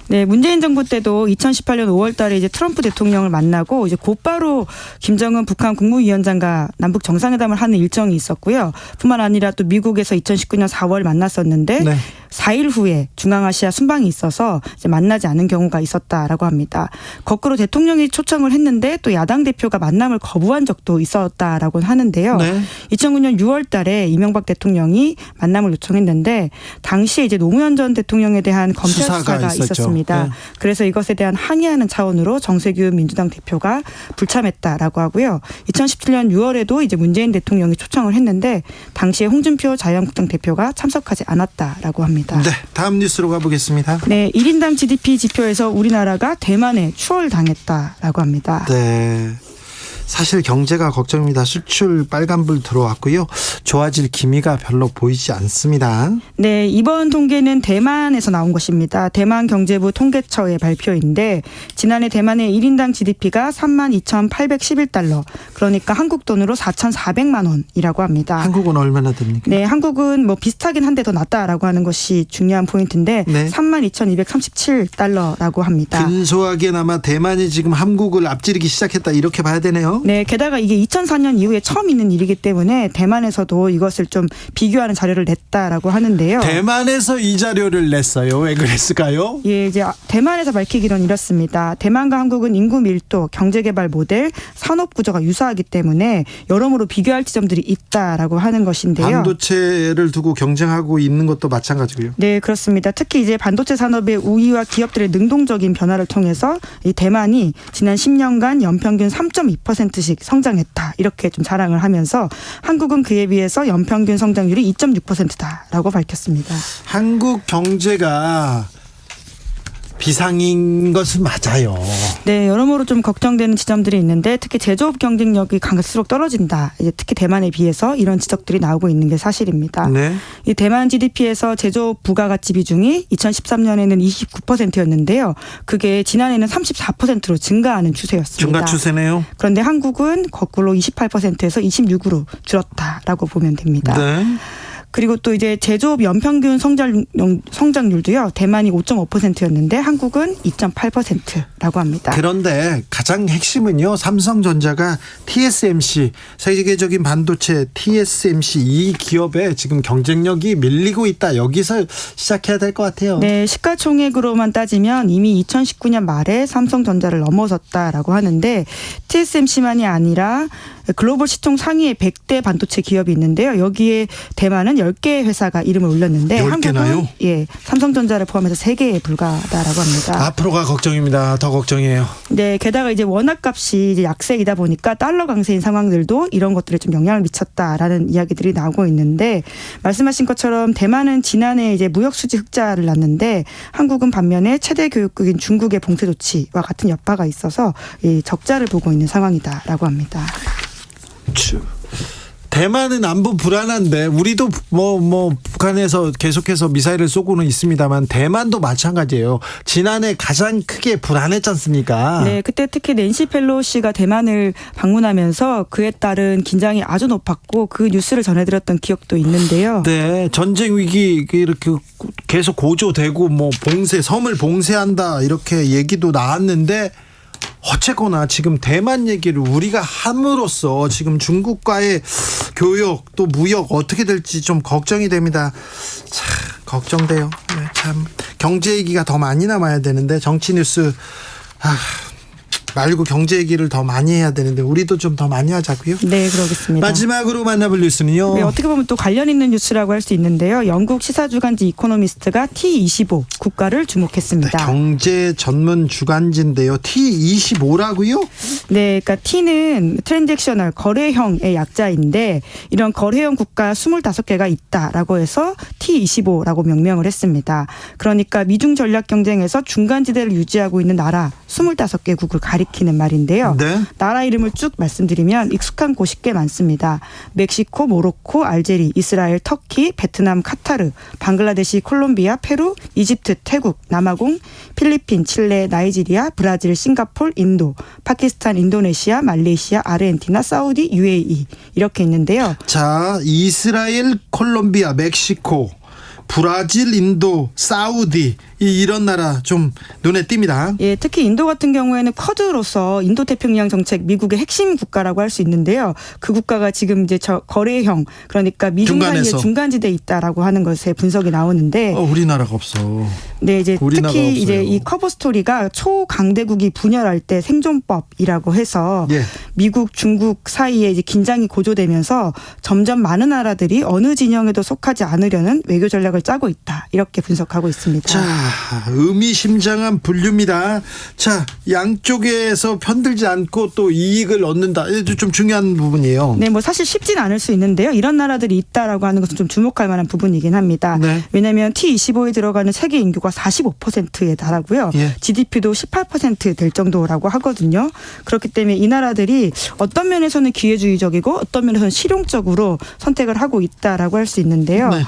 네, 문재인 정부 때도 2018년 5월달에 이제 트럼프 대통령을 만나고 이제 곧바로 김정은 북한 국무위원장과 남북 정상회담을 하는 일정이 있었고요. 뿐만 아니라 또 미국에서 2019년 4월 만났었는데 네. 4일 후에 중앙아시아 순방이 있어서 이제 만나지 않은 경우가 있었다라고 합니다. 거꾸로 대통령이 초청을 했는데 또 야당 대표가 만남을 거부한 적도 있었다라고 하는데요. 네. 2009년 6월달에 이명박 대통령이 만남을 요청했는데 당시에 이제 노무현 전 대통령에 대한 검찰 수사가 있었습니다. 네. 그래서 이것에 대한 항의하는 차원으로 정세균 민주당 대표가 불참했다라고 하고요. 2017년 6월에도 이제 문재인 대통령이 초청을 했는데 당시에 홍준표 자유한국당 대표가 참석하지 않았다라고 합니다. 네, 다음 뉴스로 가보겠습니다. 네, 1인당 GDP 지표에서 우리나라가 대만에 추월당했다라고 합니다. 네. 사실 경제가 걱정입니다. 수출 빨간불 들어왔고요. 좋아질 기미가 별로 보이지 않습니다. 네, 이번 통계는 대만에서 나온 것입니다. 대만 경제부 통계처의 발표인데 지난해 대만의 1인당 GDP가 32,811달러, 그러니까 한국 돈으로 4,400만 원이라고 합니다. 한국은 얼마나 됩니까? 네, 한국은 뭐 비슷하긴 한데 더 낫다라고 하는 것이 중요한 포인트인데 네. 32,237달러라고 합니다. 근소하게나마 대만이 지금 한국을 앞지르기 시작했다 이렇게 봐야 되네요. 네, 게다가 이게 2004년 이후에 처음 있는 일이기 때문에 대만에서도 이것을 좀 비교하는 자료를 냈다라고 하는데요. 대만에서 이 자료를 냈어요. 왜 그랬을까요? 예, 이제 대만에서 밝히기로는 이렇습니다. 대만과 한국은 인구 밀도, 경제개발 모델, 산업 구조가 유사하기 때문에 여러모로 비교할 지점들이 있다라고 하는 것인데요. 반도체를 두고 경쟁하고 있는 것도 마찬가지고요. 네, 그렇습니다. 특히 이제 반도체 산업의 우위와 기업들의 능동적인 변화를 통해서 이 대만이 지난 10년간 연평균 3.2%씩 성장했다. 이렇게 좀 자랑을 하면서 한국은 그에 비해서 연평균 성장률이 2.6%다라고 밝혔습니다. 한국 경제가 비상인 것은 맞아요. 네, 여러모로 좀 걱정되는 지점들이 있는데 특히 제조업 경쟁력이 갈수록 떨어진다. 이제 특히 대만에 비해서 이런 지적들이 나오고 있는 게 사실입니다. 네. 이 대만 GDP에서 제조업 부가가치 비중이 2013년에는 29%였는데요. 그게 지난해는 34%로 증가하는 추세였습니다. 증가 추세네요. 그런데 한국은 거꾸로 28%에서 26으로 줄었다라고 보면 됩니다. 네. 그리고 또 이제 제조업 연평균 성장률도요. 대만이 5.5%였는데 한국은 2.8%라고 합니다. 그런데 가장 핵심은요. 삼성전자가 TSMC, 세계적인 반도체 TSMC 이 기업에 지금 경쟁력이 밀리고 있다. 여기서 시작해야 될 것 같아요. 네, 시가총액으로만 따지면 이미 2019년 말에 삼성전자를 넘어섰다라고 하는데 TSMC만이 아니라 글로벌 시총 상위의 100대 반도체 기업이 있는데요. 여기에 대만은 10개의 회사가 이름을 올렸는데 10개나요? 한국은 삼성전자를 포함해서 3개에 불과하다라고 합니다. 앞으로가 걱정입니다. 더 걱정이에요. 네, 게다가 이제 원화값이 이제 약세이다 보니까 달러 강세인 상황들도 이런 것들에 좀 영향을 미쳤다라는 이야기들이 나오고 있는데 말씀하신 것처럼 대만은 지난해 이제 무역 수지 흑자를 났는데 한국은 반면에 최대 교육국인 중국의 봉쇄 조치와 같은 여파가 있어서 이 적자를 보고 있는 상황이다라고 합니다. 대만은 안보 불안한데 우리도 뭐 북한에서 계속해서 미사일을 쏘고는 있습니다만 대만도 마찬가지예요. 지난해 가장 크게 불안했지 않습니까? 네, 그때 특히 낸시 펠로시가 대만을 방문하면서 그에 따른 긴장이 아주 높았고 그 뉴스를 전해드렸던 기억도 있는데요. 네, 전쟁 위기 이렇게 계속 고조되고 뭐 섬을 봉쇄한다 이렇게 얘기도 나왔는데 어쨌거나 지금 대만 얘기를 우리가 함으로써 지금 중국과의 교역 또 무역 어떻게 될지 좀 걱정이 됩니다. 참 걱정돼요. 네, 참 경제 얘기가 더 많이 남아야 되는데 정치 뉴스 말고 경제 얘기를 더 많이 해야 되는데 우리도 좀 더 많이 하자고요. 네, 그러겠습니다. 마지막으로 만나볼 뉴스는요. 네, 어떻게 보면 또 관련 있는 뉴스라고 할 수 있는데요. 영국 시사주간지 이코노미스트가 T25 국가를 주목했습니다. 네, 경제 전문 주간지인데요. T25라고요? 네, 그러니까 T는 트랜잭셔널 거래형의 약자인데 이런 거래형 국가 25개가 있다라고 해서 T25라고 명명을 했습니다. 그러니까 미중 전략 경쟁에서 중간지대를 유지하고 있는 나라 25개국을 가리키는 말인데요. 네. 나라 이름을 쭉 말씀드리면 익숙한 곳이 꽤 많습니다. 멕시코, 모로코, 알제리, 이스라엘, 터키, 베트남, 카타르, 방글라데시, 콜롬비아, 페루, 이집트, 태국, 남아공, 필리핀, 칠레, 나이지리아, 브라질, 싱가폴, 인도, 파키스탄, 인도네시아, 말레이시아, 아르헨티나, 사우디, UAE 이렇게 있는데요. 자, 이스라엘, 콜롬비아, 멕시코, 브라질, 인도, 사우디 이런 나라 좀 눈에 띕니다. 예, 특히 인도 같은 경우에는 쿼드로서 인도 태평양 정책 미국의 핵심 국가라고 할 수 있는데요. 그 국가가 지금 이제 거래형 그러니까 미중 사이의 중간지대에 있다라고 하는 것에 분석이 나오는데 우리나라가 없어. 네, 이제 우리나라가 특히 없어요. 이제 이 커버 스토리가 초강대국이 분열할 때 생존법이라고 해서 예. 미국, 중국 사이에 이제 긴장이 고조되면서 점점 많은 나라들이 어느 진영에도 속하지 않으려는 외교 전략을 짜고 있다. 이렇게 분석하고 있습니다. 자, 의미심장한 분류입니다. 자, 양쪽에서 편들지 않고 또 이익을 얻는다. 이것도 좀 중요한 부분이에요. 네, 뭐 사실 쉽진 않을 수 있는데요. 이런 나라들이 있다라고 하는 것은 좀 주목할 만한 부분이긴 합니다. 네. 왜냐하면 T25에 들어가는 세계 인구가 45%에 달하고요. 예. GDP도 18%될 정도라고 하거든요. 그렇기 때문에 이 나라들이 어떤 면에서는 기회주의적이고 어떤 면에서는 실용적으로 선택을 하고 있다라고 할 수 있는데요. 네.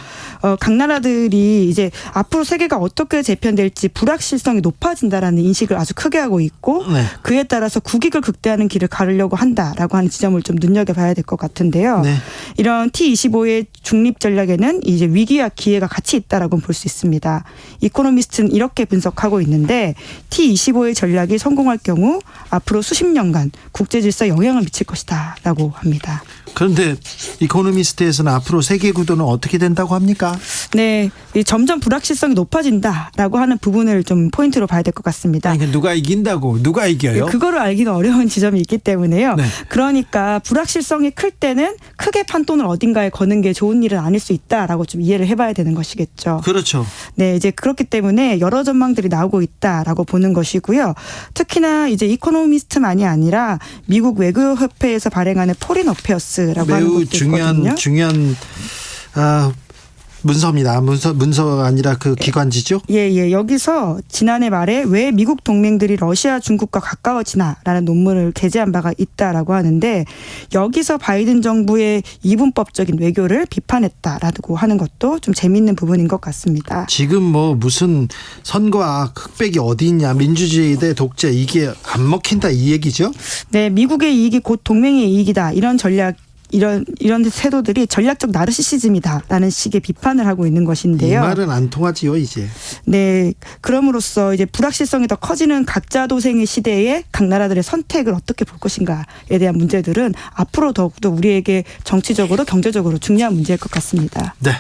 각 나라들이 이제 앞으로 세계가 어떻게 재편될지 불확실성이 높아진다라는 인식을 아주 크게 하고 있고 네. 그에 따라서 국익을 극대화하는 길을 가르려고 한다라고 하는 지점을 좀 눈여겨봐야 될 것 같은데요. 네. 이런 T25의 중립 전략에는 이제 위기와 기회가 같이 있다라고 볼 수 있습니다. 이코노미스트는 이렇게 분석하고 있는데 T25의 전략이 성공할 경우 앞으로 수십 년간 국제 질서에 영향을 미칠 것이다라고 합니다. 그런데 이코노미스트에서는 앞으로 세계 구도는 어떻게 된다고 합니까? 네, 점점 불확실성이 높아진다라고 하는 부분을 좀 포인트로 봐야 될 것 같습니다. 아니, 누가 이긴다고? 누가 이겨요? 그거를 알기는 어려운 지점이 있기 때문에요. 네. 그러니까 불확실성이 클 때는 크게 판돈을 어딘가에 거는 게 좋은 일은 아닐 수 있다라고 좀 이해를 해봐야 되는 것이겠죠. 그렇죠. 네, 이제 그렇기 때문에 여러 전망들이 나오고 있다라고 보는 것이고요. 특히나 이제 이코노미스트만이 아니라 미국 외교협회에서 발행하는 포린 어페어스라고 하는 것도 있거든요. 중요한 문서입니다. 문서가 아니라 그 기관지죠? 예. 여기서 지난해 말에 왜 미국 동맹들이 러시아, 중국과 가까워지나라는 논문을 게재한 바가 있다라고 하는데 여기서 바이든 정부의 이분법적인 외교를 비판했다라고 하는 것도 좀 재미있는 부분인 것 같습니다. 지금 뭐 무슨 선거와 흑백이 어디 있냐, 민주주의 대 독재 이게 안 먹힌다 이 얘기죠? 네, 미국의 이익이 곧 동맹의 이익이다. 이런 전략 이런 태도들이 전략적 나르시시즘이다라는 식의 비판을 하고 있는 것인데요. 이 말은 안 통하지요, 이제. 네, 그럼으로써 이제 불확실성이 더 커지는 각자 도생의 시대에 각 나라들의 선택을 어떻게 볼 것인가에 대한 문제들은 앞으로 더욱더 우리에게 정치적으로 경제적으로 중요한 문제일 것 같습니다. 네.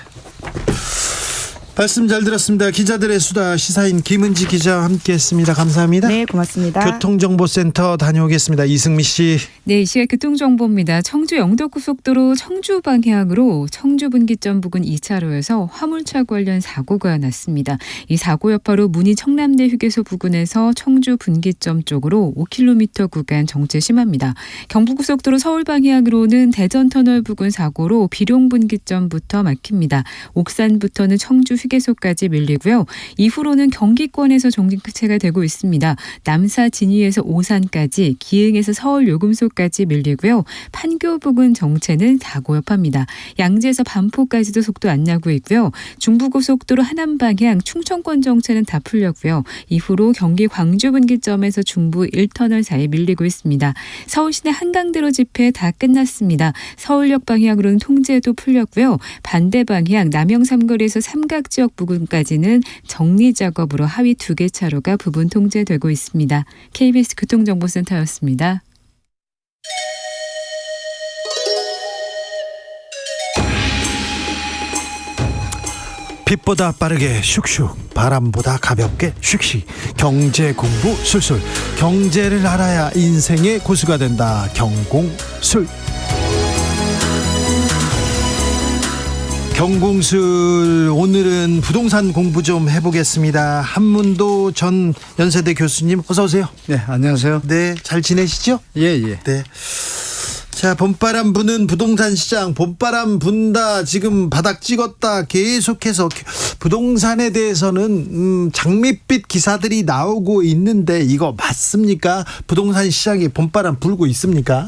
말씀 잘 들었습니다. 기자들의 수다 시사인 김은지 기자와 함께했습니다. 감사합니다. 네, 고맙습니다. 교통정보센터 다녀오겠습니다. 이승미 씨. 네, 이 시각 교통정보입니다. 청주 영덕고속도로 청주 방향으로 청주 분기점 부근 2차로에서 화물차 관련 사고가 났습니다. 이 사고 여파로 문희 청남대 휴게소 부근에서 청주 분기점 쪽으로 5km 구간 정체 심합니다. 경부고속도로 서울 방향으로는 대전터널 부근 사고로 비룡 분기점부터 막힙니다. 옥산부터는 청주 휴게소까지 밀리고요. 이후로는 경기권에서 정체가 되고 있습니다. 남사 진위에서 오산까지, 기흥에서 서울 요금소까지 밀리고요. 판교 부근 정체는 사고 여파입니다. 양재에서 반포까지도 속도 안 나고 있고요. 중부고속도로 하남 방향 충청권 정체는 다 풀렸고요. 이후로 경기 광주 분기점에서 중부 1터널 사이 밀리고 있습니다. 서울시내 한강대로 집회 다 끝났습니다. 서울역 방향으로는 통제도 풀렸고요. 반대 방향 남영 삼거리에서 삼각지역 부근까지는 정리 작업으로 하위 2개 차로가 부분 통제되고 있습니다. KBS 교통정보센터였습니다. 빛보다 빠르게 슉슉, 바람보다 가볍게 슉슉. 경제 공부 술술. 경제를 알아야 인생의 고수가 된다. 경공술. 경공술, 오늘은 부동산 공부 좀 해보겠습니다. 한문도 전 연세대 교수님 어서 오세요. 네, 안녕하세요. 네, 잘 지내시죠? 예. 네. 자, 봄바람 부는 부동산 시장, 봄바람 분다, 지금 바닥 찍었다, 계속해서 부동산에 대해서는 장밋빛 기사들이 나오고 있는데 이거 맞습니까? 부동산 시장에 봄바람 불고 있습니까?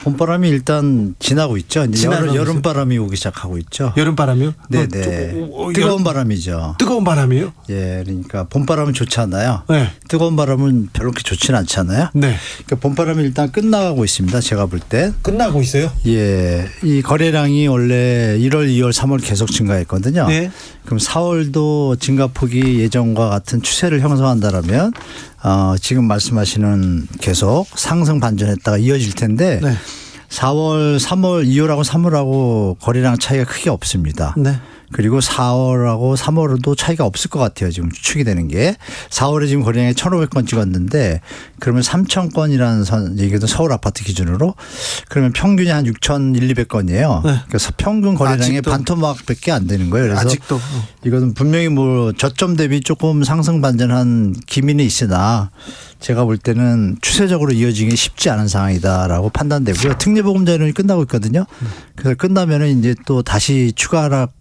봄바람이 일단 지나고 있죠. 이제 여름바람이 오기 시작하고 있죠. 여름바람이요? 네네. 뜨거운 바람이죠. 뜨거운 바람이요? 예, 그러니까 봄바람은 좋지 않아요. 네. 뜨거운 바람은 별로 그렇게 좋지는 않잖아요. 네. 그러니까 봄바람이 일단 끝나가고 있습니다. 제가 볼 때. 끝나고 있어요? 예. 이 거래량이 원래 1월, 2월, 3월 계속 증가했거든요. 네. 그럼 4월도 증가폭이 예전과 같은 추세를 형성한다라면 지금 말씀하시는 계속 상승 반전했다가 이어질 텐데 네. 4월, 3월, 2월하고 3월하고 거래량 차이가 크게 없습니다. 네. 그리고 4월하고 3월도 차이가 없을 것 같아요. 지금 추측이 되는 게. 4월에 지금 거래량이 1,500건 찍었는데 그러면 3,000건이라는 얘기도 서울 아파트 기준으로 그러면 평균이 한 6,200건이에요. 네. 그래서 평균 거래량의 아직도. 반토막밖에 안 되는 거예요. 그래서 아직도. 이거는 분명히 뭐 저점 대비 조금 상승 반전한 기미는 있으나 제가 볼 때는 추세적으로 이어지기 쉽지 않은 상황이다라고 판단되고요. 특례보금자리론이 끝나고 있거든요. 그래서 끝나면은 이제 또 다시 추가 하락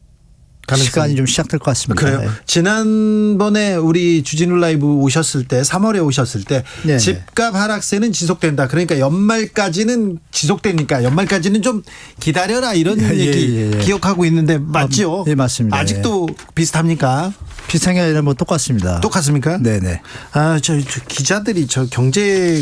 시간이 좀 시작될 것 같습니다. 그래요. 네. 지난번에 우리 주진우 라이브 오셨을 때 3월에 오셨을 때 네네. 집값 하락세는 지속된다. 그러니까 연말까지는 지속되니까 연말까지는 좀 기다려라 이런 얘기 기억하고 있는데 맞죠? 네, 맞습니다. 아직도 비슷합니까? 비슷한 게 아니라 뭐 똑같습니다. 똑같습니까? 네네. 저 기자들이 경제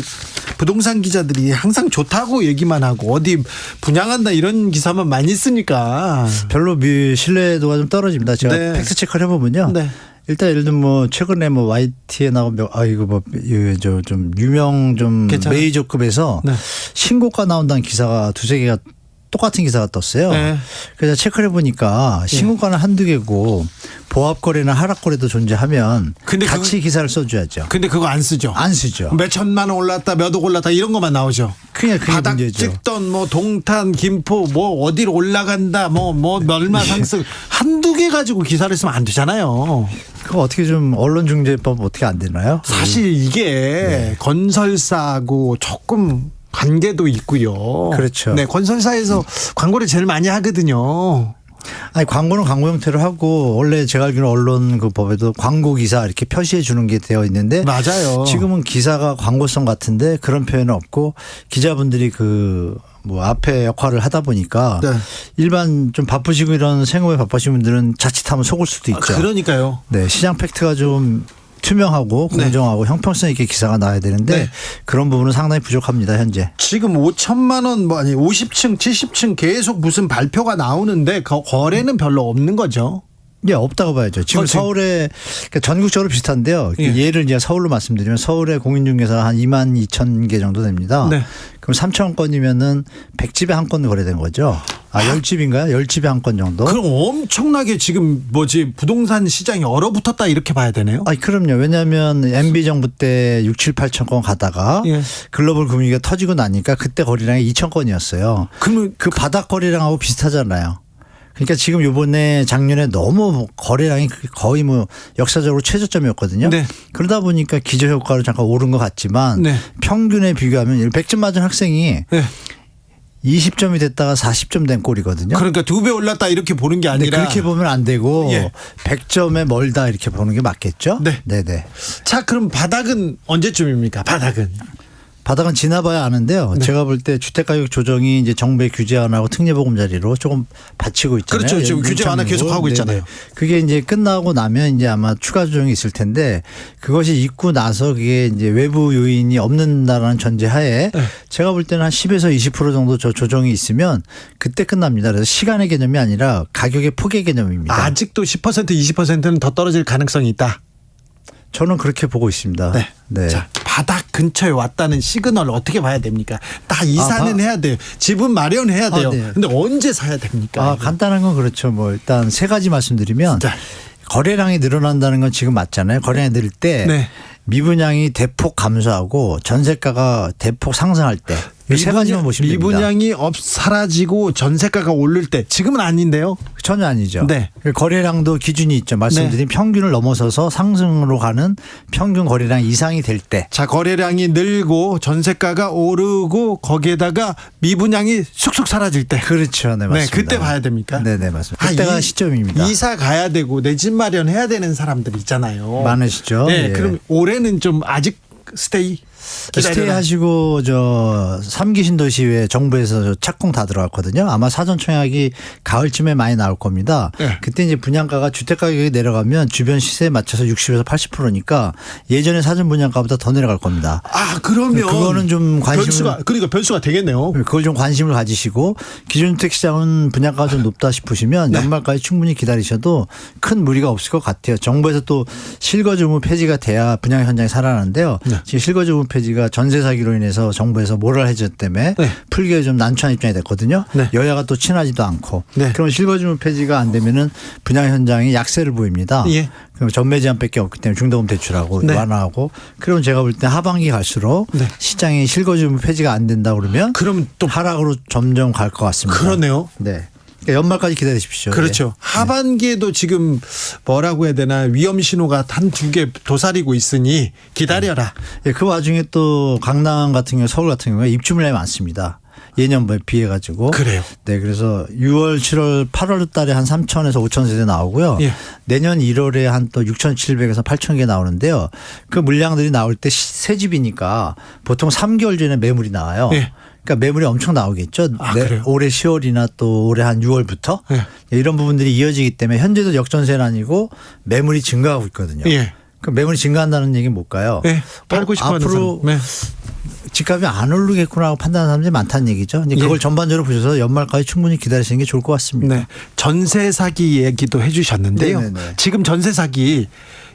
부동산 기자들이 항상 좋다고 얘기만 하고 어디 분양한다 이런 기사만 많이 쓰니까 별로 신뢰도가 좀 떨어집니다. 제가 네. 팩트 체크를 해보면요. 네. 일단 예를 들면 뭐 최근에 뭐 YT에 나온 이거 뭐 좀 유명 좀 괜찮아요. 메이저급에서 네. 신고가 나온다는 기사가 두세 개가 똑같은 기사가 떴어요. 네. 그래서 체크를 해보니까 신고가는 한두 개고 보합거래나 하락거래도 존재하면 근데 같이 기사를 써줘야죠. 근데 그거 안 쓰죠. 안 쓰죠. 몇 천만 원 올랐다 몇 억 올랐다 이런 것만 나오죠. 그게 바닥 문제죠. 찍던 뭐 동탄 김포 뭐 어디로 올라간다 뭐 얼마 상승 한두 개 가지고 기사를 쓰면 안 되잖아요. 그거 어떻게 좀 언론중재법 어떻게 안 되나요? 사실 이게 건설사하고 조금 관계도 있고요. 그렇죠. 네, 건설사에서 광고를 제일 많이 하거든요. 아니 광고는 광고 형태로 하고 원래 제가 알기로는 언론 그 법에도 광고 기사 이렇게 표시해 주는 게 되어 있는데 맞아요. 지금은 기사가 광고성 같은데 그런 표현은 없고 기자분들이 그 뭐 앞에 역할을 하다 보니까 네. 일반 좀 바쁘시고 이런 생업에 바쁘신 분들은 자칫하면 속을 수도 있죠. 그러니까요. 네, 시장 팩트가 좀 투명하고 공정하고 형평성 있게 기사가 나와야 되는데 네. 그런 부분은 상당히 부족합니다 현재. 지금 5천만 원 뭐 아니 50층 70층 계속 무슨 발표가 나오는데 거래는 별로 없는 거죠. 예, 없다고 봐야죠. 지금 서울에 그러니까 전국적으로 비슷한데요. 예를 이제 서울로 말씀드리면 서울의 공인중개사 한 22,000개 정도 됩니다. 네. 그럼 3,000건이면은 100집에 한 건 거래된 거죠. 10집인가요? 10집에 한 건 정도? 그럼 엄청나게 지금 부동산 시장이 얼어붙었다 이렇게 봐야 되네요. 그럼요. 왜냐하면 MB 정부 때 6, 7, 8천 건 가다가 글로벌 금융위기가 터지고 나니까 그때 거래량이 2,000건이었어요. 그러면 그 바닥 거래량하고 비슷하잖아요. 그러니까 지금 요번에 작년에 너무 거래량이 거의 뭐 역사적으로 최저점이었거든요. 네. 그러다 보니까 기저효과로 잠깐 오른 것 같지만 네. 평균에 비교하면 100점 맞은 학생이 20점이 됐다가 40점 된 꼴이거든요. 그러니까 2배 올랐다 이렇게 보는 게 아니라 그렇게 보면 안 되고 100점에 멀다 이렇게 보는 게 맞겠죠. 네. 네네. 자, 그럼 바닥은 언제쯤입니까? 바닥은 지나봐야 아는데요. 네. 제가 볼 때 주택가격 조정이 이제 정부의 규제 완화하고 특례보금자리로 조금 받치고 있잖아요. 그렇죠. 지금 규제 완화 계속 하고 있잖아요. 그게 이제 끝나고 나면 이제 아마 추가 조정이 있을 텐데 그것이 있고 나서 그게 이제 외부 요인이 없는다라는 전제하에 제가 볼 때는 한 10에서 20% 정도 저 조정이 있으면 그때 끝납니다. 그래서 시간의 개념이 아니라 가격의 폭의 개념입니다. 아직도 10% 20%는 더 떨어질 가능성이 있다. 저는 그렇게 보고 있습니다. 네. 자, 바닥 근처에 왔다는 시그널을 어떻게 봐야 됩니까? 다 이사는 해야 돼요. 집은 마련해야 돼요. 네. 근데 언제 사야 됩니까? 간단한 건 그렇죠. 뭐 일단 세 가지 말씀드리면 거래량이 늘어난다는 건 지금 맞잖아요. 거래량이 늘 때 네. 미분양이 대폭 감소하고 전세가가 대폭 상승할 때 이 세 가지만 보시면 됩니다. 미분양이 사라지고 전세가가 오를 때 지금은 아닌데요. 전혀 아니죠. 네. 거래량도 기준이 있죠. 말씀드린 평균을 넘어서서 상승으로 가는 평균 거래량 이상이 될 때. 자, 거래량이 늘고 전세가가 오르고 거기에다가 미분양이 쑥쑥 사라질 때. 그렇죠. 네, 맞습니다. 네, 그때 봐야 됩니까? 네네, 맞습니다. 그때가 시점입니다. 이사 가야 되고 내 집 마련해야 되는 사람들 있잖아요. 많으시죠. 네, 예. 그럼 올해는 좀 아직 스테이 하시고 3기 신도시에 정부에서 착공 다 들어갔거든요. 아마 사전 청약이 가을쯤에 많이 나올 겁니다. 네. 그때 이제 분양가가 주택 가격이 내려가면 주변 시세에 맞춰서 60에서 80%니까 예전에 사전 분양가보다 더 내려갈 겁니다. 그러면 그거는 좀 변수가 되겠네요. 그걸 좀 관심을 가지시고 기존주택 시장은 분양가가 좀 높다 싶으시면 연말까지 충분히 기다리셔도 큰 무리가 없을 것 같아요. 정부에서 또 실거주무 폐지가 돼야 분양 현장이 살아나는데요. 지금 실거주무 폐지가 전세 사기로 인해서 정부에서 모랄 해저 때문에 풀기에 좀 난처한 입장이 됐거든요. 여야가 또 친하지도 않고. 그럼 실거주무 폐지가 안 되면은 분양 현장이 약세를 보입니다. 그럼 전매 제한밖에 없기 때문에 중도금 대출하고 완화하고 그러면 제가 볼 때 하반기 갈수록 시장이 실거주무 폐지가 안 된다 그러면 또 하락으로 점점 갈 것 같습니다. 그러네요. 네. 그러니까 연말까지 기다리십시오. 그렇죠. 하반기에도 지금 뭐라고 해야 되나 위험 신호가 한 두 개 도사리고 있으니 기다려라. 그 와중에 또 강남 같은 경우 서울 같은 경우에 입주 물량이 많습니다. 예년에 비해 가지고. 그래요. 네, 그래서 6월, 7월, 8월 달에 한 3,000에서 5,000 세대 나오고요. 내년 1월에 한 또 6,700에서 8,000개 나오는데요. 그 물량들이 나올 때 새 집이니까 보통 3개월 전에 매물이 나와요. 그러니까 매물이 엄청 나오겠죠. 올해 10월이나 또 올해 한 6월부터 이런 부분들이 이어지기 때문에 현재도 역전세는 아니고 매물이 증가하고 있거든요. 그 매물이 증가한다는 얘기는 뭘까요? 팔고 싶어하는 앞으로 집값이 안 오르겠구나 하고 판단하는 사람들이 많다는 얘기죠. 이제 그걸 전반적으로 보셔서 연말까지 충분히 기다리시는 게 좋을 것 같습니다. 전세 사기 얘기도 해 주셨는데요. 지금 전세 사기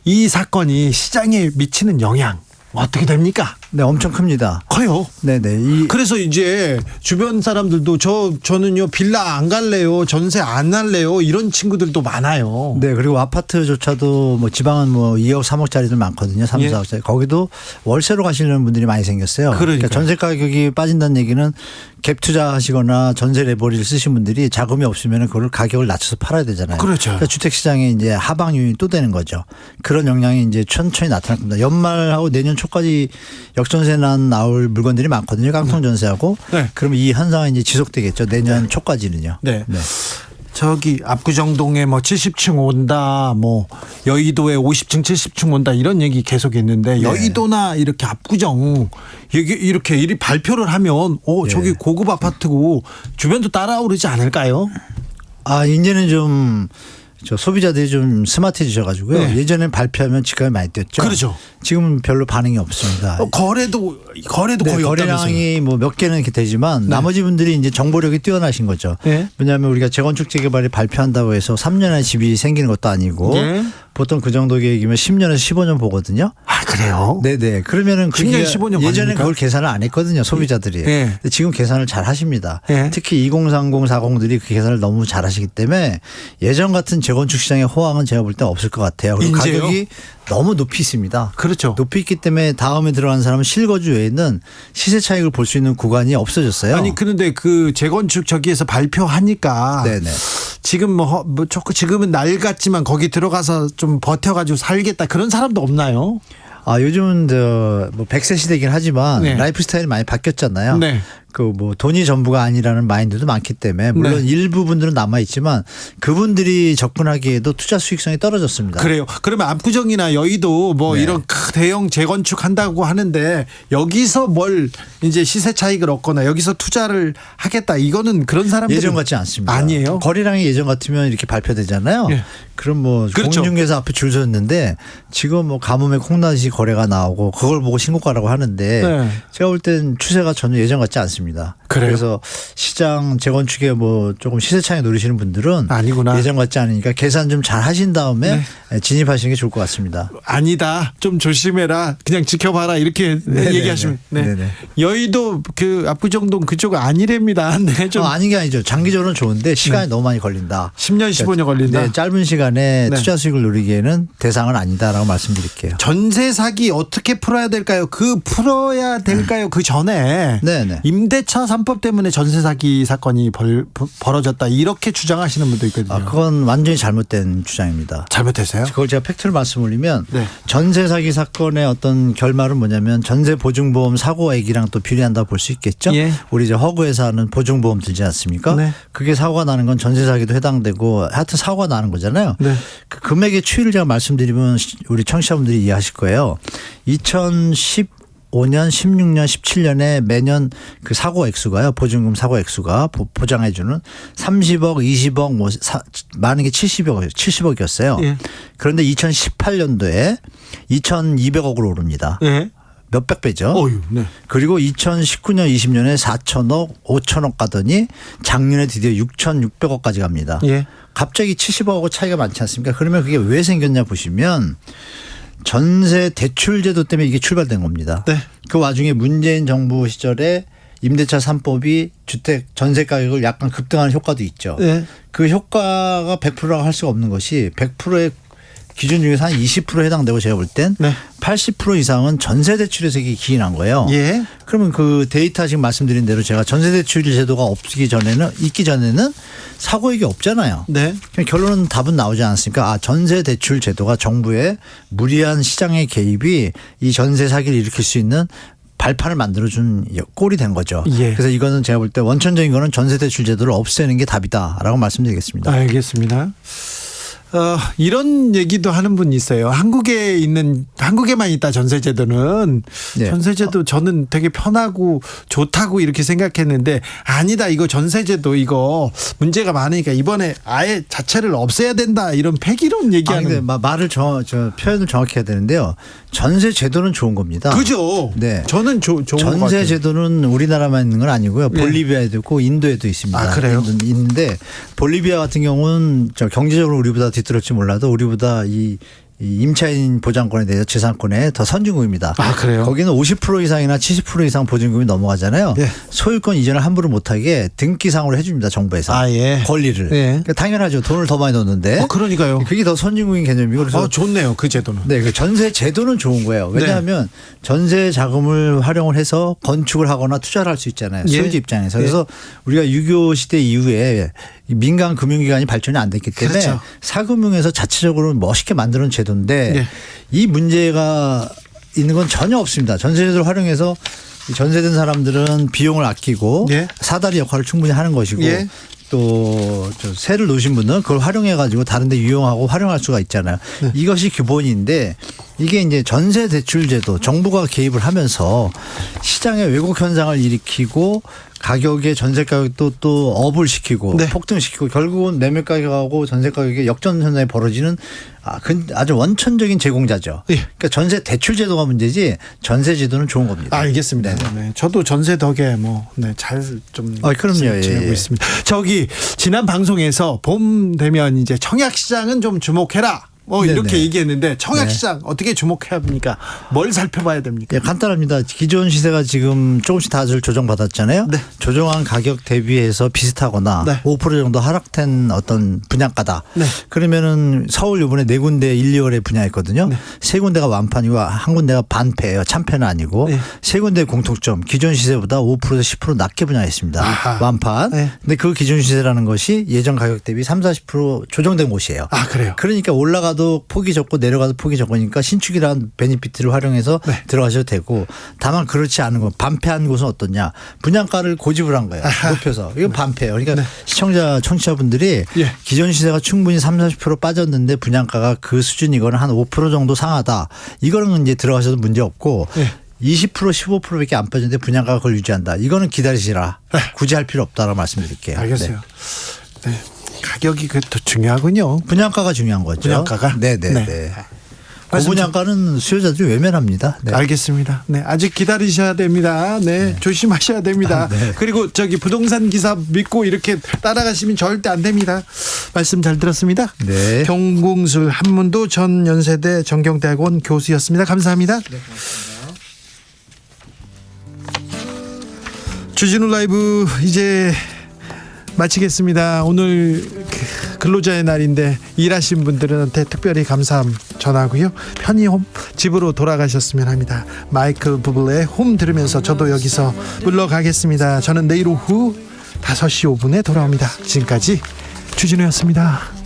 이 사건이 시장에 미치는 영향 어떻게 됩니까? 네, 엄청 큽니다. 커요. 네네. 그래서 이제 주변 사람들도 저는요 빌라 안 갈래요, 전세 안 할래요 이런 친구들도 많아요. 네, 그리고 아파트조차도 뭐 지방은 뭐 2억, 3억짜리들 많거든요. 3, 4억짜리. 거기도 월세로 가시려는 분들이 많이 생겼어요. 그러니까 전세 가격이 빠진다는 얘기는 갭 투자하시거나 전세 레버리를 쓰신 분들이 자금이 없으면 그걸 가격을 낮춰서 팔아야 되잖아요. 그렇죠. 그러니까 주택 시장에 이제 하방 요인이 또 되는 거죠. 그런 영향이 이제 천천히 나타날 겁니다. 연말하고 내년 초까지 역전세 나올 물건들이 많거든요. 깡통 전세하고. 그러면 이 현상이 이제 지속되겠죠. 내년 초까지는요. 저기 압구정동에 뭐 70층 온다, 뭐 여의도에 50층, 70층 온다 이런 얘기 계속했는데 여의도나 이렇게 압구정 이렇게 이리 발표를 하면 저기 고급 아파트고 주변도 따라오르지 않을까요? 이제는 좀 소비자들이 좀 스마트해지셔가지고요. 예전엔 발표하면 집값이 많이 뛰었죠. 그렇죠. 지금은 별로 반응이 없습니다. 거래도 거의 없다면서요. 거래량이 뭐 몇 개는 이렇게 되지만 나머지 분들이 이제 정보력이 뛰어나신 거죠. 왜냐하면 우리가 재건축 재개발이 발표한다고 해서 3년에 집이 생기는 것도 아니고 보통 그 정도 계획이면 10년에서 15년 보거든요. 그래요? 네네. 그러면은 10년, 15년 예전에 그걸 계산을 안 했거든요. 소비자들이. 근데 지금 계산을 잘 하십니다. 특히 2030, 40들이 그 계산을 너무 잘 하시기 때문에 예전 같은 재건축 시장의 호황은 제가 볼 때 없을 것 같아요. 그리고 가격이 너무 높이 있습니다. 그렇죠. 높이 있기 때문에 다음에 들어가는 사람은 실거주 외에는 시세 차익을 볼 수 있는 구간이 없어졌어요. 아니 그런데 그 재건축 저기에서 발표하니까 지금 지금은 날 같지만 거기 들어가서 좀 버텨가지고 살겠다 그런 사람도 없나요? 요즘은 뭐 100세 시대이긴 하지만 라이프 스타일이 많이 바뀌었잖아요. 그 뭐 돈이 전부가 아니라는 마인드도 많기 때문에 물론 일부 분들은 남아 있지만 그분들이 접근하기에도 투자 수익성이 떨어졌습니다. 그래요. 그러면 압구정이나 여의도 뭐 이런 대형 재건축 한다고 하는데 여기서 뭘 이제 시세 차익을 얻거나 여기서 투자를 하겠다 이거는 그런 사람들 예전 같지 않습니다. 아니에요. 거래량이 예전 같으면 이렇게 발표되잖아요. 그럼 뭐 공인중개사 앞에 줄 섰는데 지금 뭐 가뭄에 콩나시 거래가 나오고 그걸 보고 신고가라고 하는데 제가 볼 땐 추세가 전혀 예전 같지 않습니다. 그래요? 그래서 시장 재건축에 뭐 조금 시세차익 노리시는 분들은 아니구나. 예전 같지 않으니까 계산 좀 잘 하신 다음에 진입하시는 게 좋을 것 같습니다. 아니다. 좀 조심해라. 그냥 지켜봐라. 이렇게 네네네. 얘기하시면. 네. 네네. 여의도 그 압구정동 그쪽 아니랍니다. 네, 좀 아닌 게 아니죠. 장기적으로는 좋은데 시간이 너무 많이 걸린다. 10년 15년 걸린다. 네, 짧은 시간에 네. 투자 수익을 누리기에는 대상은 아니다라고 말씀드릴게요. 전세 사기 어떻게 풀어야 될까요? 풀어야 될까요? 그 전에 네네. 임대차 3법 때문에 전세 사기 사건이 벌어졌다. 이렇게 주장하시는 분도 있거든요. 그건 완전히 잘못된 주장입니다. 잘못했어요? 그걸 제가 팩트를 말씀드리면 네. 전세 사기 사건의 어떤 결말은 뭐냐면 전세 보증보험 사고액이랑 또 비례한다고 볼 수 있겠죠. 예. 우리 이제 허구회사는 보증보험 들지 않습니까? 네. 그게 사고가 나는 건 전세 사기도 해당되고 하여튼 사고가 나는 거잖아요. 네. 그 금액의 추이를 제가 말씀드리면 우리 청취자분들이 이해하실 거예요. 2015년, 16년, 17년에 매년 그 사고 액수가요. 보증금 사고 액수가 보장해 주는 30억, 20억, 뭐 많은 게 70억이었어요. 예. 그런데 2018년도에 2,200억으로 오릅니다. 예. 몇백 배죠. 어휴, 네. 그리고 2019년, 20년에 4천억, 5천억 가더니 작년에 드디어 6,600억까지 갑니다. 예. 갑자기 70억하고 차이가 많지 않습니까? 그러면 그게 왜 생겼냐 보시면 전세 대출 제도 때문에 이게 출발된 겁니다. 네. 그 와중에 문재인 정부 시절에 임대차 3법이 주택 전세 가격을 약간 급등하는 효과도 있죠. 네. 그 효과가 100%라고 할 수가 없는 것이 100%의 기준 중에서 한 20% 해당되고 제가 볼 땐 80% 이상은 전세 대출에서 이게 기인한 거예요. 예. 그러면 그 데이터 지금 말씀드린 대로 제가 전세 대출 제도가 있기 전에는 사고액이 없잖아요. 네. 결론은 답은 나오지 않았으니까 전세 대출 제도가 정부의 무리한 시장의 개입이 이 전세 사기를 일으킬 수 있는 발판을 만들어준 꼴이 된 거죠. 예. 그래서 이거는 제가 볼 때 원천적인 거는 전세 대출 제도를 없애는 게 답이다라고 말씀드리겠습니다. 알겠습니다. 이런 얘기도 하는 분이 있어요. 한국에만 있다 전세제도는. 네. 전세제도 저는 되게 편하고 좋다고 이렇게 생각했는데 아니다. 이거 전세제도 이거 문제가 많으니까 이번에 아예 자체를 없애야 된다. 이런 폐기론 얘기하는. 말을 표현을 정확히 해야 되는데요. 전세 제도는 좋은 겁니다. 그죠? 네. 저는 좋은 것 같아요. 전세 제도는 우리나라만 있는 건 아니고요. 네. 볼리비아에도 있고 인도에도 있습니다. 아, 그래요? 있는데 볼리비아 같은 경우는 경제적으로 우리보다 뒤떨어질지 몰라도 우리보다 이 임차인 보장권에 대해서 재산권에 더 선진국입니다. 아, 그래요? 거기는 50% 이상이나 70% 이상 보증금이 넘어가잖아요. 예. 소유권 이전을 함부로 못하게 등기상으로 해줍니다. 정부에서. 아, 예. 권리를. 예. 그러니까 당연하죠. 돈을 더 많이 넣는데. 그러니까요. 그게 더 선진국인 개념이고. 그래서 좋네요. 그 제도는. 네, 그 전세 제도는 좋은 거예요. 왜냐하면 전세 자금을 활용을 해서 건축을 하거나 투자를 할 수 있잖아요. 예. 소유주 입장에서. 그래서 우리가 6.25 시대 이후에 민간 금융기관이 발전이 안 됐기 때문에 그렇죠. 사금융에서 자체적으로 멋있게 만드는 제도인데 예. 이 문제가 있는 건 전혀 없습니다. 전세제도를 활용해서 전세된 사람들은 비용을 아끼고 예. 사다리 역할을 충분히 하는 것이고 예. 또 세를 놓으신 분은 그걸 활용해 가지고 다른 데 유용하고 활용할 수가 있잖아요. 네. 이것이 기본인데 이게 이제 전세 대출 제도 정부가 개입을 하면서 시장의 왜곡 현상을 일으키고 가격의 전세 가격도 또 업을 시키고 네. 폭등시키고 결국은 매매 가격하고 전세 가격의 역전 현상이 벌어지는 아주 원천적인 제공자죠. 예. 그러니까 전세 대출 제도가 문제지 전세 제도는 좋은 겁니다. 알겠습니다. 네. 저도 전세 덕에 잘 좀 그럼요. 지내고 예. 있습니다. 지난 방송에서 봄 되면 이제 청약시장은 좀 주목해라. 이렇게 얘기했는데 청약시장 어떻게 주목해야 합니까? 뭘 살펴봐야 됩니까? 예, 간단합니다. 기존 시세가 지금 조금씩 다들 조정받았잖아요. 네. 조정한 가격 대비해서 비슷하거나 네. 5% 정도 하락된 어떤 분양가다. 네. 그러면은 서울 이번에 4군데 1, 2월에 분양했거든요. 네. 3군데가 완판이고 한 군데가 반패예요. 참패는 아니고. 네. 3군데 공통점. 기존 시세보다 5%에서 10% 낮게 분양했습니다. 아하. 완판. 네. 근데 그 기존 시세라는 것이 예전 가격 대비 30-40% 조정된 곳이에요. 아, 그래요? 그러니까 올라가도 폭이 적고 내려가도 폭이 적으니까 신축이라는 베니피트를 활용해서 네. 들어가셔도 되고 다만 그렇지 않은 건 반패한 곳은 어떠냐. 분양가를 고집을 한 거예요. 높여서. 이건 반패예요. 그러니까 네. 청취자분들이 예. 기존 시세가 충분히 30-40% 빠졌는데 분양가가 그 수준이거나 한 5% 정도 상하다. 이거는 이제 들어가셔도 문제 없고 예. 20% 15%밖에 안 빠졌는데 분양가가 그걸 유지한다. 이거는 기다리시라. 굳이 할 필요 없다라고 말씀드릴게요. 알겠어요. 네. 가격이 더 중요하군요. 분양가가 중요한 거죠. 분양가가? 네네. 네. 고분양가는 수요자들이 외면합니다. 네. 알겠습니다. 네, 아직 기다리셔야 됩니다. 네, 조심하셔야 됩니다. 네. 그리고 저기 부동산 기사 믿고 이렇게 따라가시면 절대 안 됩니다. 말씀 잘 들었습니다. 네. 정궁술 한문도 전 연세대 정경대학원 교수였습니다. 감사합니다. 네, 고맙습니다. 주진우 라이브 이제 마치겠습니다. 오늘 근로자의 날인데 일하신 분들한테 특별히 감사함 전하고요. 편히 집으로 돌아가셨으면 합니다. 마이클 부블레의 홈 들으면서 저도 여기서 물러가겠습니다. 저는 내일 오후 5시 5분에 돌아옵니다. 지금까지 주진우였습니다.